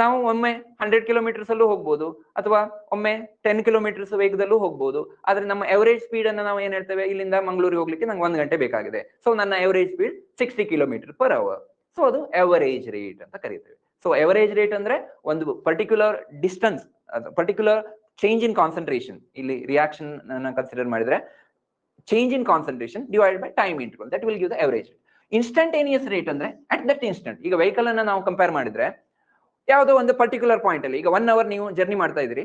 ನಾವು ಒಮ್ಮೆ 100 ಕಿಲೋಮೀಟರ್ಸ್ ಅಲ್ಲೂ ಹೋಗ್ಬೋದು, ಅಥವಾ ಒಮ್ಮೆ 10 ಕಿಲೋಮೀಟರ್ಸ್ ವೇಗದಲ್ಲೂ ಹೋಗ್ಬೋದು. ಆದ್ರೆ ನಮ್ಮ ಅವರೇಜ್ ಸ್ಪೀಡ್ ಅನ್ನ ನಾವು ಏನ್ ಹೇಳ್ತೇವೆ, ಇಲ್ಲಿಂದ ಮಂಗಳೂರಿಗೆ ಹೋಗ್ಲಿಕ್ಕೆ ನಂಗೆ 1 ಗಂಟೆ ಬೇಕಾಗಿದೆ, ಸೊ ನನ್ನ average speed 60 kilometre per hour. So ಅದು ಅವರೇಜ್ ರೇಟ್ ಅಂತ ಕರೀತೇವೆ. ಸೊ ಅವರೇಜ್ ರೇಟ್ ಅಂದ್ರೆ ಒಂದು particular distance, particular change in concentration, ಇಲ್ಲಿ ರಿಯಾಕ್ಷನ್ ಅನ್ನ ಕನ್ಸಿಡರ್ ಮಾಡಿದ್ರೆ change in concentration divided by time interval, that will give the average rate. Instantaneous rate ಅಂದ್ರೆ at that instant. ಈಗ vehicle ಅನ್ನ ನಾವು ಕಂಪೇರ್ ಮಾಡಿದ್ರೆ ಯಾವುದೋ ಒಂದು ಪರ್ಟಿಕ್ಯುಲರ್ ಪಾಯಿಂಟ್ ಅಲ್ಲಿ, ಈಗ 1 ಅವರ್ ನೀವು ಜರ್ನಿ ಮಾಡ್ತಾ ಇದ್ದೀರಿ,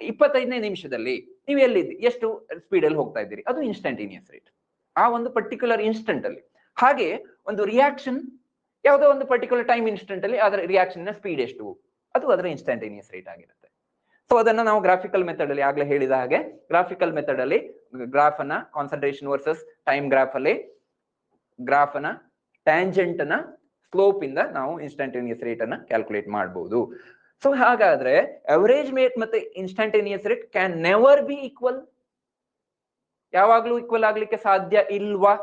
25ನೇ ನಿಮಿಷದಲ್ಲಿ ನೀವು ಎಲ್ಲಿದ್ದೀರಿ, ಎಷ್ಟು ಸ್ಪೀಡ್ ಅಲ್ಲಿ ಹೋಗ್ತಾ ಇದ್ದೀರಿ, ಅದು ಇನ್ಸ್ಟಂಟೇನಿಯಸ್ ರೇಟ್ ಆ ಒಂದು ಪರ್ಟಿಕ್ಯುಲರ್ ಇನ್ಸ್ಟೆಂಟ್ ಅಲ್ಲಿ. ಹಾಗೆ ಒಂದು ರಿಯಾಕ್ಷನ್ ಯಾವುದೋ ಒಂದು ಪರ್ಟಿಕ್ಯುಲರ್ ಟೈಮ್ ಇನ್ಸ್ಟೆಂಟ್ ಅಲ್ಲಿ ಅದರ ರಿಯಾಕ್ಷನ್ ನ ಸ್ಪೀಡ್ ಎಷ್ಟು, ಅದು ಅದರ ಇನ್ಸ್ಟಂಟೇನಿಯಸ್ ರೇಟ್ ಆಗಿರುತ್ತೆ. ಸೊ ಅದನ್ನ ನಾವು ಗ್ರಾಫಿಕಲ್ ಮೆಥಡ್ ಅಲ್ಲಿ ಆಗ್ಲೇ ಹೇಳಿದ ಹಾಗೆ, ಗ್ರಾಫಿಕಲ್ ಮೆಥಡ್ ಅಲ್ಲಿ ಗ್ರಾಫ್ ಅನ್ನ ಕಾನ್ಸಂಟ್ರೇಷನ್ ವರ್ಸಸ್ ಟೈಮ್ ಗ್ರಾಫ್ ಅಲ್ಲಿ ಗ್ರಾಫ್ ಅನ್ನ ಟ್ಯಾಂಜೆಂಟ್ ನ ಸ್ಲೋಪ್ ಇಂದ ನಾವು ಇನ್ಸ್ಟಂಟೇನಿಯಸ್ ರೇಟ್ ಅನ್ನ ಕ್ಯಾಲ್ಕುಲೇಟ್ ಮಾಡಬಹುದು. ಸೊ ಹಾಗಾದ್ರೆ ಅವರೇಜ್ ರೇಟ್ ಮತ್ತೆ instantaneous rate can never be equal, ಯಾವಾಗ್ಲೂ ಈಕ್ವಲ್ ಆಗ್ಲಿಕ್ಕೆ ಸಾಧ್ಯ ಇಲ್ವಾ?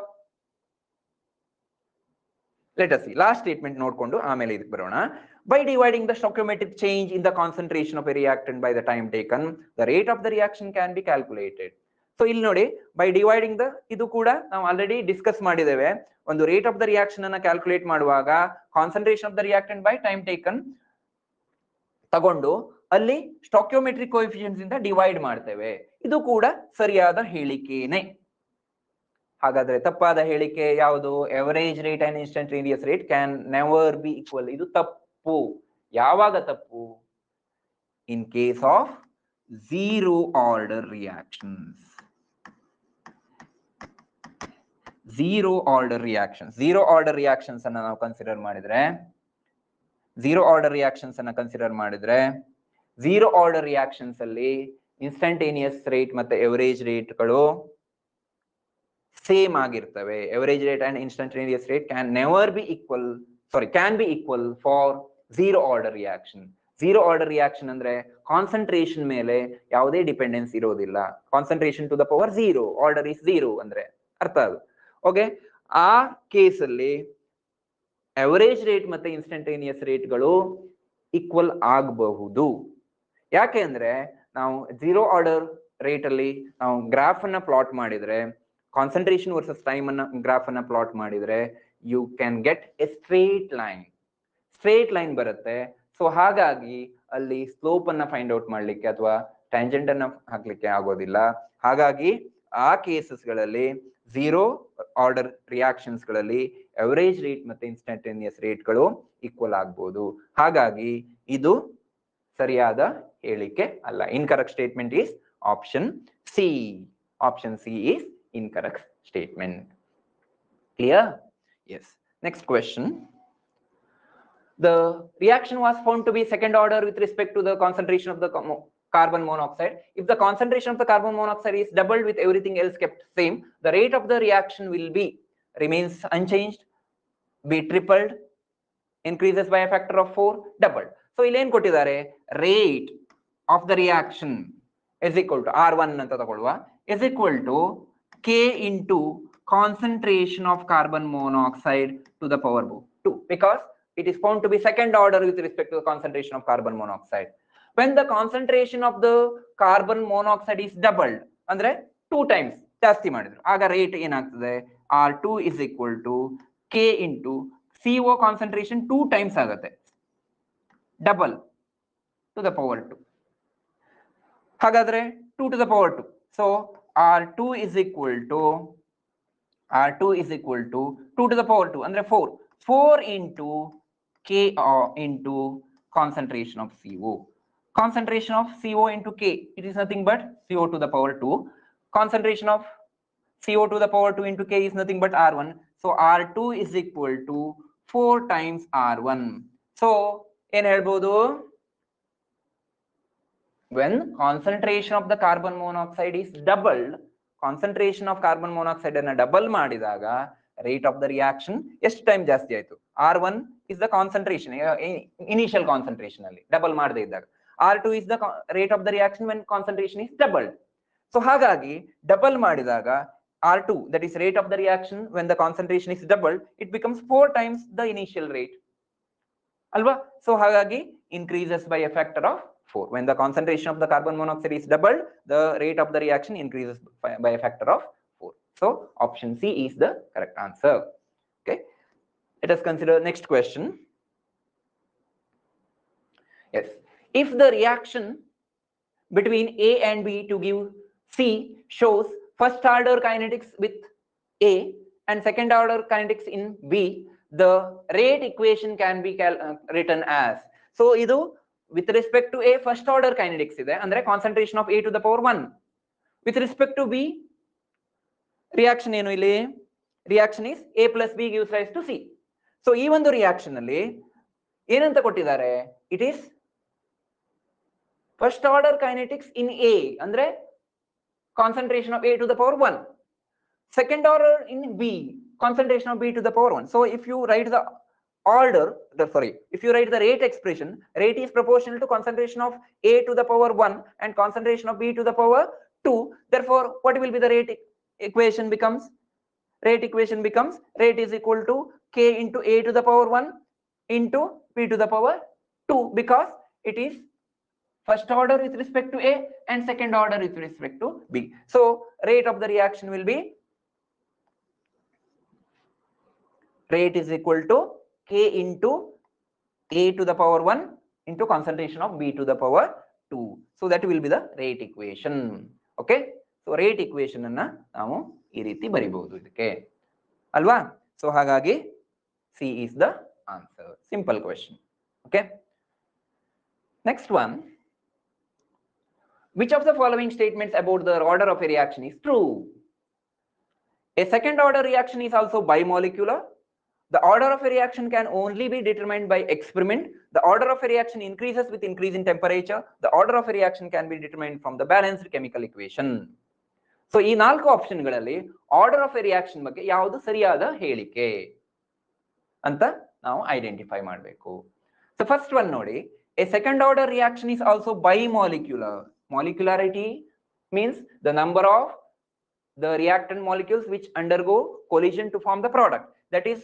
Let us C last statement ನೋಡ್ಕೊಂಡು ಆಮೇಲೆ ಇದಕ್ಕೆ ಬರೋಣ. By dividing the stoichiometric change in the concentration of a reactant by the time taken, the rate of the reaction can be calculated. So ಇಲ್ಲಿ ನೋಡಿ, ಬೈ ಡಿವೈಡಿಂಗ್ ದ, ಇದು ಕೂಡ ನಾವು already discuss ಮಾಡಿದ್ದೇವೆ. ಒಂದು ರೇಟ್ ಆಫ್ ದ ರಿಯಾಕ್ಷನ್ ಅನ್ನ calculate ಮಾಡುವಾಗ concentration of the reactant by time taken ತಗೊಂಡು ಅಲ್ಲಿ ಸ್ಟಾಕ್ಯೋಮೆಟ್ರಿಕ್ ಕೋಎಫಿಷಿಯಂಟ್ಸ್ ಇಂದ ಡಿವೈಡ್ ಮಾಡ್ತೇವೆ. ಇದು ಕೂಡ ಸರಿಯಾದ ಹೇಳಿಕೆನೆ. ಹಾಗಾದ್ರೆ ತಪ್ಪಾದ ಹೇಳಿಕೆ ಯಾವುದು? Average rate and instantaneous rate can never be equal. ಇದು ತಪ್ಪು. ಯಾವಾಗ ತಪ್ಪು? ಇನ್ case of zero order reactions. Zero order reactions, zero order reactions ಅನ್ನ ನಾವು ಕನ್ಸಿಡರ್ ಮಾಡಿದ್ರೆ, ಝೀರೋ ಆರ್ಡರ್ ರಿಯಾಕ್ಷನ್ಸ್ ಅನ್ನ ಕನ್ಸಿಡರ್ ಮಾಡಿದ್ರೆ ಝೀರೋ ಆರ್ಡರ್ ರಿಯಾಕ್ಷನ್ಸ್ ಅಲ್ಲಿ ಇನ್ಸ್ಟಂಟೇನಿಯಸ್ ರೇಟ್ ಮತ್ತೆ ಅವರೇಜ್ ರೇಟ್ಗಳು ಸೇಮ್ ಆಗಿರ್ತವೆ. Average rate and instantaneous rate can never be equal, sorry can be equal for zero order reaction. Zero order reaction ಅಂದ್ರೆ concentration ಮೇಲೆ ಯಾವುದೇ dependence ಇರೋದಿಲ್ಲ. Concentration to the power zero, order is zero ಅಂದ್ರೆ ಅರ್ಥ ಅದು. Okay, ಆ ಕೇಸಲ್ಲಿ average rate ಮತ್ತೆ ಇನ್ಸ್ಟಂಟೇನಿಯಸ್ ರೇಟ್ಗಳು ಈಕ್ವಲ್ ಆಗಬಹುದು. ಯಾಕೆ ಅಂದ್ರೆ ನಾವು ಝೀರೋ ಆರ್ಡರ್ ರೇಟ್ ಅಲ್ಲಿ ನಾವು ಗ್ರಾಫ್ ಅನ್ನ ಪ್ಲಾಟ್ ಮಾಡಿದ್ರೆ, ಕಾನ್ಸಂಟ್ರೇಷನ್ ವರ್ಸಸ್ ಟೈಮ್ ಅನ್ನ ಗ್ರಾಫ್ ಅನ್ನ ಪ್ಲಾಟ್ ಮಾಡಿದ್ರೆ you can get a straight line ಬರುತ್ತೆ. ಸೊ ಹಾಗಾಗಿ ಅಲ್ಲಿ ಸ್ಲೋಪ್ ಅನ್ನ ಫೈಂಡ್ ಔಟ್ ಮಾಡ್ಲಿಕ್ಕೆ ಅಥವಾ ಟ್ಯಾಂಜೆಂಟ್ ಅನ್ನ ಹಾಕ್ಲಿಕ್ಕೆ ಆಗೋದಿಲ್ಲ. ಹಾಗಾಗಿ ಆ ಕೇಸಸ್ ಗಳಲ್ಲಿ ಝೀರೋ ಆರ್ಡರ್ ರಿಯಾಕ್ಷನ್ಸ್ ಗಳಲ್ಲಿ ಅವರೇಜ್ ರೇಟ್ ಮತ್ತೆ ಇನ್ಸ್ಟಂಟೇನಿಯಸ್ ರೇಟ್ಗಳು ಈಕ್ವಲ್ ಆಗ್ಬೋದು. ಹಾಗಾಗಿ ಇದು ಸರಿಯಾದ ಹೇಳಿಕೆ ಅಲ್ಲ. Incorrect statement is option C. Option C is incorrect statement. Clear? Yes. Next question. The reaction was found to be second order with respect to the concentration of the carbon monoxide. If the concentration of the carbon monoxide is doubled with everything else kept same, the rate of the reaction will be remains unchanged, be tripled, increases by a factor of 4, doubled. So ಇಲ್ಲಿ ಏನು ಕೊಟ್ಟಿದ್ದಾರೆ, rate of the reaction is equal to R1 ಅಂತ ತಗೊಳ್ಳುವ, is equal to K into concentration of carbon monoxide to the power 2, because it is found to be second order with respect to the concentration of carbon monoxide. When the concentration of the carbon monoxide is doubled, ಅಂದ್ರೆ 2 times ಜಾಸ್ತಿ ಮಾಡಿದ್ರು, ಆಗ rate ಏನಾಗ್ತದೆ, R2 is equal to K into CO concentration 2 times ಆಗುತ್ತೆ, double to the power 2. ಹಾಗಾದ್ರೆ 2 to the power 2. So R2 is equal to 2 to the power 2 ಅಂದ್ರೆ 4 into K into concentration of CO. Concentration of CO into K, it is nothing but CO to the power 2. Concentration of CO to the power 2 into K is nothing but R1. So R2 is equal to 4 times R1. So ಏನು ಹೇಳ್ಬೋದು, when concentration of the carbon monoxide is doubled, concentration of carbon monoxide ಅನ್ನ double ಮಾಡಿದಾಗ rate of the reaction ಎಷ್ಟು time ಜಾಸ್ತಿ ಆಯ್ತು, R1 is the concentration, initial concentration ಅಲ್ಲಿ double ಮಾಡದೇ ಇದ್ದಾಗ, R2 is the rate of the reaction when concentration is doubled. So ಹಾಗಾಗಿ double ಮಾಡಿದಾಗ R2, that is rate of the reaction when the concentration is doubled, it becomes 4 times the initial rate ಅಲ್ವಾ. So ಹಾಗಾಗಿ increases by a factor of 4. When the concentration of the carbon monoxide is doubled, the rate of the reaction increases by a factor of 4. So option C is the correct answer. Okay, let us consider next question. Yes, if the reaction between A and B to give C shows first order kinetics with A and second order kinetics in B, the rate equation can be written as. So idu with respect to A first order kinetics ಇದೆ ಅಂದ್ರೆ concentration of A to the power 1. With respect to B reaction ಏನು ಇಲ್ಲಿ, reaction is A plus B gives rise to C. So ಈ ಒಂದು reaction ಅಲ್ಲಿ ಏನಂತ ಕೊಟ್ಟಿದ್ದಾರೆ, it is first order kinetics in A ಅಂದ್ರೆ concentration of A to the power 1, second order in B concentration of B to the power 1. So if you write the if you write the rate expression, rate is proportional to concentration of A to the power 1 and concentration of B to the power 2. Therefore what will be the rate equation becomes, rate is equal to K into A to the power 1 into B to the power 2, because it is first order with respect to A and second order with respect to B. So rate of the reaction will be, rate is equal to K into A to the power 1 into concentration of B to the power 2. So that will be the rate equation. Okay, so rate equation ಅನ್ನ ನಾವು ಈ ರೀತಿ ಬರಿಬಹುದು ಇದಕ್ಕೆ ಅಲ್ವಾ. So ಹಾಗಾಗಿ C is the answer. Simple question. Okay, next one. Which of the following statements about the order of a reaction is true? A second order reaction is also bimolecular. The order of a reaction can only be determined by experiment. The order of a reaction increases with increase in temperature. The order of a reaction can be determined from the balanced chemical equation. So ಈ 4 ಆಪ್ಷನ್ಗಳಲ್ಲಿ order of a reaction ಬಗ್ಗೆ ಯಾವುದು ಸರಿಯಾದ ಹೇಳಿಕೆ ಅಂತ ನಾವು identify ಮಾಡಬೇಕು. So first one ನೋಡಿ, A second order reaction is also bimolecular. Molecularity means the number of the reactant molecules which undergo collision to form the product. That is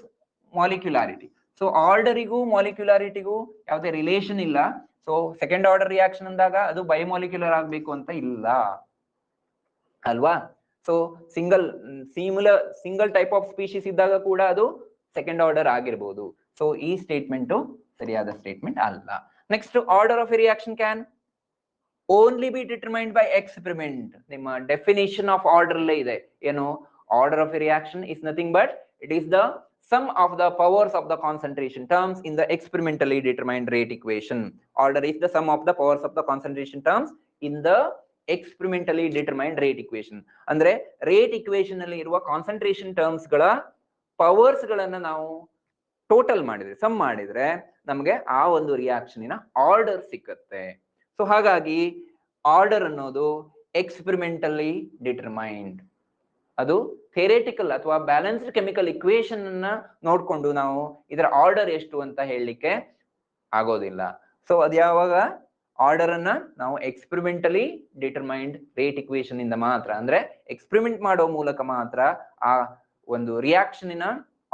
molecularity. So ಆರ್ಡರಿಗೂ ಮಾಲಿಕ್ಯುಲಾರಿಟಿಗೂ ಯಾವುದೇ relation ಇಲ್ಲ. So second order reaction ಅಂದಾಗ ಅದು ಬಯೋಮಾಲಿಕ್ಯುಲರ್ ಆಗಬೇಕು ಅಂತ ಇಲ್ಲ ಅಲ್ವಾ. So single type of species ಇದ್ದಾಗ ಕೂಡ ಅದು ಸೆಕೆಂಡ್ ಆರ್ಡರ್ ಆಗಿರಬಹುದು. ಸೊ ಈ ಸ್ಟೇಟ್ಮೆಂಟ್ ಸರಿಯಾದ ಸ್ಟೇಟ್ಮೆಂಟ್ ಅಲ್ಲ. Next, order of a reaction can only be determined by experiment. ನಿಮ್ಮ ಡೆಫಿನೇಷನ್ ಆಫ್ ಆರ್ಡರ್ ಅಲ್ಲೇ ಇದೆ ಏನು, order of a reaction is nothing but it is the sum of the powers of the concentration terms in the experimentally determined rate equation. Order is the sum of the powers of the concentration terms in the experimentally determined rate equation. ಅಂದ್ರೆ rate equation ಅಲ್ಲಿ ಇರುವ concentration terms ಗಳ powers ಗಳನ್ನ ನಾವು total ಮಾಡಿದ್ರೆ, some ಮಾಡಿದ್ರೆ ನಮಗೆ ಆ ಒಂದು ರಿಯಾಕ್ಷನಿನ ಆರ್ಡರ್ ಸಿಕ್ಕತ್ತೆ. ಸೊ ಹಾಗಾಗಿ ಆರ್ಡರ್ ಅನ್ನೋದು ಎಕ್ಸ್ಪೆರಿಮೆಂಟಲಿ ಡಿಟರ್ಮೈನ್ಡ್. ಅದು ಥಿಯರಿಟಿಕಲ್ ಅಥವಾ ಬ್ಯಾಲೆನ್ಸ್ಡ್ ಕೆಮಿಕಲ್ ಇಕ್ವೇಶನ್ ಅನ್ನ ನೋಡ್ಕೊಂಡು ನಾವು ಇದರ ಆರ್ಡರ್ ಎಷ್ಟು ಅಂತ ಹೇಳಲಿಕ್ಕೆ ಆಗೋದಿಲ್ಲ. ಸೊ ಅದು ಯಾವಾಗ ಆರ್ಡರ್ ಅನ್ನ ನಾವು ಎಕ್ಸ್ಪೆರಿಮೆಂಟಲಿ ಡಿಟರ್ಮೈನ್ಡ್ ರೇಟ್ ಇಕ್ವೇಶನ್ ಇಂದ ಮಾತ್ರ, ಅಂದ್ರೆ ಎಕ್ಸ್ಪೆರಿಮೆಂಟ್ ಮಾಡೋ ಮೂಲಕ ಮಾತ್ರ ಆ ಒಂದು ರಿಯಾಕ್ಷನಿನ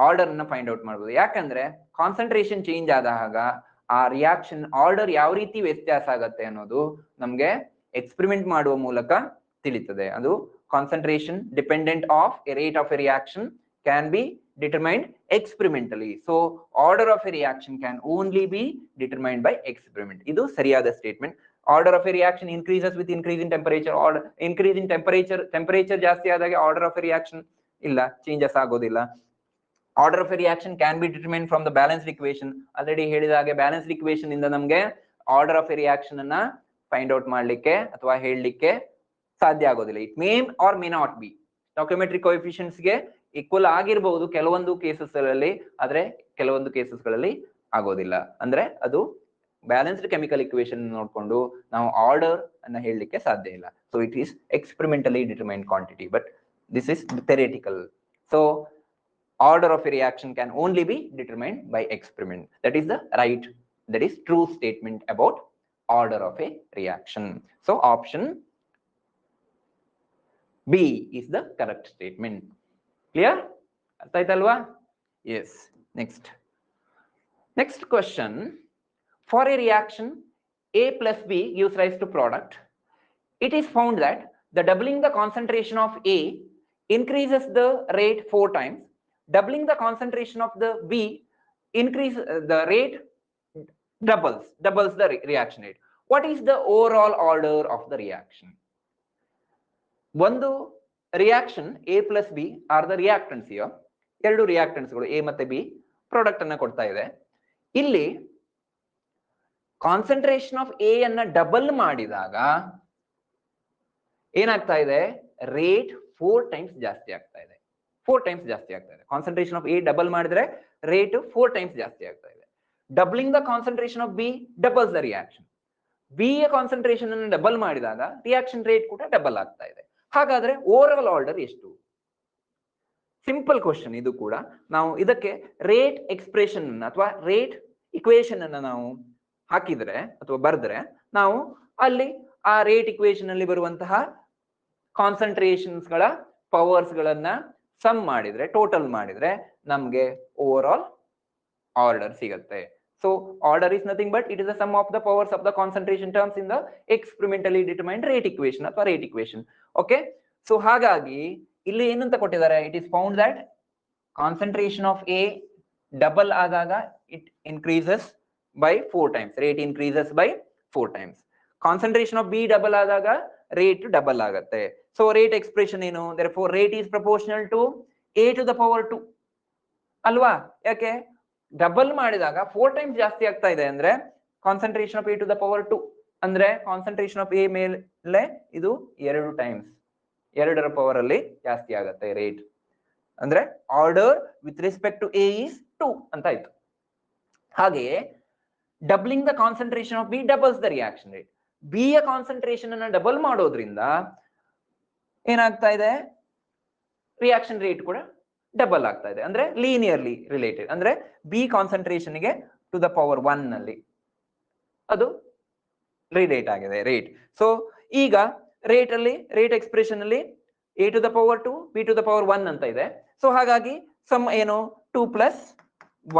ಆರ್ಡರ್ ಅನ್ನ ಫೈಂಡ್ ಔಟ್ ಮಾಡಬಹುದು. ಯಾಕಂದ್ರೆ ಕಾನ್ಸಂಟ್ರೇಷನ್ ಚೇಂಜ್ ಆದಾಗ ಆ ರಿಯಾಕ್ಷನ್ ಆರ್ಡರ್ ಯಾವ ರೀತಿ ವ್ಯತ್ಯಾಸ ಆಗತ್ತೆ ಅನ್ನೋದು ನಮ್ಗೆ ಎಕ್ಸ್ಪೆರಿಮೆಂಟ್ ಮಾಡುವ ಮೂಲಕ ತಿಳಿತದೆ. ಅದು concentration dependent of a rate of a reaction can be determined experimentally. So order of a reaction can only be determined by experiment. Idu sariyada statement. Order of a reaction increases with increase in temperature. Order increase in temperature ಜಾಸ್ತಿ ಆದಾಗ order of a reaction ಇಲ್ಲ, changes ಆಗೋದಿಲ್ಲ. Order of a reaction can be determined from the balanced equation. Already ಹೇಳಿದ ಹಾಗೆ balanced equation ಇಂದ ನಮಗೆ order of a reaction ಅನ್ನ find out ಮಾಡ್ಲಿಕ್ಕೆ ಅಥವಾ ಹೇಳಲಿಕ್ಕೆ ಸಾಧ್ಯ ಆಗೋದಿಲ್ಲ. It may or may not be. Stoichiometric coefficients ಗೆ ಈಕ್ವಲ್ ಆಗಿರಬಹುದು ಕೆಲವೊಂದು ಕೇಸಸ್ ಗಳಲ್ಲಿ, ಆದ್ರೆ ಕೆಲವೊಂದು ಕೇಸಸ್ ಗಳಲ್ಲಿ ಆಗೋದಿಲ್ಲ. ಅಂದ್ರೆ ಅದು ಬ್ಯಾಲೆನ್ಸ್ಡ್ ಕೆಮಿಕಲ್ ಇಕ್ವೇಶನ್ ನೋಡ್ಕೊಂಡು ನಾವು ಆರ್ಡರ್ ಅನ್ನ ಹೇಳಲಿಕ್ಕೆ ಸಾಧ್ಯ ಇಲ್ಲ. So it is experimentally determined quantity, but this is theoretical. So order of a reaction can only be determined by experiment. That is the right, that is true statement about order of a reaction. So option B is the correct statement. Clear? ಅರ್ಥ ಆಯ್ತಲ್ವಾ? Yes. Next question. For a reaction A plus B gives rise to product. It is found that the doubling the concentration of A increases the rate 4 times. Doubling the concentration of the B increase the rate doubles the reaction rate. What is the overall order of the reaction? ಒಂದು reaction A plus B are the reactants. ಎರಡು ರಿಯಾಕ್ಟೆಂಟ್ಸ್ಗಳು A ಮತ್ತೆ be product ಅನ್ನ ಕೊಡ್ತಾ ಇದೆ. ಇಲ್ಲಿ concentration of A ಅನ್ನ double ಮಾಡಿದಾಗ ಏನಾಗ್ತಾ ಇದೆ, ರೇಟ್ 4 ಟೈಮ್ಸ್ ಜಾಸ್ತಿ ಆಗ್ತಾ ಇದೆ. 4 ಟೈಮ್ಸ್ ಜಾಸ್ತಿ ಆಗ್ತಾ ಇದೆ. ಕಾನ್ಸಂಟ್ರೇಷನ್ ಆಫ್ ಎ ಡಬಲ್ ಮಾಡಿದ್ರೆ ರೇಟ್ 4 ಟೈಮ್ಸ್ ಜಾಸ್ತಿ ಆಗ್ತಾ ಇದೆ. Doubling the concentration of B doubles the reaction. B ಯ ಕಾನ್ಸಂಟ್ರೇಷನ್ ಅನ್ನು ಡಬಲ್ ಮಾಡಿದಾಗ ರಿಯಾಕ್ಷನ್ ರೇಟ್ ಕೂಡ ಡಬಲ್ ಆಗ್ತಾ ಇದೆ. ಹಾಗಾದ್ರೆ ಓವರ್ ಆರ್ಡರ್ ಎಷ್ಟು? ಸಿಂಪಲ್ ಕ್ವಶನ್ ಇದು ಕೂಡ. ನಾವು ಇದಕ್ಕೆ ರೇಟ್ ಎಕ್ಸ್ಪ್ರೆಷನ್ ಅಥವಾ ರೇಟ್ ಇಕ್ವೇಶನ್ ಅನ್ನ ನಾವು ಹಾಕಿದ್ರೆ ಅಥವಾ ಬರೆದ್ರೆ ನಾವು ಅಲ್ಲಿ ಆ ರೇಟ್ ಇಕ್ವೇಶನ್ ಅಲ್ಲಿ ಬರುವಂತಹ ಕಾನ್ಸಂಟ್ರೇಷನ್ಸ್ ಗಳ ಪವರ್ಸ್ ಗಳನ್ನ ಸಮ್ ಮಾಡಿದ್ರೆ, ಟೋಟಲ್ ಮಾಡಿದ್ರೆ ನಮ್ಗೆ ಓವರ್ ಆಲ್ ಆರ್ಡರ್ ಸಿಗತ್ತೆ. So order is nothing but it is the sum of the powers of the concentration terms in the experimentally determined rate equation ಅಥವಾ rate equation. Okay, so ಹಾಗಾಗಿ ಇಲ್ಲಿ ಏನಂತ ಕೊಟ್ಟಿದ್ದಾರೆ, it is found that concentration of A double ಆದಾಗ it increases by 4 times, rate increases by 4 times. Concentration of B double ಆದಾಗ rate double ಆಗತ್ತೆ. So rate expression ಏನು, therefore rate is proportional to A to the power 2 ಅಲ್ವಾ? ಯಾಕೆ double ಮಾಡಿದಾಗ 4 times ಜಾಸ್ತಿ ಆಗ್ತಾ ಇದೆ ಅಂದ್ರೆ concentration of A to the power 2 ಅಂದ್ರೆ ಕಾನ್ಸಂಟ್ರೇಷನ್ ಆಫ್ ಎ ಮೇಲೆ ಇದು 2 ಟೈಮ್ಸ್, 2ರ ಪವರ್ ಅಲ್ಲಿ ಜಾಸ್ತಿ ಆಗತ್ತೆ ರೇಟ್. ಅಂದ್ರೆ order with respect to A is 2 ಅಂತ ಆಯ್ತು. ಹಾಗೆಯೇ doubling the concentration of B doubles the reaction rate. B ಯ ಕಾನ್ಸಂಟ್ರೇಷನ್ ಅನ್ನ ಡಬಲ್ ಮಾಡೋದ್ರಿಂದ ಏನಾಗ್ತಾ ಇದೆ, ರಿಯಾಕ್ಷನ್ ರೇಟ್ ಕೂಡ ಡಬಲ್ ಆಗ್ತಾ ಇದೆ. ಅಂದ್ರೆ ಲೀನಿಯರ್ಲಿ ರಿಲೇಟೆಡ್. ಅಂದ್ರೆ ಬಿ ಕಾನ್ಸಂಟ್ರೇಷನ್ ಗೆ ಟು ದ ಪವರ್ 1 ನಲ್ಲಿ ಅದು ರೇಟ್ ಆಗಿದೆ ರೇಟ್. ಸೊ ಈಗ ರೇಟ್ ಅಲ್ಲಿ ರೇಟ್ ಎಕ್ಸ್ಪ್ರೆಷನ್ ಅಲ್ಲಿ a to the power 2 b to the power 1 ಅಂತ ಇದೆ. ಸೊ ಹಾಗಾಗಿ ಸಮ್ ಏನು 2 plus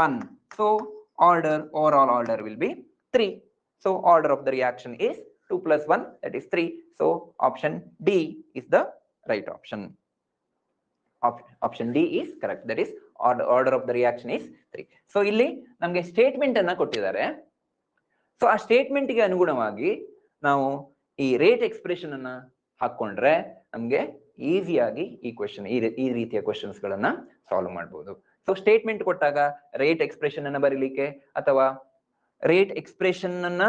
1. So order over order will be 3. So order of the reaction is 2 plus 1, that is 3. So option D is the right option. Option D is correct, that is order of the reaction is 3. So ಇಲ್ಲಿ ನಮಗೆ statement ಅನ್ನ ಕೊಟ್ಟಿದ್ದಾರೆ. So ಆ statement ಗೆ ಅನುಗುಣವಾಗಿ ನಾವು ಈ rate expression ಅನ್ನ ಹಾಕೊಂಡ್ರೆ ನಮ್ಗೆ ಈಸಿಯಾಗಿ ಈ ಕ್ವೆಶ್ಚನ್ ಈ ರೀತಿಯ ಕ್ವೆಶ್ಚನ್ಸ್ ಗಳನ್ನ ಸಾಲ್ವ್ ಮಾಡಬಹುದು. ಸೊ ಸ್ಟೇಟ್ಮೆಂಟ್ ಕೊಟ್ಟಾಗ ರೇಟ್ ಎಕ್ಸ್ಪ್ರೆಷನ್ ಅನ್ನ ಬರೀಲಿಕ್ಕೆ ಅಥವಾ ರೇಟ್ ಎಕ್ಸ್ಪ್ರೆಷನ್ ಅನ್ನ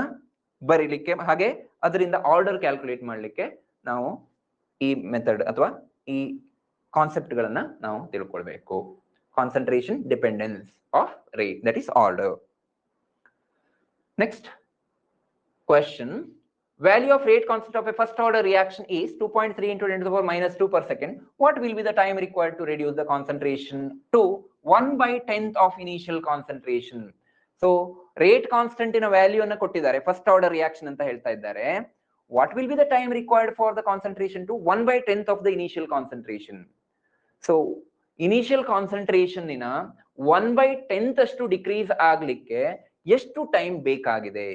ಬರೀಲಿಕ್ಕೆ ಹಾಗೆ ಅದರಿಂದ ಆರ್ಡರ್ ಕ್ಯಾಲ್ಕುಲೇಟ್ ಮಾಡಲಿಕ್ಕೆ ನಾವು ಈ ಮೆಥಡ್ ಅಥವಾ ಈ ಕಾನ್ಸೆಪ್ಟ್ ಗಳನ್ನ ನಾವು ತಿಳ್ಕೊಳ್ಬೇಕು. Concentration dependence of rate, that is order. Next question. Value of rate constant of a first order reaction is 2.3 into 10 to the power minus 2 per second. What will be the time required to reduce the concentration to 1/10th of initial concentration? So rate constant in a value anna kottidare, first order reaction anta helta iddare. What will be the time required for the concentration to 1/10th of the initial concentration? So initial concentration in a 1/10th ಅಷ್ಟು decrease ಆಗ್ಲಿಕ್ಕೆ ಎಷ್ಟು time ಬೇಕಾಗಿದೆ?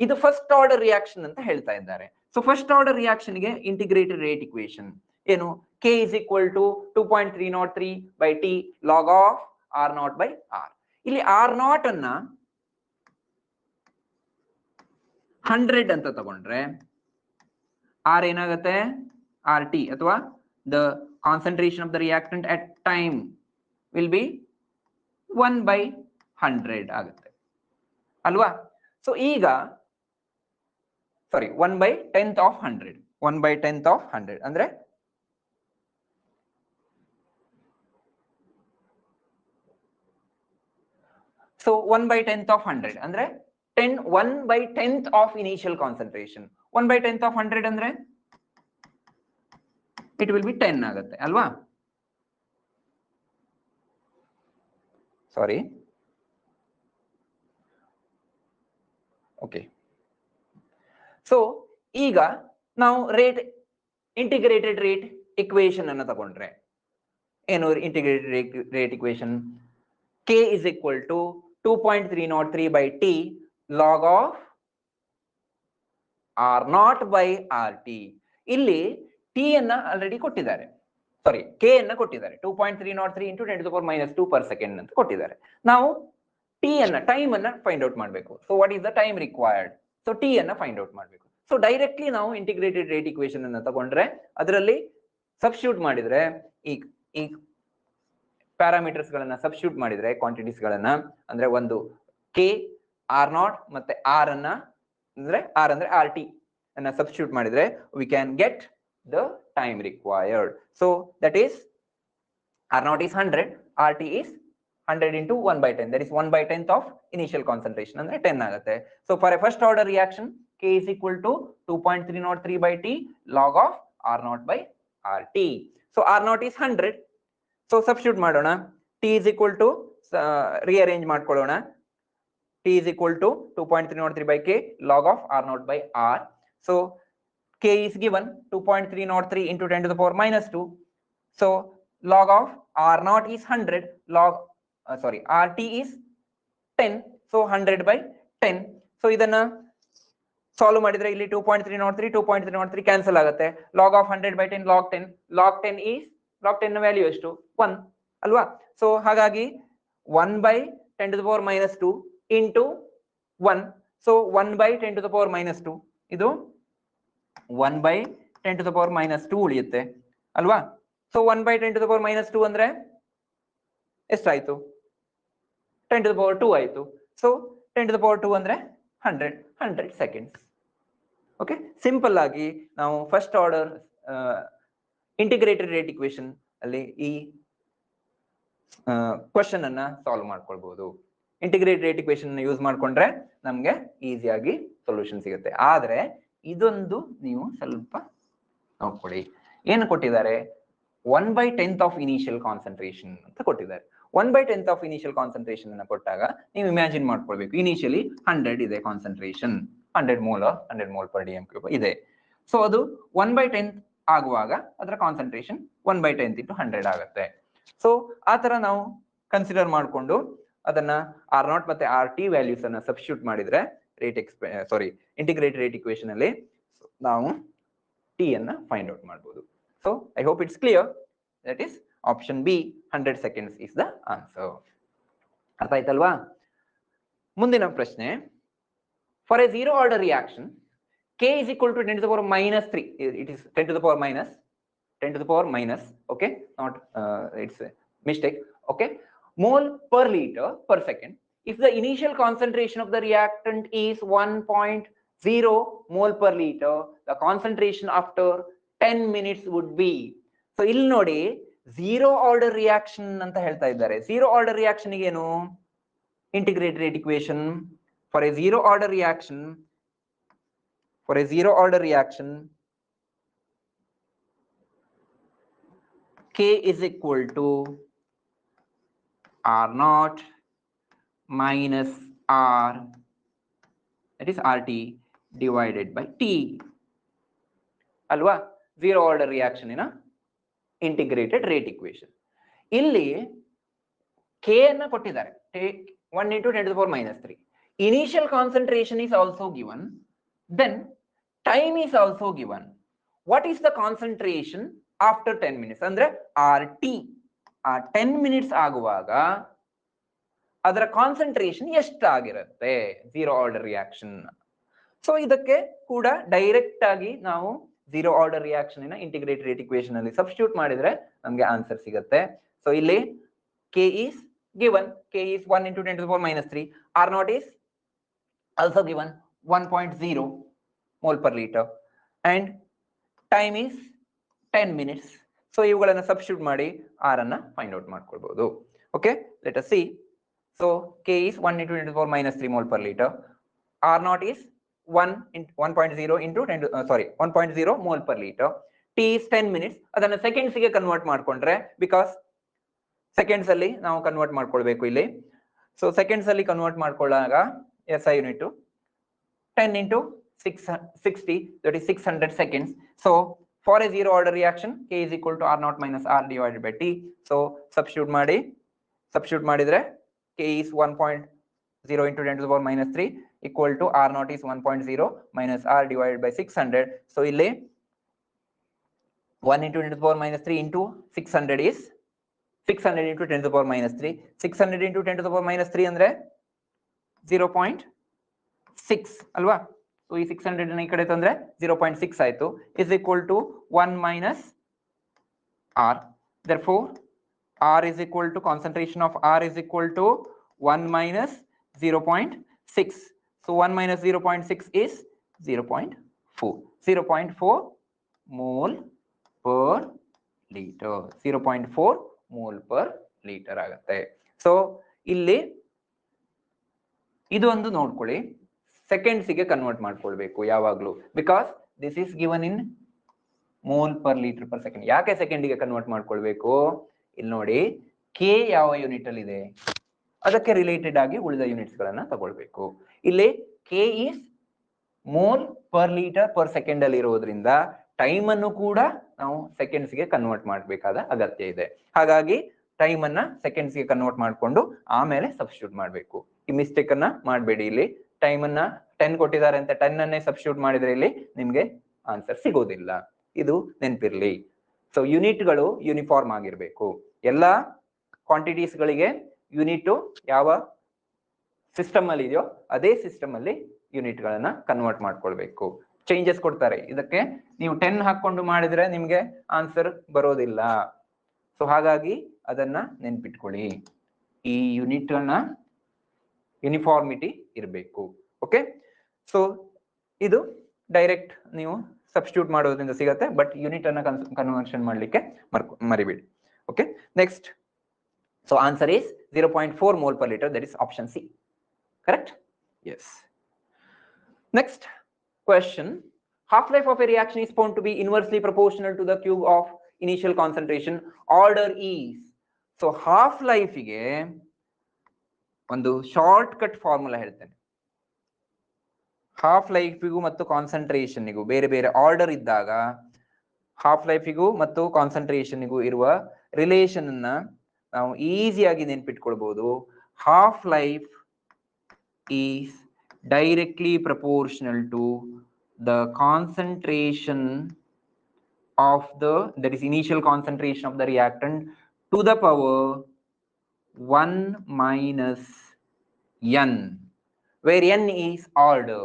ಇದು first order reaction ಅಂತ ಹೇಳ್ತಾ ಇದ್ದಾರೆ. So first order reaction ಗೆ integrated rate equation ಏನು? K is equal to 2.303 by T log of R0 by R. ಇಲ್ಲಿ R0 ಅನ್ನ 100 ಅಂತ ತಗೊಂಡ್ರೆ R ಏನಾಗುತ್ತೆ? RT ಅಥವಾ the concentration of the reactant at time will be 1/100 ಆಗುತ್ತೆ ಅಲ್ವಾ? ಸೊ ಈಗ ಸಾರಿ 1/10th of 100, 1/10th of 100 ಅಂದ್ರೆ ಸೊ 1/10th of 100 ಅಂದ್ರೆ 1/10th of initial concentration. 1/10th of 100 ಅಂದ್ರೆ it will be 10 ಆಗುತ್ತೆ ಅಲ್ವಾ? ಸಾರಿ ಓಕೆ. ಸೊ ಈಗ ನಾವು ರೇಟ್ ಇಂಟಿಗ್ರೇಟೆಡ್ ರೇಟ್ ಇಕ್ವೇಶನ್ ಅನ್ನು ತಗೊಂಡ್ರೆ ಏನು? Integrated rate equation K is equal to 2.303 by T log of R0 by RT. ಇಲ್ಲಿ T ಅನ್ನ ಆಲ್ರೆಡಿ ಕೊಟ್ಟಿದ್ದಾರೆ, ಸಾರಿ K ಅನ್ನ ಕೊಟ್ಟಿದ್ದಾರೆ. 2.303 into 10 to the power minus 2 per second ಅಂತ ಕೊಟ್ಟಿದ್ದಾರೆ. ನಾವು T ಅನ್ನ ಟೈಮ್ ಅನ್ನ ಫೈಂಡ್ ಔಟ್ ಮಾಡಬೇಕು. So what is the time required? So T ಅನ್ನ ಫೈಂಡ್ ಔಟ್ ಮಾಡಬೇಕು. ಸೊ ಡೈರೆಕ್ಟ್ಲಿ ನಾವು ಇಂಟಿಗ್ರೇಟೆಡ್ ರೇಟ್ ಇಕ್ವೇಶನ್ ಅನ್ನ ತಗೊಂಡ್ರೆ ಅದರಲ್ಲಿ ಸಬ್ಸ್ಟಿಟ್ಯೂಟ್ ಮಾಡಿದ್ರೆ ಈ ಪ್ಯಾರಾಮೀಟರ್ಸ್ ಗಳನ್ನ ಸಬ್ಸ್ಟಿಟ್ಯೂಟ್ ಮಾಡಿದ್ರೆ ಕ್ವಾಂಟಿಟೀಸ್ ಗಳನ್ನ ಅಂದ್ರೆ ಒಂದು K R0 ಮತ್ತೆ R ಅನ್ನ ಅಂದ್ರೆ R ಅಂದ್ರೆ RT ಅನ್ನ ಸಬ್ಸ್ಟಿಟ್ಯೂಟ್ ಮಾಡಿದ್ರೆ we can get the time required. So that is R0 is 100, RT is 100 into 1/10, that is 1/10th of initial concentration ಅಂದ್ರೆ 10 ಆಗುತ್ತೆ. So for a first order reaction K is equal to 2.303 by T log of R0 by RT. So R0 is 100. So substitute ಮಾಡೋಣ. T is equal to rearrange ಮಾಡ್ಕೊಳ್ಳೋಣ. T is equal to 2.303 by K log of R0 by R. So K is given 2.303 into 10 to the power minus 2. So log of R0 is 100, log RT is 10. So 100 by 10. So ಇದನ್ನ solve ಮಾಡಿದ್ರೆ ಇಲ್ಲಿ 2.303 cancel ಆಗುತ್ತೆ. log of 100 by 10 log 10. log 10 is log 10 ನ value ಎಷ್ಟು? 1 ಅಲ್ವಾ? So ಹಾಗಾಗಿ 1/10 to the power minus 2 into 1. So 1/10 to the power minus 2 ಇದು 1/10 to the power minus 2 ಉಳಿಯುತ್ತೆ ಅಲ್ವಾ? So 1/10 to the power minus 2 ಅಂದ್ರೆ ಎಷ್ಟಾಯ್ತು? 10 to the power 2 ಆಯ್ತು. ಸೊ 10 to the power 2 ಅಂದ್ರೆ 100 seconds. ಓಕೆ, ಸಿಂಪಲ್ ಆಗಿ ನಾವು first order integrated rate equation ಅಲ್ಲಿ ಈ ಕ್ವಶನ್ ಅನ್ನ ಸಾಲ್ವ್ ಮಾಡ್ಕೊಳ್ಬಹುದು. ಇಂಟಿಗ್ರೇಟೆಡ್ ರೇಟ್ ಇಕ್ವೇಶನ್ ಯೂಸ್ ಮಾಡ್ಕೊಂಡ್ರೆ ನಮ್ಗೆ ಈಸಿಯಾಗಿ ಸೊಲ್ಯೂಷನ್ ಸಿಗುತ್ತೆ. ಆದ್ರೆ ಇದೊಂದು ನೀವು ಸ್ವಲ್ಪ ನೋಡ್ಕೊಳ್ಳಿ. ಏನು ಕೊಟ್ಟಿದ್ದಾರೆ? 1/10th of initial concentration ಅಂತ ಕೊಟ್ಟಿದ್ದಾರೆ. 1/10th of initial concentration ಅನ್ನ ಕೊಟ್ಟಾಗ ನೀವು ಇಮ್ಯಾಜಿನ್ ಮಾಡ್ಕೊಳ್ಬೇಕು, ಇನಿಷಿಯಲಿ 100 ಇದೆ concentration 100 mole or 100 mole per dm cube ಇದೆ. ಸೊ ಅದು 1/10 ಆಗುವಾಗ ಅದರ ಕಾನ್ಸಂಟ್ರೇಷನ್ 1/10 into 100 ಆಗುತ್ತೆ. ಸೊ ಆ ತರ ನಾವು ಕನ್ಸಿಡರ್ ಮಾಡಿಕೊಂಡು ಅದನ್ನ R0 ಮತ್ತೆ RT ವ್ಯಾಲ್ಯೂಸ್ ಅನ್ನ ಸಬ್ಸ್ಟಿಟ್ಯೂಟ್ ಮಾಡಿದ್ರೆ ಇಂಟಿಗ್ರೇಟೆಡ್ ರೇಟ್ ಇಕ್ವೇಶನ್ ಅಲ್ಲಿ ನಾವು T ಅನ್ನ ಫೈಂಡ್ ಔಟ್ ಮಾಡಬಹುದು. So I hope it's clear. That is option B 100 seconds is the answer. ಅರ್ಥ ಆಯ್ತಲ್ವಾ? ಮುಂದಿನ ಪ್ರಶ್ನೆ, for A zero order reaction k is equal to 10 to the power minus 3. It is 10 to the power minus, okay, not it's a mistake, okay, mole per liter per second. If the initial concentration of the reactant is 1.0 mole per liter, the concentration after 10 minutes would be. So ಇಲ್ಲಿ ನೋಡಿ zero order reaction ಅಂತ ಹೇಳ್ತಾ ಇದ್ದಾರೆ. zero order reaction ಗೆ ಏನು? integrated rate equation. For a zero order reaction, K is equal to R0 minus R, that is RT divided by T. ಅಲ್ವಾ? zero order reaction in a integrated rate equation. ಇಲ್ಲಿ K ಅನ್ನ ಕೊಟ್ಟಿದ್ದಾರೆ. Take 1 into 10 to the power minus 3. Initial concentration is also given. Then time is also given. What is the concentration after 10 minutes? ಅಂದ್ರೆ RT 10 minutes ಆಗುವಾಗ ಅದರ concentration ಎಷ್ಟಾಗಿರುತ್ತೆ zero order reaction. ಸೊ ಇದಕ್ಕೆ ಕೂಡ ಡೈರೆಕ್ಟ್ ಆಗಿ ನಾವು zero order reaction ಇನ ಇಂಟಿಗ್ರೇಟೆಡ್ ರೇಟ್ ಇಕ್ವೇಶನ್ ಅಲ್ಲಿ ಸಬ್ಸ್ಟಿಟ್ಯೂಟ್ ಮಾಡಿದ್ರೆ ನಮಗೆ ಆನ್ಸರ್ ಸಿಗುತ್ತೆ. ಸೊ ಇಲ್ಲಿ K is given, K is 1 into 10 to the power minus 3. R0 is also given 1.0 mole per liter and time is 10 minutes. So ಇವುಗಳನ್ನು substitute ಮಾಡಿ R ಅನ್ನ find out ಮಾಡ್ಕೊಳ್ಬಹುದು. Okay, let us see. So K is 1 into 10 to the power minus 3 mole per liter. R0 is 1.0 into 1.0 mole per liter. T is 10 minutes. ಅದನ್ನ seconds ಗೆ convert ಮಾಡ್ಕೊಂಡ್ರೆ, because seconds ಅಲ್ಲಿ ನಾವು convert ಮಾಡ್ಕೊಳ್ಬೇಕು ಇಲ್ಲಿ. So seconds ಅಲ್ಲಿ convert ಮಾಡ್ಕೊಳ್ಳಾಗ SI unit 10 into 60, that is 600 seconds. So for a zero order reaction, K is equal to R0 minus R divided by T. So substitute ಮಾಡಿದ್ರೆ K is 1.0 into 10 to the power minus 3 equal to R0 is 1.0 minus R divided by 600. So ಇಲ್ಲಿ 1 into 10 to the power minus 3 into 600 is 600 into 10 to the power minus 3. 600 into 10 to the power minus 3 ಅಂದ್ರೆ 0.6 ಅಲ್ವಾ? So ಈ 600 ಈ ಕಡೆ ತಂದ್ರೆ 0.6 ಆಯ್ತು. is equal to 1 minus R. Therefore R is equal to concentration of R is equal to 1 minus 0.6. So 1 minus 0.6 is 0.4. 0.4 mole per liter. 0.4 mole per liter ಆಗುತ್ತೆ. So ಇಲ್ಲಿ ಇದು ಒಂದು ನೋಡ್ಕೊಳ್ಳಿ, ಸೆಕೆಂಡ್ಸಿಗೆ ಕನ್ವರ್ಟ್ ಮಾಡ್ಕೊಳ್ಬೇಕು ಯಾವಾಗ್ಲೂ, because this is given in mole per litre per second. ಯಾಕೆ ಸೆಕೆಂಡಿಗೆ convert ಮಾಡ್ಕೊಳ್ಬೇಕು? ಇಲ್ಲಿ ನೋಡಿ, ಕೆ ಯಾವ ಯೂನಿಟ್ ಅಲ್ಲಿ ಇದೆ ಅದಕ್ಕೆ ರಿಲೇಟೆಡ್ ಆಗಿ ಉಳಿದ ಯೂನಿಟ್ಸ್ ಗಳನ್ನ ತಗೊಳ್ಬೇಕು. ಇಲ್ಲಿ K is mole per litre per second ಅಲ್ಲಿ ಇರೋದ್ರಿಂದ ಟೈಮ್ ಅನ್ನು ಕೂಡ ನಾವು ಸೆಕೆಂಡ್ಸ್ ಗೆ ಕನ್ವರ್ಟ್ ಮಾಡಬೇಕಾದ ಅಗತ್ಯ ಇದೆ. ಹಾಗಾಗಿ ಟೈಮ್ ಅನ್ನ ಸೆಕೆಂಡ್ಸ್ ಗೆ ಕನ್ವರ್ಟ್ ಮಾಡ್ಕೊಂಡು ಆಮೇಲೆ ಸಬ್ಸ್ಟಿಟ್ಯೂಟ್ ಮಾಡಬೇಕು. ಈ ಮಿಸ್ಟೇಕ್ ಅನ್ನ ಮಾಡಬೇಡಿ. ಇಲ್ಲಿ ಟೈಮ್ ಅನ್ನ 10 ಕೊಟ್ಟಿದ್ದಾರೆ ಅಂತ 10 ಅನ್ನೇ ಸಬ್ಸ್ಟಿಟ್ಯೂಟ್ ಮಾಡಿದ್ರೆ ಇಲ್ಲಿ ನಿಮ್ಗೆ ಆನ್ಸರ್ ಸಿಗೋದಿಲ್ಲ. ಇದು ನೆನಪಿರ್ಲಿ. ಸೊ ಯೂನಿಟ್ ಗಳು ಯೂನಿಫಾರ್ಮ್ ಆಗಿರ್ಬೇಕು. ಎಲ್ಲಾ ಕ್ವಾಂಟಿಟೀಸ್ ಗಳಿಗೆ ಯೂನಿಟ್ ಯಾವ ಸಿಸ್ಟಮ್ ಅಲ್ಲಿ ಇದೆಯೋ ಅದೇ ಸಿಸ್ಟಮ್ ಅಲ್ಲಿ ಯೂನಿಟ್ ಗಳನ್ನ ಕನ್ವರ್ಟ್ ಮಾಡ್ಕೊಳ್ಬೇಕು. ಚೇಂಜಸ್ ಕೊಡ್ತಾರೆ, ಇದಕ್ಕೆ ನೀವು 10 ಹಾಕೊಂಡು ಮಾಡಿದ್ರೆ ನಿಮ್ಗೆ ಆನ್ಸರ್ ಬರೋದಿಲ್ಲ. ಸೊ ಹಾಗಾಗಿ ಅದನ್ನ ನೆನ್ಪಿಟ್ಕೊಳ್ಳಿ, ಈ ಯೂನಿಟ್ ಗಳನ್ನ ಯೂನಿಫಾರ್ಮಿಟಿ ಇರಬೇಕು. ಓಕೆ, ಸೊ ಇದು ಡೈರೆಕ್ಟ್ ನೀವು ಸಬ್ಸ್ಟಿಟ್ಯೂಟ್ ಮಾಡೋದ್ರಿಂದ ಸಿಗತ್ತೆ, ಬಟ್ ಯೂನಿಟ್ ಅನ್ನ ಕನ್ವರ್ಷನ್ ಮಾಡ್ಲಿಕ್ಕೆ ಮರಿಬೇಡಿ. Okay, next. So answer is 0.4 mole per liter. That is option C. Correct? Yes. Next question. Half-life of a reaction is found to be inversely proportional to the cube of initial concentration. Order is. So half-life ಗೆ ಒಂದು short cut formula ಹೇಳ್ತೇನೆ. Half ಲೈಫಿಗೂ ಮತ್ತು ಕಾನ್ಸಂಟ್ರೇಷನ್ನಿಗೂ ಬೇರೆ ಬೇರೆ order ಇದ್ದಾಗ half ಲೈಫಿಗೂ ಮತ್ತು ಕಾನ್ಸಂಟ್ರೇಷನ್ನಿಗೂ ಇರುವ relation ಅನ್ನ ನಾವು ಈಸಿಯಾಗಿ ನೆನ್ಪಿಟ್ಕೊಳ್ಬಹುದು. Half life is directly proportional to the concentration of the, that is initial concentration of the reactant, to the power 1 minus n, where n is order.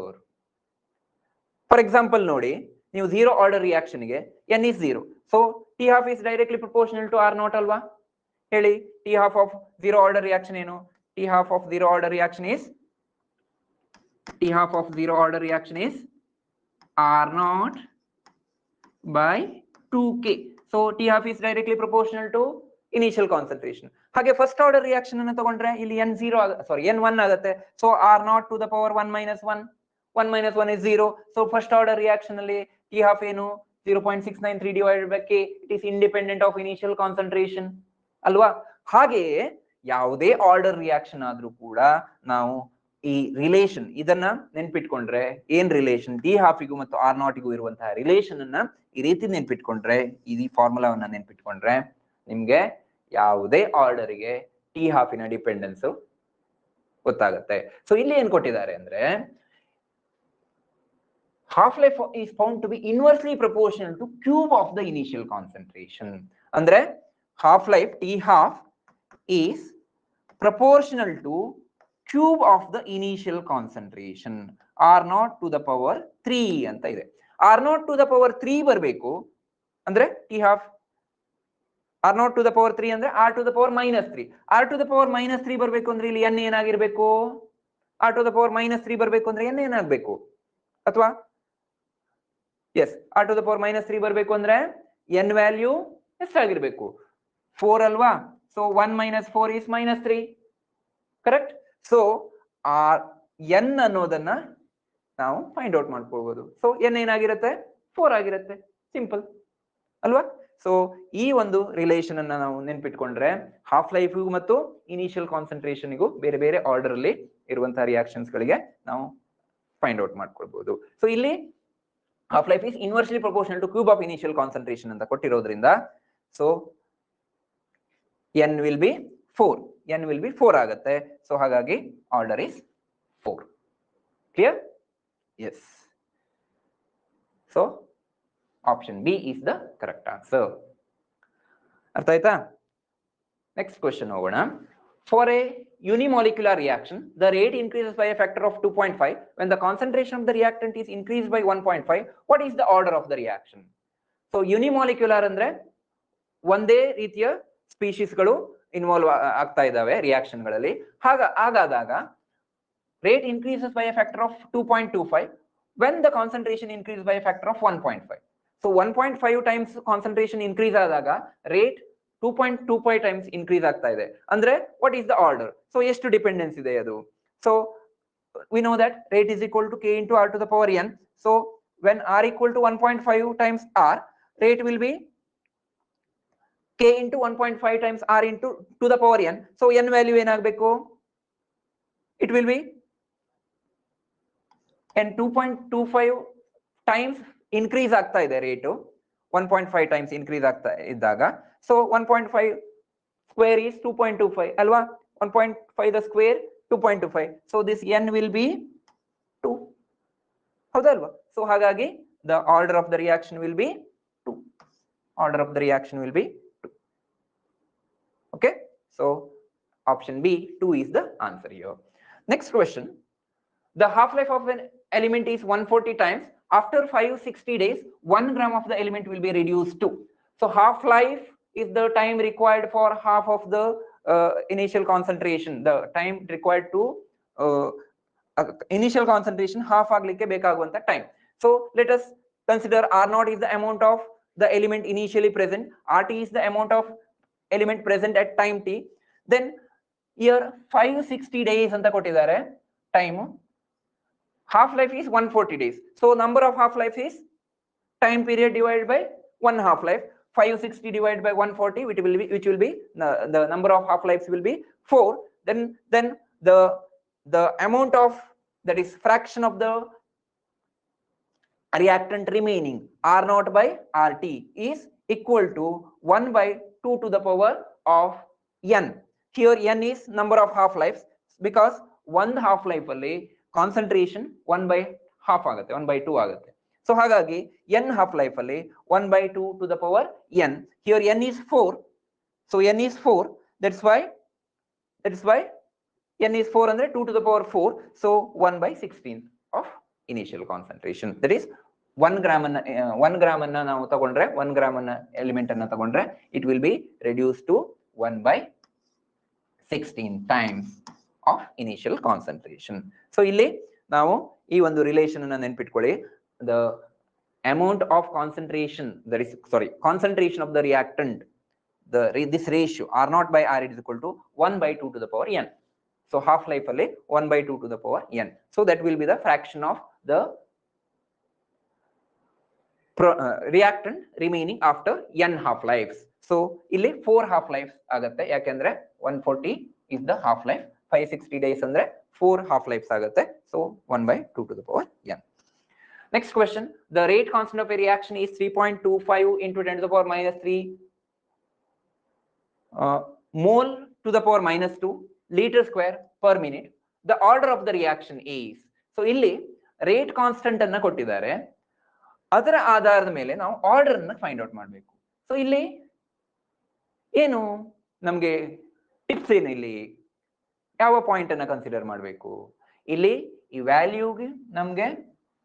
For example ನೋಡಿ, ನೀವು zero order reaction ಗೆ n is 0, so t half is directly proportional to r naught ಅಲ್ವಾ? ಹೇಳಿ, t half of zero order reaction ಏನು? t half of zero order reaction is r naught by 2k. so t half is directly proportional to initial concentration. ಹಾಗೆ first order reaction ಅನ್ನು ತಗೊಂಡ್ರೆ ಇಲ್ಲಿ n1 ಆಗುತ್ತೆ. So r naught to the power 1 minus 1 is 0. So first order reaction ಅಲ್ಲಿ t half ಏನು 0.693 divided by k. it is independent of initial concentration ಅಲ್ವಾ? ಹಾಗೆಯೇ ಯಾವುದೇ ಆರ್ಡರ್ ರಿಯಾಕ್ಷನ್ ಆದ್ರೂ ಕೂಡ ನಾವು ಈ ರಿಲೇಷನ್ ಇದನ್ನ ನೆನ್ಪಿಟ್ಕೊಂಡ್ರೆ, ಏನ್ ರಿಲೇಷನ್ ಟಿ ಹಾಫಿಗೂ ಮತ್ತು ಆರ್ ನಾಟಿಗೂ ಇರುವಂತಹ ರಿಲೇಷನ್ ಅನ್ನ ಈ ರೀತಿ ನೆನ್ಪಿಟ್ಕೊಂಡ್ರೆ, ಈ ಫಾರ್ಮುಲಾವನ್ನ ನೆನ್ಪಿಟ್ಕೊಂಡ್ರೆ ನಿಮ್ಗೆ ಯಾವುದೇ ಆರ್ಡರ್ಗೆ ಟಿ ಹಾಫಿನ ಡಿಪೆಂಡೆನ್ಸ್ ಗೊತ್ತಾಗುತ್ತೆ. ಸೊ ಇಲ್ಲಿ ಏನ್ ಕೊಟ್ಟಿದ್ದಾರೆ ಅಂದ್ರೆ, half life is found to be inversely proportional to cube of the initial concentration. ಅಂದ್ರೆ half life t half is proportional to cube of the initial concentration r naught to the power 3 ಅಂತ ಇದೆ. r naught to the power 3 ಬರಬೇಕು ಅಂದ್ರೆ t half r naught to the power 3 ಅಂದ್ರೆ r to the power minus 3. r to the power minus 3 ಬರಬೇಕು ಅಂದ್ರೆ ಇಲ್ಲಿ n ಏನಾಗಿರ್ಬೇಕು? r to the power minus 3 ಬರಬೇಕು ಅಂದ್ರೆ n ಏನಾಗಬೇಕು? ಅಥವಾ S, r to the power minus 3 ಬರಬೇಕು ಅಂದ್ರೆ n ವ್ಯಾಲ್ಯೂ ಎಷ್ಟಾಗಿರ್ಬೇಕು? 4 ಅಲ್ವಾ? So 1 minus 4 is minus 3, correct? So ಆ n ಅನ್ನೋದನ್ನ ನಾವು ಫೈಂಡ್ ಔಟ್ ಮಾಡ್ಕೊಳ್ಬಹುದು. ಸೊ n ಏನಾಗಿರುತ್ತೆ? 4 ಆಗಿರುತ್ತೆ. ಸಿಂಪಲ್ ಅಲ್ವಾ? ಸೊ ಈ ಒಂದು ರಿಲೇಷನ್ ಅನ್ನ ನಾವು ನೆನ್ಪಿಟ್ಕೊಂಡ್ರೆ ಹಾಫ್ ಲೈಫ್ ಮತ್ತು ಇನಿಷಿಯಲ್ ಕಾನ್ಸಂಟ್ರೇಷನ್ಗೂ ಬೇರೆ ಬೇರೆ ಆರ್ಡರ್ ಅಲ್ಲಿ ಇರುವಂತಹ ರಿಯಾಕ್ಷನ್ಸ್ ಗಳಿಗೆ ನಾವು ಫೈಂಡ್ ಔಟ್ ಮಾಡ್ಕೊಳ್ಬಹುದು. ಸೊ ಇಲ್ಲಿ half life is inversely proportional to cube of initial concentration ಅಂತ ಕೊಟ್ಟಿರೋದ್ರಿಂದ ಸೊ n will be 4 ಆಗುತ್ತೆ. ಸೊ ಹಾಗಾಗಿ order is 4. Clear? Yes. So option B is the correct answer. ಅರ್ಥ ಆಯ್ತಾ? ನೆಕ್ಸ್ಟ್ ಕ್ವೆಶ್ಚನ್ ಹೋಗೋಣ. For a unimolecular reaction, the rate increases by a factor of 2.5 when the concentration of the reactant is increased by 1.5. What is the order of the reaction? So unimolecular ಅಂದ್ರೆ ಒಂದೇ ರೀತಿಯ ಸ್ಪೀಶೀಸ್ಗಳು involve ಆಗ್ತಾ ಇದಾವೆ reaction ಗಳಲ್ಲಿ. ಹಾಗಾದಾಗ rate increases by a factor of 2.25 when the concentration increases by a factor of 1.5. So 1.5 times concentration increase ಆದಾಗ rate 2.25 times increase ಆಗ್ತಾ ಇದೆ ಅಂದ್ರೆ what is the order? So ಎಷ್ಟು ಡಿಪೆಂಡೆನ್ಸ್ ಇದೆ ಅದು? So we know that rate is equal to k into r to the power n. So when r equal to 1.5 times r, rate will be k into 1.5 times r into to the power n. So n value ಏನಾಗಬೇಕು? It will be n 2.25 times increase ಆಗ್ತಾ ಇದೆ rate 1.5 times increase ಆಗ್ತಾ ಇದ್ದಾಗ. So 1.5 square is 2.25 ಅಲ್ವಾ? 1.5 the square 2.25. So this n will be 2, ಹೌದಲ್ವಾ? So ಹಾಗಾಗಿ the order of the reaction will be 2. Order of the reaction will be 2. Okay, so option B 2 is the answer here. Next question. The half-life of an element is 140 times. After 560 days, 1 gram of the element will be reduced to. So half-life is the time required for half of the initial concentration. The time required to initial concentration half ಆಗ್ಲಿಕ್ಕೆ ಬೇಕಾಗುವಂತ time. So let us consider R naught is the amount of the element initially present. RT is the amount of element present at time t. Then here 560 days ಅಂತ ಕೊಟ್ಟಿದ್ದಾರೆ time. Half life is 140 days. So number of half life is time period divided by 1 half life. 560 divided by 140, which will be the number of half lives will be 4. Then the amount of, that is fraction of the reactant remaining R naught by RT is equal to 1 by 2 to the power of n. Here n is number of half lives, because one half life ಅಲ್ಲಿ concentration 1 by half ಆಗುತ್ತೆ, 1 by 2 ಆಗುತ್ತೆ. So ಹಾಗಾಗಿ n half life ಅಲ್ಲಿ 1 by 2 to the power n. Here n is 4, so n is 4, that's why n is 4 ಅಂದ್ರೆ 2 to the power 4, so 1 by 16 of initial concentration. That is 1 gram ಅನ್ನ 1 gram ಅನ್ನ ನಾವು ತಗೊಂಡ್ರೆ 1 gram ಅನ್ನ element ಅನ್ನ ತಗೊಂಡ್ರೆ it will be reduced to 1 by 16 times of initial concentration. So ಇಲ್ಲಿ ನಾವು ಈ ಒಂದು ರಿಲೇಷನ್ ಅನ್ನು ನೆನಪಿಟ್ಕೊಳ್ಳಿ. The amount of concentration, concentration of the reactant, this ratio R naught by R is equal to 1 by 2 to the power n. So half life ಅಲ್ಲಿ 1 by 2 to the power n. So that will be the fraction of the reactant remaining after n half lives. So ಇಲ್ಲಿ 4 half lives ಆಗುತ್ತೆ, ಯಾಕೆಂದ್ರೆ 140 is the half life, 560 days ಅಂದ್ರೆ 4 half lives ಆಗುತ್ತೆ. So 1 by 2 to the power n. Next question, the rate constant of a reaction is 3.25 into 10 to the power minus 3 mole to the power minus 2 liter square per minute. The order of the reaction is. So ಇಲ್ಲಿ rate constant ಅನ್ನ ಕೊಟ್ಟಿದ್ದಾರೆ, ಅದರ ಆಧಾರದ ಮೇಲೆ ನಾವು order ಅನ್ನ find out ಮಾಡಬೇಕು. So ಇಲ್ಲಿ ಏನು ನಮಗೆ ಟಿಪ್ಸ್ ಏನು, ಇಲ್ಲಿ ಯಾವ ಪಾಯಿಂಟ್ ಅನ್ನ ಕನ್ಸಿಡರ್ ಮಾಡಬೇಕು? ಇಲ್ಲಿ ಈ ವ್ಯಾಲ್ಯೂಗೆ ನಮ್ಗೆ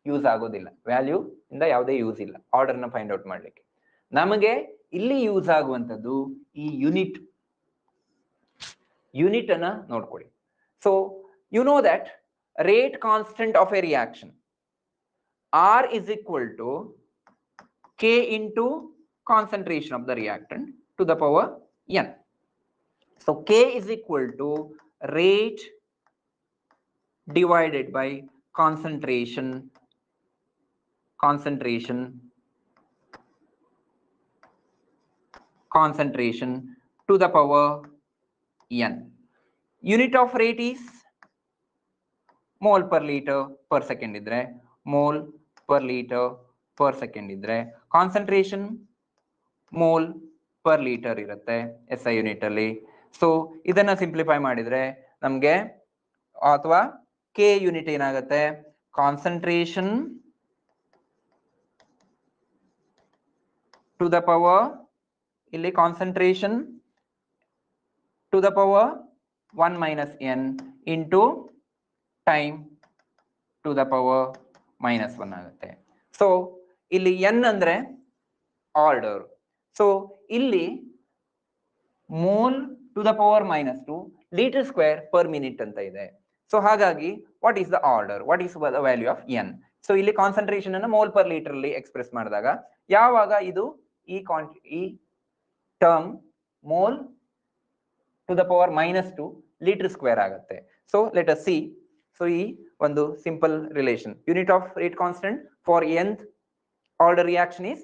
ಯೂಸ್ ಆಗೋದಿಲ್ಲ, ವ್ಯಾಲ್ಯೂ ಇಂದ ಯಾವುದೇ ಯೂಸ್ ಇಲ್ಲ ಆರ್ಡರ್ ನ ಫೈಂಡ್ ಔಟ್ ಮಾಡ್ಲಿಕ್ಕೆ. ನಮಗೆ ಇಲ್ಲಿ ಯೂಸ್ ಆಗುವಂತದ್ದು ಈ ಯೂನಿಟ್ ಅನ್ನ ನೋಡ್ಕೊಳ್ಳಿ. So you know that rate constant of a reaction R is equal to K into concentration of the reactant to the power n. So K is equal to rate divided by concentration to the power n. Unit of rate is mole per liter per second idre, mole per liter per second idre, concentration mole per liter irutte SI unit ಅಲ್ಲಿ. So ಇದನ್ನ simplify ಮಾಡಿದ್ರೆ ನಮ್ಗೆ ಅಥವಾ K unit ಏನಾಗುತ್ತೆ, concentration to the power, ಇಲ್ಲಿ concentration to the power 1 minus n into time to the power minus 1 ಆಗುತ್ತೆ. So ಇಲ್ಲಿ n ಅಂದ್ರೆ ಆರ್ಡರ್. ಸೊ ಇಲ್ಲಿ mole to the power minus 2 litre square per minute ಅಂತ ಇದೆ. So ಹಾಗಾಗಿ what is the order, what is the value of n? So ಇಲ್ಲಿ concentration ಅನ್ನು mole per litre ಅಲ್ಲಿ ಎಕ್ಸ್ಪ್ರೆಸ್ ಮಾಡಿದಾಗ ಯಾವಾಗ ಇದು ಈ term mole to the power -2 litre square ಆಗುತ್ತೆ. So let us see. So ಈ ಒಂದು simple relation, unit of rate constant for nth order reaction is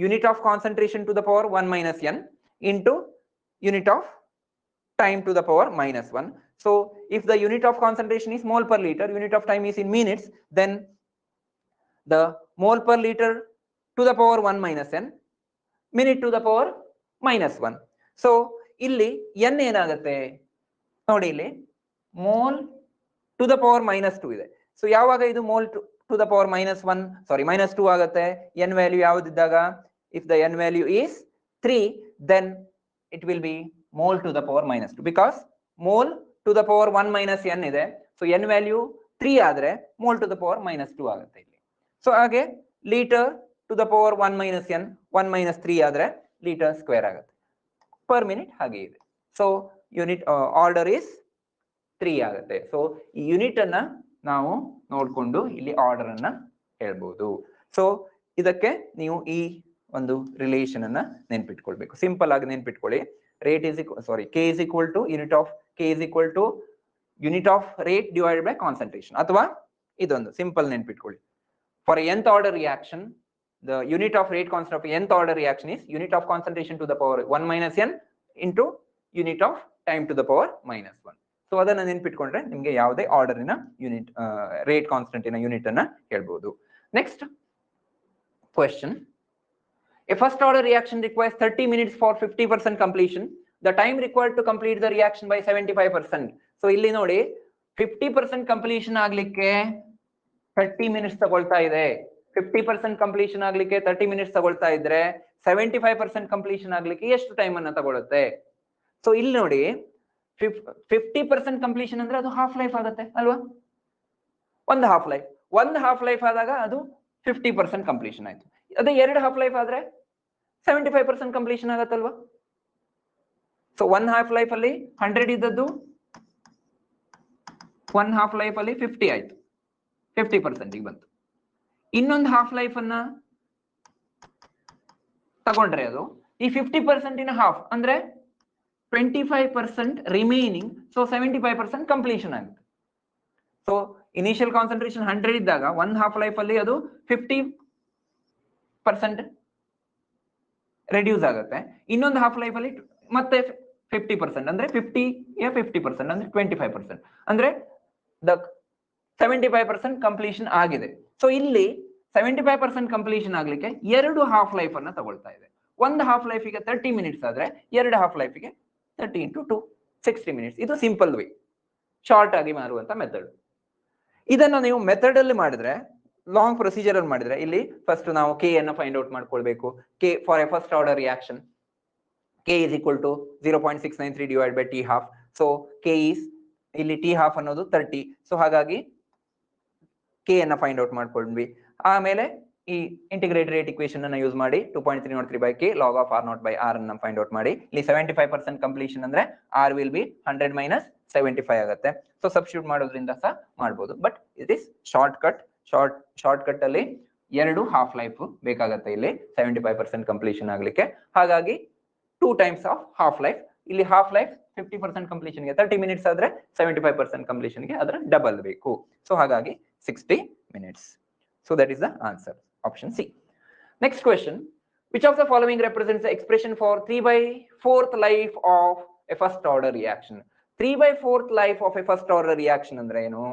unit of concentration to the power 1 minus n into unit of time to the power -1. So if the unit of concentration is mole per liter, unit of time is in minutes, then the mole per liter to the power 1 minus n, minute to the power -1. So ಇಲ್ಲಿ n ಏನಾಗುತ್ತೆ ನೋಡಿ, ಇಲ್ಲಿ mole to the power -2 ಇದೆ. So ಯಾವಾಗ ಇದು mole to the power -2 ಆಗುತ್ತೆ, n value ಯಾವ್ದಿದ್ದಾಗ, if the n value is 3, then it will be mole to the power -2, because mole to the power 1 minus n ಇದೆ. So n value 3 ಆದ್ರೆ mole to the power -2 ಆಗುತ್ತೆ ಇಲ್ಲಿ. So ಹಾಗೆ litre to the power 1 minus n 1 minus 3 ಆದ್ರೆ litre square ಆಗುತ್ತೆ per minute, ಹಾಗೆ ಇದೆ. So unit order is 3 ಆಗುತ್ತೆ. ಸೊ ಈ ಯೂನಿಟ್ ಅನ್ನ ನಾವು ನೋಡ್ಕೊಂಡು ಇಲ್ಲಿ ಆರ್ಡರ್ ಅನ್ನ ಹೇಳ್ಬೋದು. ಸೊ ಇದಕ್ಕೆ ನೀವು ಈ ಒಂದು ರಿಲೇಷನ್ ಅನ್ನ ನೆನ್ಪಿಟ್ಕೊಳ್ಬೇಕು, ಸಿಂಪಲ್ ಆಗಿ ನೆನ್ಪಿಟ್ಕೊಳ್ಳಿ. Rate is K is equal to unit of rate divided by concentration, ಅಥವಾ ಇದೊಂದು ಸಿಂಪಲ್ ನೆನ್ಪಿಟ್ಕೊಳ್ಳಿ. For nth order reaction, the unit of rate constant of nth order reaction is unit of concentration to the power 1 minus n into unit of time to the power -1. So ಅದನ್ನ ನೆನ್ಪಿಟ್ಕೊಂಡ್ರೆ ನಿಮ್ಗೆ ಯಾವುದೇ ಆರ್ಡರಿನ unit rate ಕಾನ್ಸ್ಟೆಂಟಿನ unit ಅನ್ನ ಹೇಳ್ಬೋದು. Next question. A first order reaction requires 30 minutes for 50% completion. The time required to complete the reaction by 75%. So ಇಲ್ಲಿ ನೋಡಿ 50% completion ಆಗ್ಲಿಕ್ಕೆ 30 minutes ತಗೊಳ್ತಾ ಇದೆ. 50% completion ಆಗ್ಲಿಕ್ಕೆ 30 minutes ತಗೊಳ್ತಾ ಇದ್ರೆ 75% completion ಆಗ್ಲಿಕ್ಕೆ ಎಷ್ಟು ಟೈಮ್ ಅನ್ನ ತಗೊಳುತ್ತೆ? ಸೊ ಇಲ್ಲಿ ನೋಡಿ 50% completion ಅಂದ್ರೆ ಅದು ಹಾಫ್ ಲೈಫ್ ಆಗುತ್ತೆ ಅಲ್ವಾ? ಒಂದು ಹಾಫ್ ಲೈಫ್ ಆದಾಗ ಅದು 50% ಕಂಪ್ಲೀಷನ್ ಆಯ್ತು. ಅದೇ ಎರಡು ಹಾಫ್ ಲೈಫ್ ಆದ್ರೆ 75% ಕಂಪ್ಲೀಷನ್ ಆಗತ್ತಲ್ವಾ? ಸೊ ಒನ್ ಹಾಫ್ ಲೈಫ್ ಅಲ್ಲಿ 100 ಇದ್ದದ್ದು ಒನ್ ಹಾಫ್ ಲೈಫ್ ಅಲ್ಲಿ 50 ಆಯ್ತು, 50% ಬಂತು. ಇನ್ನೊಂದು ಹಾಫ್ ಲೈಫ್ ಅನ್ನ ತಗೊಂಡ್ರೆ ಅದು ಈ 50% ಇನ್ ಹಾಫ್ ಅಂದ್ರೆ 25% ರಿಮೈನಿಂಗ್. ಸೊ 75% ಕಂಪ್ಲೀಷನ್ ಆಗುತ್ತೆ. ಸೊ ಇನಿಷಿಯಲ್ ಕಾನ್ಸಂಟ್ರೇಷನ್ 100 ಇದ್ದಾಗ ಒನ್ ಹಾಫ್ ಲೈಫ್ ಅಲ್ಲಿ ಅದು 50% ರೆಡ್ಯೂಸ್ ಆಗುತ್ತೆ. ಇನ್ನೊಂದು ಹಾಫ್ ಲೈಫ್ ಅಲ್ಲಿ ಮತ್ತೆ 50% ಅಂದ್ರೆ 50% ಅಂದ್ರೆ 25% ಅಂದ್ರೆ ದ 75% ಕಂಪ್ಲೀಷನ್ ಆಗಿದೆ. ಸೊ ಇಲ್ಲಿ 75% ಕಂಪ್ಲೀಷನ್ ಆಗ್ಲಿಕ್ಕೆ ಎರಡು ಹಾಫ್ ಲೈಫ್ ಅನ್ನ ತಗೊಳ್ತಾ ಇದೆ. ಒಂದು ಹಾಫ್ ಲೈಫಿಗೆ 30 ಮಿನಿಟ್ಸ್ ಆದ್ರೆ ಎರಡು ಹಾಫ್ ಲೈಫಿಗೆ 30 × 2 60 ಮಿನಿಟ್ಸ್. ಇದು ಸಿಂಪಲ್ ವೇ, ಶಾರ್ಟ್ ಆಗಿ ಮಾರುವಂತ ಮೆಥಡ್. ಇದನ್ನ ನೀವು ಮೆಥಡ್ ಅಲ್ಲಿ ಮಾಡಿದ್ರೆ, ಲಾಂಗ್ ಪ್ರೊಸೀಜರ್ ಅಲ್ಲಿ ಮಾಡಿದ್ರೆ, ಇಲ್ಲಿ ಫಸ್ಟ್ ನಾವು ಕೆ ಅನ್ನ ಫೈಂಡ್ ಔಟ್ ಮಾಡ್ಕೊಳ್ಬೇಕು. K for a first order reaction K is equal to 0.693 divide by T half. So K is ಇಲ್ಲಿ ಟಿ ಹಾಫ್ ಅನ್ನೋದು 30. ಸೊ ಹಾಗಾಗಿ ಕೆ ಅನ್ನ ಫೈಂಡ್ ಔಟ್ ಮಾಡ್ಕೊಂಡ್ವಿ. ಆಮೇಲೆ ಈ ಇಂಟಿಗ್ರೇಟೆಡ್ ರೇಟ್ ಇಕ್ವೇಶನ್ ಅನ್ನ ಯೂಸ್ ಮಾಡಿ 2.303 by k log of r naught by r ಅನ್ನ ಫೈಂಡ್ ಔಟ್ ಮಾಡಿ. ಇಲ್ಲಿ 75% ಕಂಪ್ಲೀಷನ್ ಅಂದ್ರೆ r will be 100 minus 75 ಆಗುತ್ತೆ. ಸೊ ಸಬ್ಸ್ಟಿಟ್ಯೂಟ್ ಮಾಡೋದ್ರಿಂದ ಸಹ ಮಾಡಬಹುದು. But it is short cut ಅಲ್ಲಿ ಎರಡು ಹಾಫ್ ಲೈಫ್ ಬೇಕಾಗತ್ತೆ ಇಲ್ಲಿ 75% ಕಂಪ್ಲೀಷನ್ ಆಗ್ಲಿಕ್ಕೆ. ಹಾಗಾಗಿ 2 times ಆಫ್ ಹಾಫ್ ಲೈಫ್. ಇಲ್ಲಿ ಹಾಫ್ ಲೈಫ್ 50% ಕಂಪ್ಲೀಷನ್ ಗೆ 30 ಮಿನಿಟ್ಸ್ ಆದ್ರೆ 75% ಕಂಪ್ಲೀಷನ್ ಗೆ ಅದರ ಡಬಲ್ ಬೇಕು. ಸೊ ಹಾಗಾಗಿ 60 minutes. So that is the answer, option C. Next question, which of the following represents the expression for 3/4th life of a first order reaction? 3/4th life of a first order reaction ಅಂದ್ರೆ ಏನು?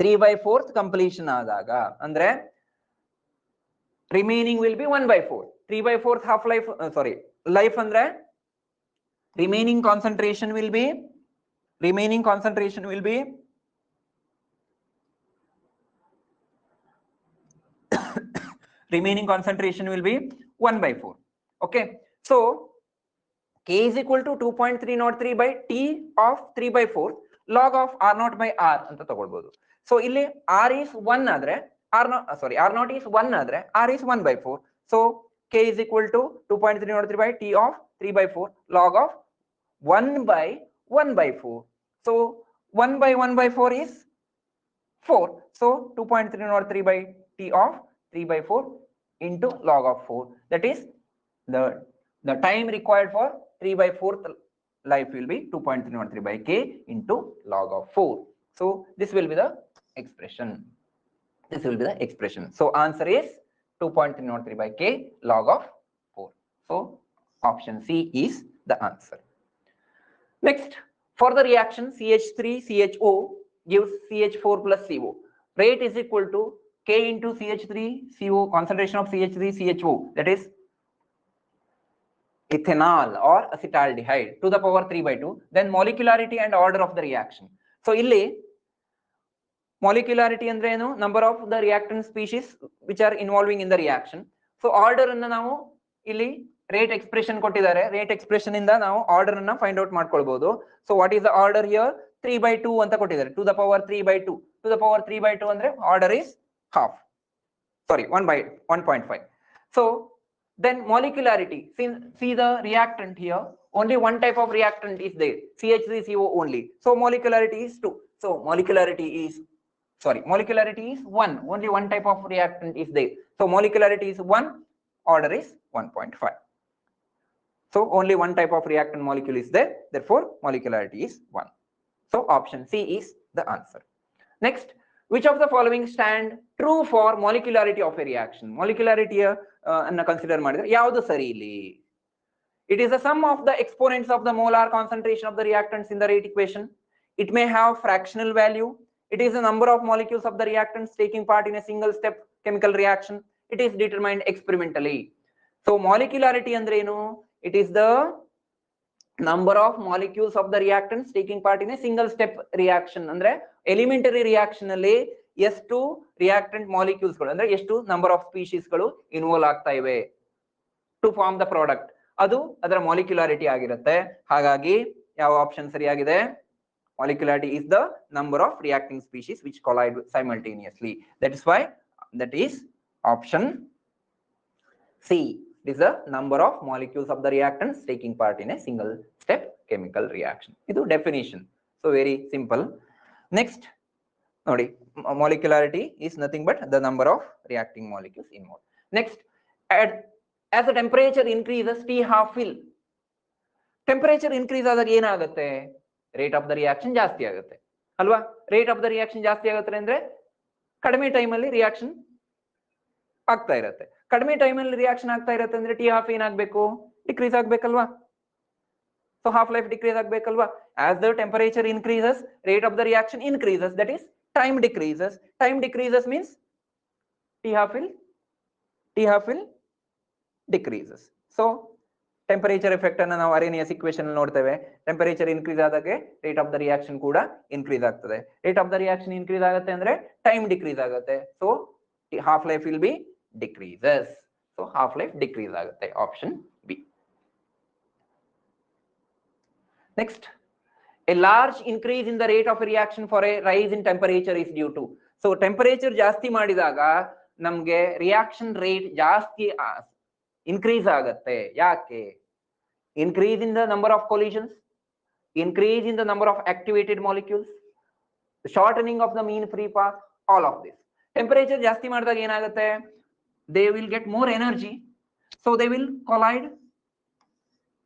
3/4th completion ಆದಾಗ ಅಂದ್ರೆ remaining will be 1/4. 3/4th half life, life ಅಂದ್ರೆ remaining concentration will be remaining concentration will be 1/4. Okay, so k is equal to 2.303 by t of 3/4 log of r naught by r ಅಂತ ತಗೊಳ್ಬಹುದು. So ಇಲ್ಲಿ r is 1 ಆದ್ರೆ r naught is 1 ಆದ್ರೆ r is 1/4. so k is equal to 2.303 by t of 3/4 log of 1/1/4. so 1/1/4 is 4. so 2.303 by t of 3/4 into log of 4. That is the time required for 3/4th life will be 2.303 by k into log of 4. So this will be the expression. So answer is 2.303 by k log of 4. So option C is the answer. Next, for the reaction CH3CHO gives CH4 plus CO. Rate is equal to K into CH3CO, concentration of CH3CHO, that is ethanol or acetaldehyde, to the power 3/2. Then molecularity and order of the reaction. So ಇಲ್ಲಿ molecularity ಅಂದ್ರೆ ಏನು? Number of the reactant species which are involving in the reaction. So order ಅನ್ನು ನಾವು ಇಲ್ಲಿ rate expression ಕೊಟ್ಟಿದ್ದಾರೆ. Rate expression ಇಂದ ನಾವು order ಅನ್ನ ಫೈಂಡ್ ಔಟ್ ಮಾಡ್ಕೊಳ್ಬಹುದು. So what is the order here? 3/2 ಅಂತ ಕೊಟ್ಟಿದ್ದಾರೆ. To the power 3/2. To the power 3/2 ಅಂದ್ರೆ order is half, 1/1.5. so then molecularity, see the reactant here, only one type of reactant is there, CH3CO only. so molecularity is 2. so molecularity is 1. only one type of reactant is there. so molecularity is 1, order is 1.5. so only one type of reactant molecule is there, therefore molecularity is 1. so option C is the answer. Next, which of the following stand true for molecularity of a reaction? molecularity ಅನ್ನ consider ಮಾಡಿದ್ರೆ ಯಾವುದು ಸರಿ ಇಲ್ಲಿ? It is the sum of the exponents of the molar concentration of the reactants in the rate equation. It may have fractional value. It is the number of molecules of the reactants taking part in a single step chemical reaction. It is determined experimentally. So molecularity ಅಂದ್ರೆ ಏನು? It is the number of molecules of the reactants taking part in a single step reaction. ಅಂದ್ರೆ elementary reaction ಅಲ್ಲಿ ಎಷ್ಟು reactant molecules ಗಳು ಅಂದ್ರೆ ಎಷ್ಟು number of species ಗಳು involve ಆಗ್ತಾ ಇವೆ ಟು ಫಾರ್ಮ್ ದ ಪ್ರಾಡಕ್ಟ್, ಅದು ಅದರ ಮಾಲಿಕ್ಯುಲಾರಿಟಿ ಆಗಿರುತ್ತೆ. ಹಾಗಾಗಿ ಯಾವ ಆಪ್ಷನ್ ಸರಿಯಾಗಿದೆ? Molecularity is the number of reacting species which collide simultaneously. That is why that is option C. It is the number of molecules of the reactants taking part in a single step chemical reaction. Idu definition. So very simple. Next, nodi, molecularity is nothing but the number of reacting molecules involved. Next, as the temperature increases, T half fill. Temperature increase ಆದಾಗ ಏನಾಗುತ್ತೆ? Rate of the reaction ಜಾಸ್ತಿ ಆಗುತ್ತೆ ಅಲ್ವಾ? Rate of the reaction ಜಾಸ್ತಿ ಆಗುತ್ತೆ ಅಂದ್ರೆ ಕಡಿಮೆ ಟೈಮಲ್ಲಿ ರಿಯಾಕ್ಷನ್ ಆಗ್ತಾ ಇರುತ್ತೆ. ಕಡಿಮೆ ಟೈಮಲ್ಲಿ ರಿಯಾಕ್ಷನ್ ಆಗ್ತಾ ಇರುತ್ತೆ ಅಂದ್ರೆ ಟಿ ಹಾಫ್ ಏನಾಗಬೇಕು? ಡಿಕ್ರೀಸ್ ಆಗ್ಬೇಕಲ್ವಾ? ಸೊ ಹಾಫ್ ಲೈಫ್ ಡಿಕ್ರೀಸ್ ಆಗ್ಬೇಕಲ್ವಾ? As the temperature increases, rate of the reaction increases, that is time decreases. Time decreases means T half will decreases. So temperature effect ಅನ್ನು ನಾವು Arrhenius equation ಅಲ್ಲಿ ನೋಡ್ತೇವೆ. Temperature increase ಆದಾಗೆ rate of the reaction ಕೂಡ increase ಆಗ್ತದೆ. Rate of the reaction increase ಆಗುತ್ತೆ ಅಂದ್ರೆ time decrease ಆಗುತ್ತೆ. So half life will be decreases. So half life decrease ಆಗುತ್ತೆ. Option B. Next, a large increase in the rate of reaction for a rise in temperature is due to. So temperature ಜಾಸ್ತಿ ಮಾಡಿದಾಗ ನಮ್ಗೆ reaction rate ಜಾಸ್ತಿ increase ಆಗತ್ತೆ. ಯಾಕೆ? Increase in the number of collisions, increase in the number of activated molecules, shortening of the mean free path, all of this. Temperature ಜಾಸ್ತಿ ಮಾಡಿದಾಗ ಏನಾಗುತ್ತೆ? They will get more energy, so they will collide.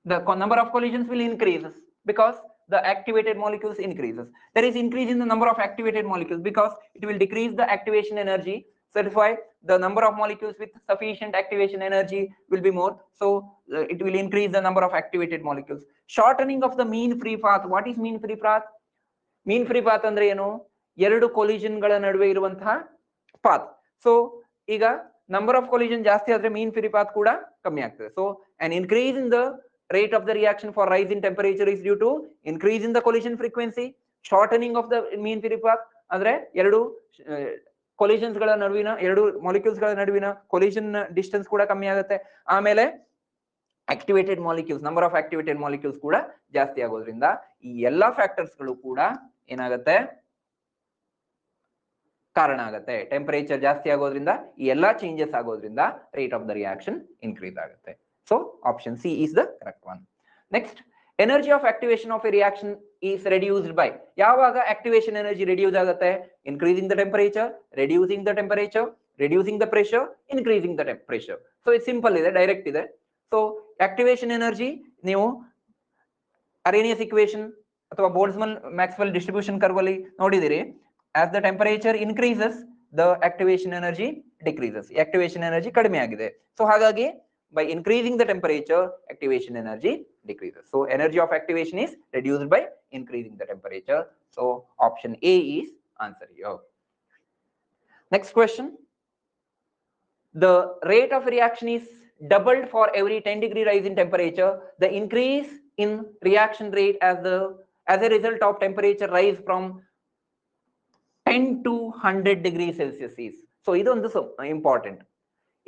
The number of collisions will increase because the activated molecules increases. There is increase in the number of activated molecules because it will decrease the activation energy. So that's why the number of molecules with sufficient activation energy will be more. So it will increase the number of activated molecules. Shortening of the mean free path. What is mean free path? Mean free path ಅಂದ್ರೆ ಏನು? ಎರಡು collision ಗಳ ನಡುವೆ ಇರುವಂತಹ path. So ಈಗ number of collision ಜಾಸ್ತಿ ಆದ್ರೆ mean free path ಕೂಡ ಕಮ್ಮಿ ಆಗ್ತದೆ. So an increase in the rate of the reaction for rise in temperature is due to increase in the collision frequency, shortening of the mean free path. ಅಂದ್ರೆ ಎರಡು collisions ಗಳ ನಡುವಿನ, ಎರಡು molecules ಗಳ ನಡುವಿನ ಕೊಲಿಷನ್ ಡಿಸ್ಟೆನ್ಸ್ ಕೂಡ ಕಮ್ಮಿ ಆಗುತ್ತೆ. ಆಮೇಲೆ activated molecules, number of activated molecules ಕೂಡ ಜಾಸ್ತಿ ಆಗೋದ್ರಿಂದ ಈ ಎಲ್ಲಾ ಫ್ಯಾಕ್ಟರ್ಸ್ ಗಳು ಕೂಡ ಏನಾಗುತ್ತೆ? ಕಾರಣ ಆಗುತ್ತೆ. ಟೆಂಪರೇಚರ್ ಜಾಸ್ತಿ ಆಗೋದ್ರಿಂದ ಈ ಎಲ್ಲಾ ಚೇಂಜಸ್ ಆಗೋದ್ರಿಂದ rate of the reaction increase ಆಗುತ್ತೆ. So option C is the correct one. Next, energy of activation of a ರಿಯಾಕ್ಷನ್ is reduced by. ಯಾವಾಗ ಆಕ್ಟಿವೇಶನ್ ಎನರ್ಜಿ ರಿಡ್ಯೂಸ್ ಆಗುತ್ತೆ? Increasing the temperature, reducing the temperature, reducing the pressure, increasing the pressure. So ಇದು simple ಇದೆ, direct ಇದೆ. So activation energy ನೀವು Arrhenius equation ಅಥವಾ Boltzmann Maxwell distribution curve ಅಲ್ಲಿ ನೋಡಿದಿರಿ. As the temperature increases, the activation energy decreases. Activation energy ಕಡಿಮೆ ಆಗಿದೆ. So ಹಾಗಾಗಿ by increasing the temperature, activation energy decreases. So energy of activation is reduced by increasing the temperature. So option A is answer here. Next question. The rate of reaction is doubled for every 10 degree rise in temperature. The increase in reaction rate as a result of temperature rise from 10 to 100 degrees Celsius is. So ಇದೊಂದು important.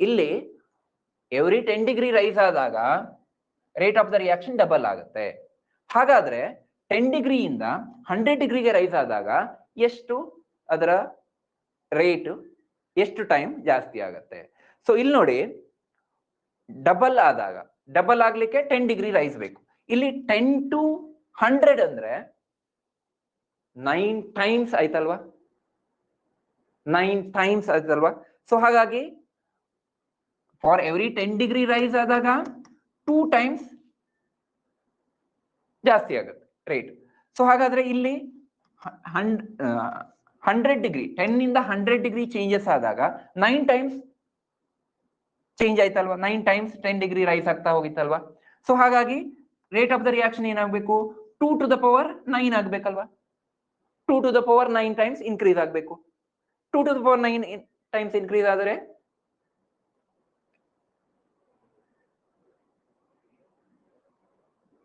ಇಲ್ಲಿ every 10 degree rice ಆದಾಗ rate of the reaction double ಆಗುತ್ತೆ. ಹಾಗಾದ್ರೆ 10 ಡಿಗ್ರಿಯಿಂದ 100 ಡಿಗ್ರಿಗೆ rice ಆದಾಗ ಎಷ್ಟು ಅದರ rate, ಎಷ್ಟು ಟೈಮ್ ಜಾಸ್ತಿ ಆಗುತ್ತೆ? ಸೊ ಇಲ್ಲಿ ನೋಡಿ, ಡಬಲ್ ಆದಾಗ, ಡಬಲ್ ಆಗ್ಲಿಕ್ಕೆ 10 ಡಿಗ್ರಿ ರೈಸ್ ಬೇಕು. ಇಲ್ಲಿ 10 to 100 ಅಂದ್ರೆ 9 ಟೈಮ್ಸ್ ಆಯ್ತಲ್ವಾ? 9 ಟೈಮ್ಸ್ ಆಯ್ತಲ್ವಾ? ಸೊ ಹಾಗಾಗಿ ಫಾರ್ ಎವ್ರಿ 10 ಡಿಗ್ರಿ ರೈಸ್ ಆದಾಗ 2 ಟೈಮ್ಸ್ ಜಾಸ್ತಿ ಆಗುತ್ತೆ ರೇಟ್. ಸೊ ಹಾಗಾದ್ರೆ ಇಲ್ಲಿ 100 ಡಿಗ್ರಿ, 10 ಇಂದ 100 ಡಿಗ್ರಿ ಚೇಂಜಸ್ ಆದಾಗ 9 ಟೈಮ್ಸ್ ಚೇಂಜ್ ಆಯ್ತಲ್ವಾ? 9 ಟೈಮ್ಸ್ 10 ಡಿಗ್ರಿ ರೈಸ್ ಆಗ್ತಾ ಹೋಗಿತ್ತಲ್ವಾ? ಸೊ ಹಾಗಾಗಿ ರೇಟ್ ಆಫ್ ದ ರಿಯಾಕ್ಷನ್ ಏನಾಗಬೇಕು? 2 to the power 9 ಆಗ್ಬೇಕಲ್ವಾ? 2 to the power 9 times increase ಆಗಬೇಕು. 2 to the power 9 times increase ಆದರೆ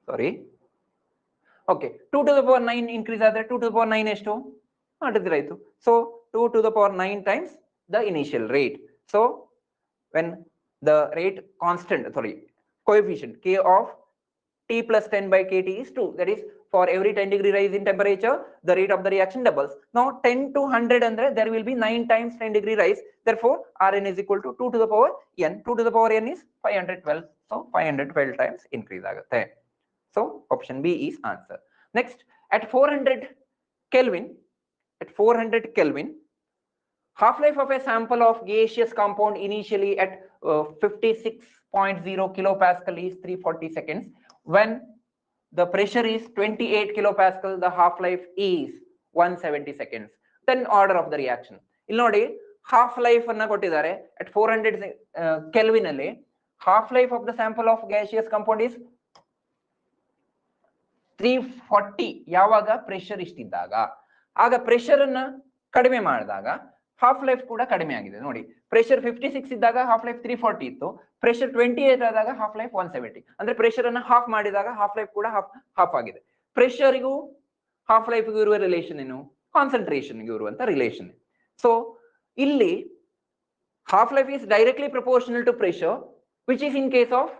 sorry, okay 2 to the power 9 increase ಆದ್ರೆ 2 to the power 9 ಎಷ್ಟು ಮಾಡಿದ್ರಾಯ್ತು. So 2 to the power 9 times the initial rate. So when the rate constant, sorry, coefficient k of t plus 10 by kt is 2, that is for every 10 degree rise in temperature the rate of the reaction doubles. Now 10 to 100 andre there will be 9 times 10 degree rise, therefore Rn is equal to 2 to the power n. 2 to the power n is 512, so 512 times increase agutte. So option B is answer. Next, at 400 Kelvin, at 400 Kelvin, half-life of a sample of gaseous compound initially at 56.0 kilopascal is 340 seconds. When the pressure is 28 kilopascal, the half-life is 170 seconds. Then order of the reaction. ಇಲ್ಲಿ ನೋಡಿ half-life ಅನ್ನ ಕೊಟ್ಟಿದ್ದಾರೆ at 400 Kelvin ಅಲ್ಲಿ half-life of the sample of gaseous compound is 340. ಯಾವಾಗ pressure ಇಷ್ಟಿದ್ದಾಗ, ಆಗ pressure ಅನ್ನ ಕಡಿಮೆ ಮಾಡಿದಾಗ ಹಾಫ್ ಲೈಫ್ ಕೂಡ ಕಡಿಮೆ ಆಗಿದೆ. ನೋಡಿ, ಪ್ರೆಷರ್ 56 ಇದ್ದಾಗ ಹಾಫ್ ಲೈಫ್ 340 ಇತ್ತು, ಪ್ರೆಷರ್ 28 ಆದಾಗ ಹಾಫ್ ಲೈಫ್ 170. ಅಂದ್ರೆ ಪ್ರೆಷರ್ ಅನ್ನ ಹಾಫ್ ಮಾಡಿದಾಗ ಹಾಫ್ ಲೈಫ್ ಕೂಡ ಹಾಫ್ ಆಗಿದೆ. ಪ್ರೆಷರ್ಗೂ ಹಾಫ್ ಲೈಫ್ಗೂ ಇರುವ ರಿಲೇಷನ್ ಏನು? ಕಾನ್ಸಂಟ್ರೇಷನ್ಗೆ ಇರುವಂತ ರಿಲೇಷನ್. ಸೊ ಇಲ್ಲಿ half life is directly proportional to pressure, which is in case of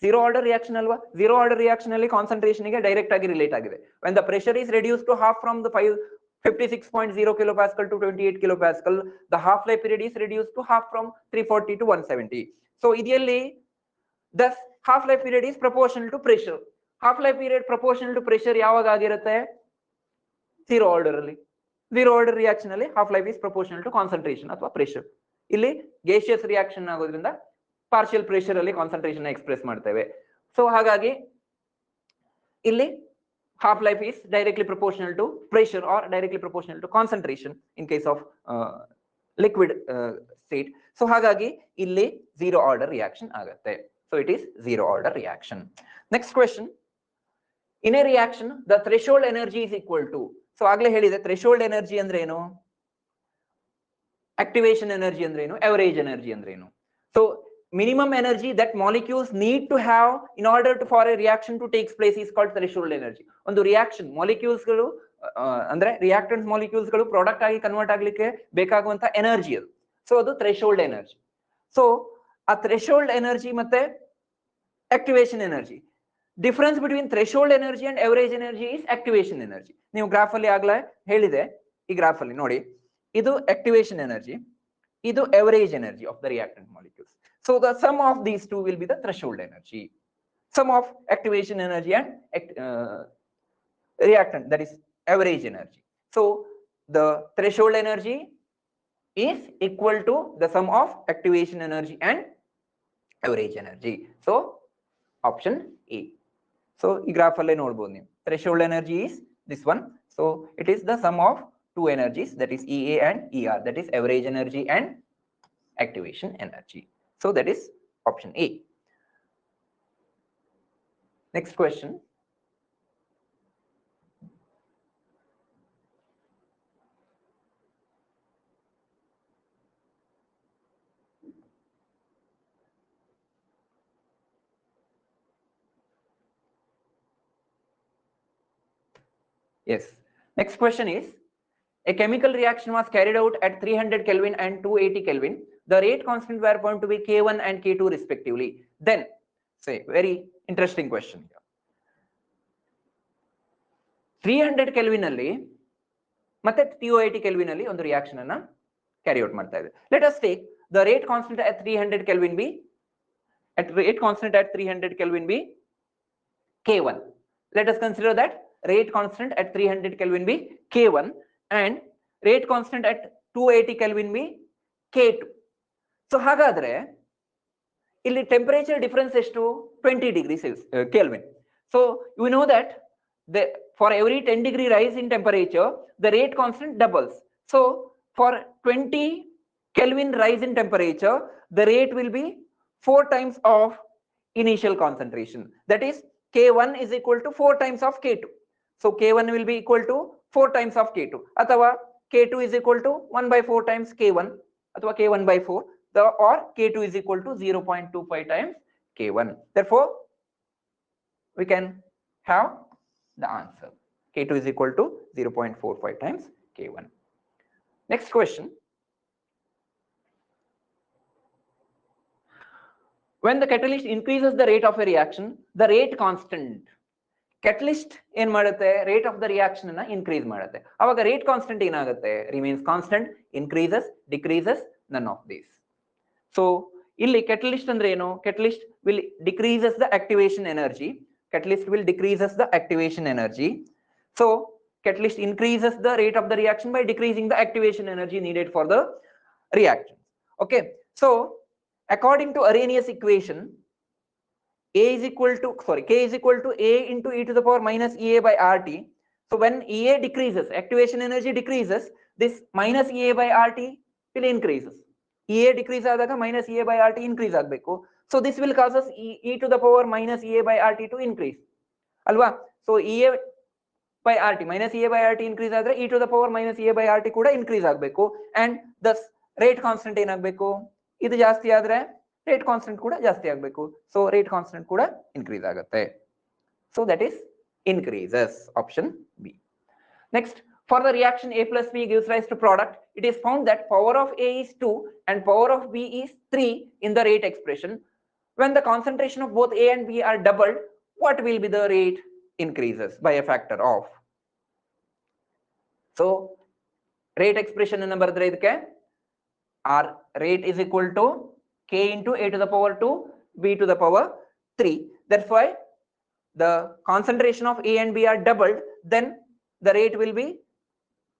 zero order reaction ಅಲ್ವಾ. zero order reaction ಅಲ್ಲಿ ಕಾನ್ಸಂಟ್ರೇಷನ್ ಗೆ ಡೈರೆಕ್ಟ್ ಆಗಿ ರಿಲೇಟ್ ಆಗಿದೆ. when the pressure is reduced to half from the 56.0 kilopascal to 28 kilopascal, the half life period is reduced to half from 340 to 170. so ಇದರಲ್ಲಿ thus half life period is proportional to pressure. half life period proportional to pressure ಯಾವಾಗ ಆಗಿರುತ್ತೆ? zero order ಅಲ್ಲಿ. zero order reaction ಅಲ್ಲಿ half life is proportional to concentration ಅಥವಾ pressure. ಇಲ್ಲಿ gaseous reaction ಆಗೋದ್ರಿಂದ partial pressure ಅಲ್ಲಿ concentration express ಮಾಡ್ತೇವೆ. So ಹಾಗಾಗಿ ಇಲ್ಲಿ half life is directly proportional to pressure or directly proportional to concentration in case of liquid state. so ಹಾಗಾಗಿ ಇಲ್ಲಿ zero order reaction ಆಗುತ್ತೆ. so it is zero order reaction. next question, in a reaction the threshold energy is equal to, so ಆಗ್ಲೇ ಹೇಳಿದೆ threshold energy ಅಂದ್ರೆ ಏನು, activation energy ಅಂದ್ರೆ ಏನು, average energy ಅಂದ್ರೆ ಏನು. so minimum energy that molecules need to have in order to for a reaction to take place is called threshold energy. ಒಂದು reaction molecules ಗಳು ಅಂದ್ರೆ ರಿಯಾಕ್ಟೆಂಟ್ ಮಾಲಿಕ್ಯೂಲ್ಸ್ ಗಳು ಪ್ರಾಡಕ್ಟ್ ಆಗಿ ಕನ್ವರ್ಟ್ ಆಗ್ಲಿಕ್ಕೆ ಬೇಕಾಗುವಂತ ಎನರ್ಜಿ ಅದು. ಸೊ ಅದು ಥ್ರೆಶೋಲ್ಡ್ ಎನರ್ಜಿ. ಸೊ ಆ threshold energy ಮತ್ತೆ activation energy, difference between threshold energy and average energy is activation energy. ನೀವು ಗ್ರಾಫ್ ಅಲ್ಲಿ ಆಗ್ಲೇ ಹೇಳಿದೆ, ಈ ಗ್ರಾಫ್ ಅಲ್ಲಿ ನೋಡಿ, ಇದು ಆಕ್ಟಿವೇಶನ್ ಎನರ್ಜಿ, ಇದು average energy of the reactant molecules. So the sum of these two will be the threshold energy. Sum of activation energy and reactant, that is average energy. So the threshold energy is equal to the sum of activation energy and average energy. So option A. So ee graph alle nodbodu ನೀವು, threshold energy is this one. So it is the sum of two energies, that is EA and ER, that is average energy and activation energy. So that is option A. Next question. Yes. Next question is, a chemical reaction was carried out at 300 Kelvin and 280 Kelvin. The rate constant were found to be K1 and K2 respectively. Then, say, very interesting question here. 300 Kelvin ಅಲ್ಲಿ ಮತ್ತೆ 280 Kelvin ಅಲ್ಲಿ ಒಂದು reaction ಅನ್ನ carry out ಮಾಡ್ತಾ ಇದೆ. Let us take the rate constant at 300 Kelvin be, at rate constant at 300 Kelvin be K1. Let us consider that rate constant at 300 Kelvin be K1 and rate constant at 280 Kelvin be K2. So ಹಾಗಾದ್ರೆ ಇಲ್ಲಿ temperature difference ಎಷ್ಟು? 20 degree Kelvin. So you know that for every 10 degree rise in temperature the rate constant doubles. So for 20 Kelvin rise in temperature the rate will be 4 times of initial concentration, that is K1 is equal to 4 times of K2. So K1 will be equal to 4 times of K2, ಅಥವಾ K2 is equal to 1 by 4 times K1 ಅಥವಾ K1 by 4, or K2 is equal to 0.25 times K1. Therefore we can have the answer. K2 is equal to 0.45 times K1. Next question. When the catalyst increases the rate of a reaction, the rate constant, catalyst in madutte, rate of the reaction na increase madutte. Avaga rate constant enagutte, remains constant, increases, decreases, none of these. So illi catalyst andre eno, catalyst will decreases the activation energy. Catalyst will decreases the activation energy. So catalyst increases the rate of the reaction by decreasing the activation energy needed for the reaction. Okay, so according to Arrhenius equation, K is equal to A into e to the power minus EA by RT. So when EA decreases, activation energy decreases, this minus EA by RT will increases. EA decrease adaga minus EA by RT increase agbeku. So this will cause us e to the power minus EA by RT to increase. Alva? So EA by RT minus EA by RT increase adre e to the power minus EA by RT kuda increase agbeku, and thus rate constant enagbeku, idu ಜಾಸ್ತಿ ಆದ್ರೆ rate constant kuda ಜಾಸ್ತಿ ಆಗಬೇಕು. So rate constant kuda increase ಆಗುತ್ತೆ. So that is increases, option B. Next, for the reaction A plus B gives rise to product, it is found that power of A is 2 and power of B is 3 in the rate expression. When the concentration of both A and B are doubled, what will be the rate increases by a factor of? So rate expression ಅನ್ನು ಬರೆದ್ರೆ ಇದಕ್ಕೆ R rate is equal to K into A to the power 2 B to the power 3. That's why the concentration of A and B are doubled, then the rate will be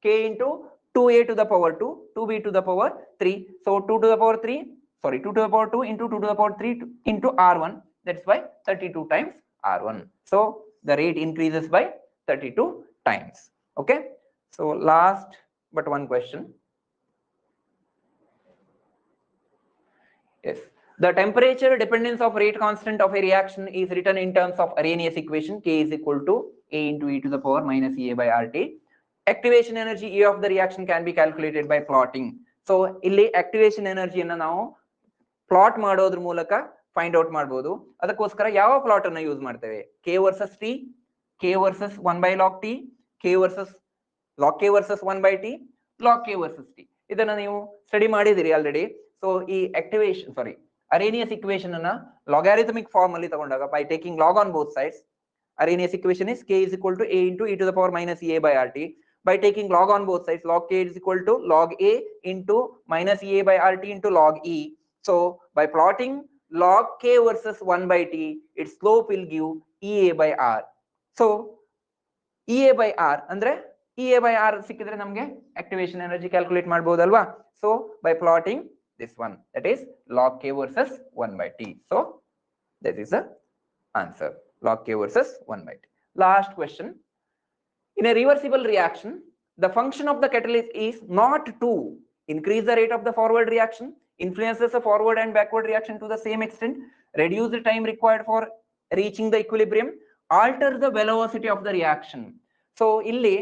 K into 2A to the power 2 2B to the power 3. So 2 to the power 3, sorry, 2 to the power 2 into 2 to the power 3 into R1. That's why 32 times R1. So the rate increases by 32 times. Okay, so last but one question. Yes, the temperature dependence of rate constant of a reaction is written in terms of Arrhenius equation. K is equal to A into e to the power minus EA by RT. Activation energy E of the reaction can be calculated by plotting. So illi activation energy anna ನಾವು plot ಮಾಡೋದ್ರ ಮೂಲಕ find out ಮಾಡಬಹುದು. ಅದಕ್ಕೋಸ್ಕರ ಯಾವ plot ಅನ್ನು use ಮಾಡ್ತೇವೆ? K versus T, K versus 1 by log T, K versus log K versus 1 by T, log K versus T. ಇದನ್ನ ನೀವು ಸ್ಟಡಿ ಮಾಡಿದಿರಿ ಆಲ್ರೆಡಿ. ಸೊ ಈ Arrhenius equation ಅನ್ನ logarithmic form ಅಲ್ಲಿ ತಗೊಂಡಾಗ by taking log on both sides, Arrhenius equation is K is equal to A into e to the power minus EA by RT. By taking log on both sides, log K is equal to log A into minus EA by RT into log E. So by plotting log K versus 1 by T, its slope will give EA by R. So EA by R ಅಂದ್ರೆ EA by R ಸಿಕ್ಕಿದ್ರೆ ನಮಗೆ activation energy calculate ಮಾಡಬಹುದಲ್ವಾ? So by plotting this one, that is log K versus 1 by T. So that is the answer, log K versus 1 by T. Last question. In a reversible reaction, the function of the catalyst is not to increase the rate of the forward reaction, influences the forward and backward reaction to the same extent, reduce the time required for reaching the equilibrium, alter the velocity of the reaction. So illi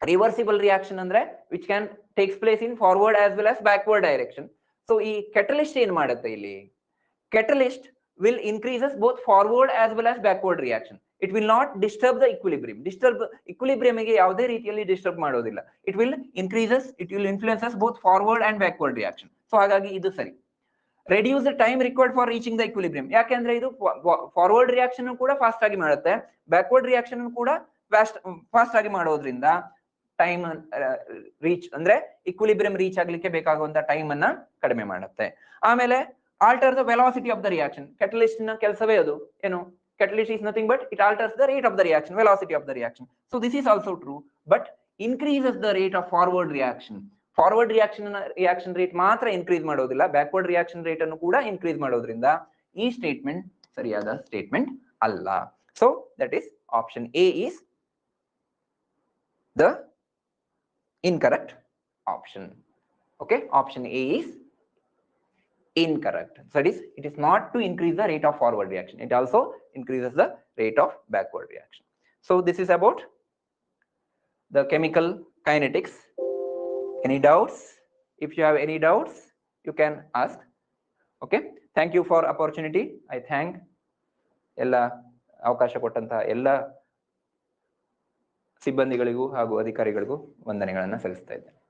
reversible reaction andre which can takes place in forward as well as backward direction. So ee catalyst ಏನು ಮಾಡುತ್ತೆ ಇಲ್ಲಿ? Catalyst will increases both forward as well as backward reaction. It will not disturb the equilibrium. Equilibrium ಗೆ ಯಾವುದೇ ರೀತಿಯಲ್ಲಿ disturb ಮಾಡೋದಿಲ್ಲ. It will influences both forward and backward reaction. So ಹಾಗಾಗಿ ಇದು ಸರಿ. Reduce the time required for reaching the equilibrium. ಯಾಕೆಂದ್ರೆ ಇದು forward reaction ಕೂಡ ಫಾಸ್ಟ್ ಆಗಿ ಮಾಡುತ್ತೆ, backward reaction ಕೂಡ ಫಾಸ್ಟ್ ಆಗಿ ಮಾಡೋದ್ರಿಂದ ಟೈಮ್ ರೀಚ್ ಅಂದ್ರೆ ಇಕ್ವಿಲಿಬ್ರಿಯಂ ರೀಚ್ ಆಗ್ಲಿಕ್ಕೆ ಬೇಕಾಗುವಂತ ಟೈಮ್ ಅನ್ನ ಕಡಿಮೆ ಮಾಡುತ್ತೆ. ಆಮೇಲೆ alter the velocity of the reaction. Catalyst ನ ಕೆಲಸವೇ ಅದು ಏನು? Catalyst is nothing but it alters the rate of the reaction, velocity of the reaction. So this is also true, but increases the rate of forward reaction. Forward reaction rate ಮಾತ್ರ increase ಮಾಡೋದಿಲ್ಲ, backward reaction rate ಅನ್ನು ಕೂಡ increase ಮಾಡೋದ್ರಿಂದ ಈ statement ಸರಿಯಾದ statement ಅಲ್ಲ. So that is option A is the incorrect option. Okay, option A is incorrect. So it is not to increase the rate of forward reaction, it also increases the rate of backward reaction. So this is about the chemical kinetics. Any doubts? If you have any doubts, you can ask. Okay, thank you for opportunity. I thank ella ಅವಕಾಶ ಕೊಟ್ಟಂತಹ ಎಲ್ಲ ಸಿಬ್ಬಂದಿಗಳಿಗೂ ಹಾಗೂ ಅಧಿಕಾರಿಗಳಿಗೂ ವಂದನೆಗಳನ್ನು ಸಲ್ಲಿಸ್ತಾ ಇದ್ದೇನೆ.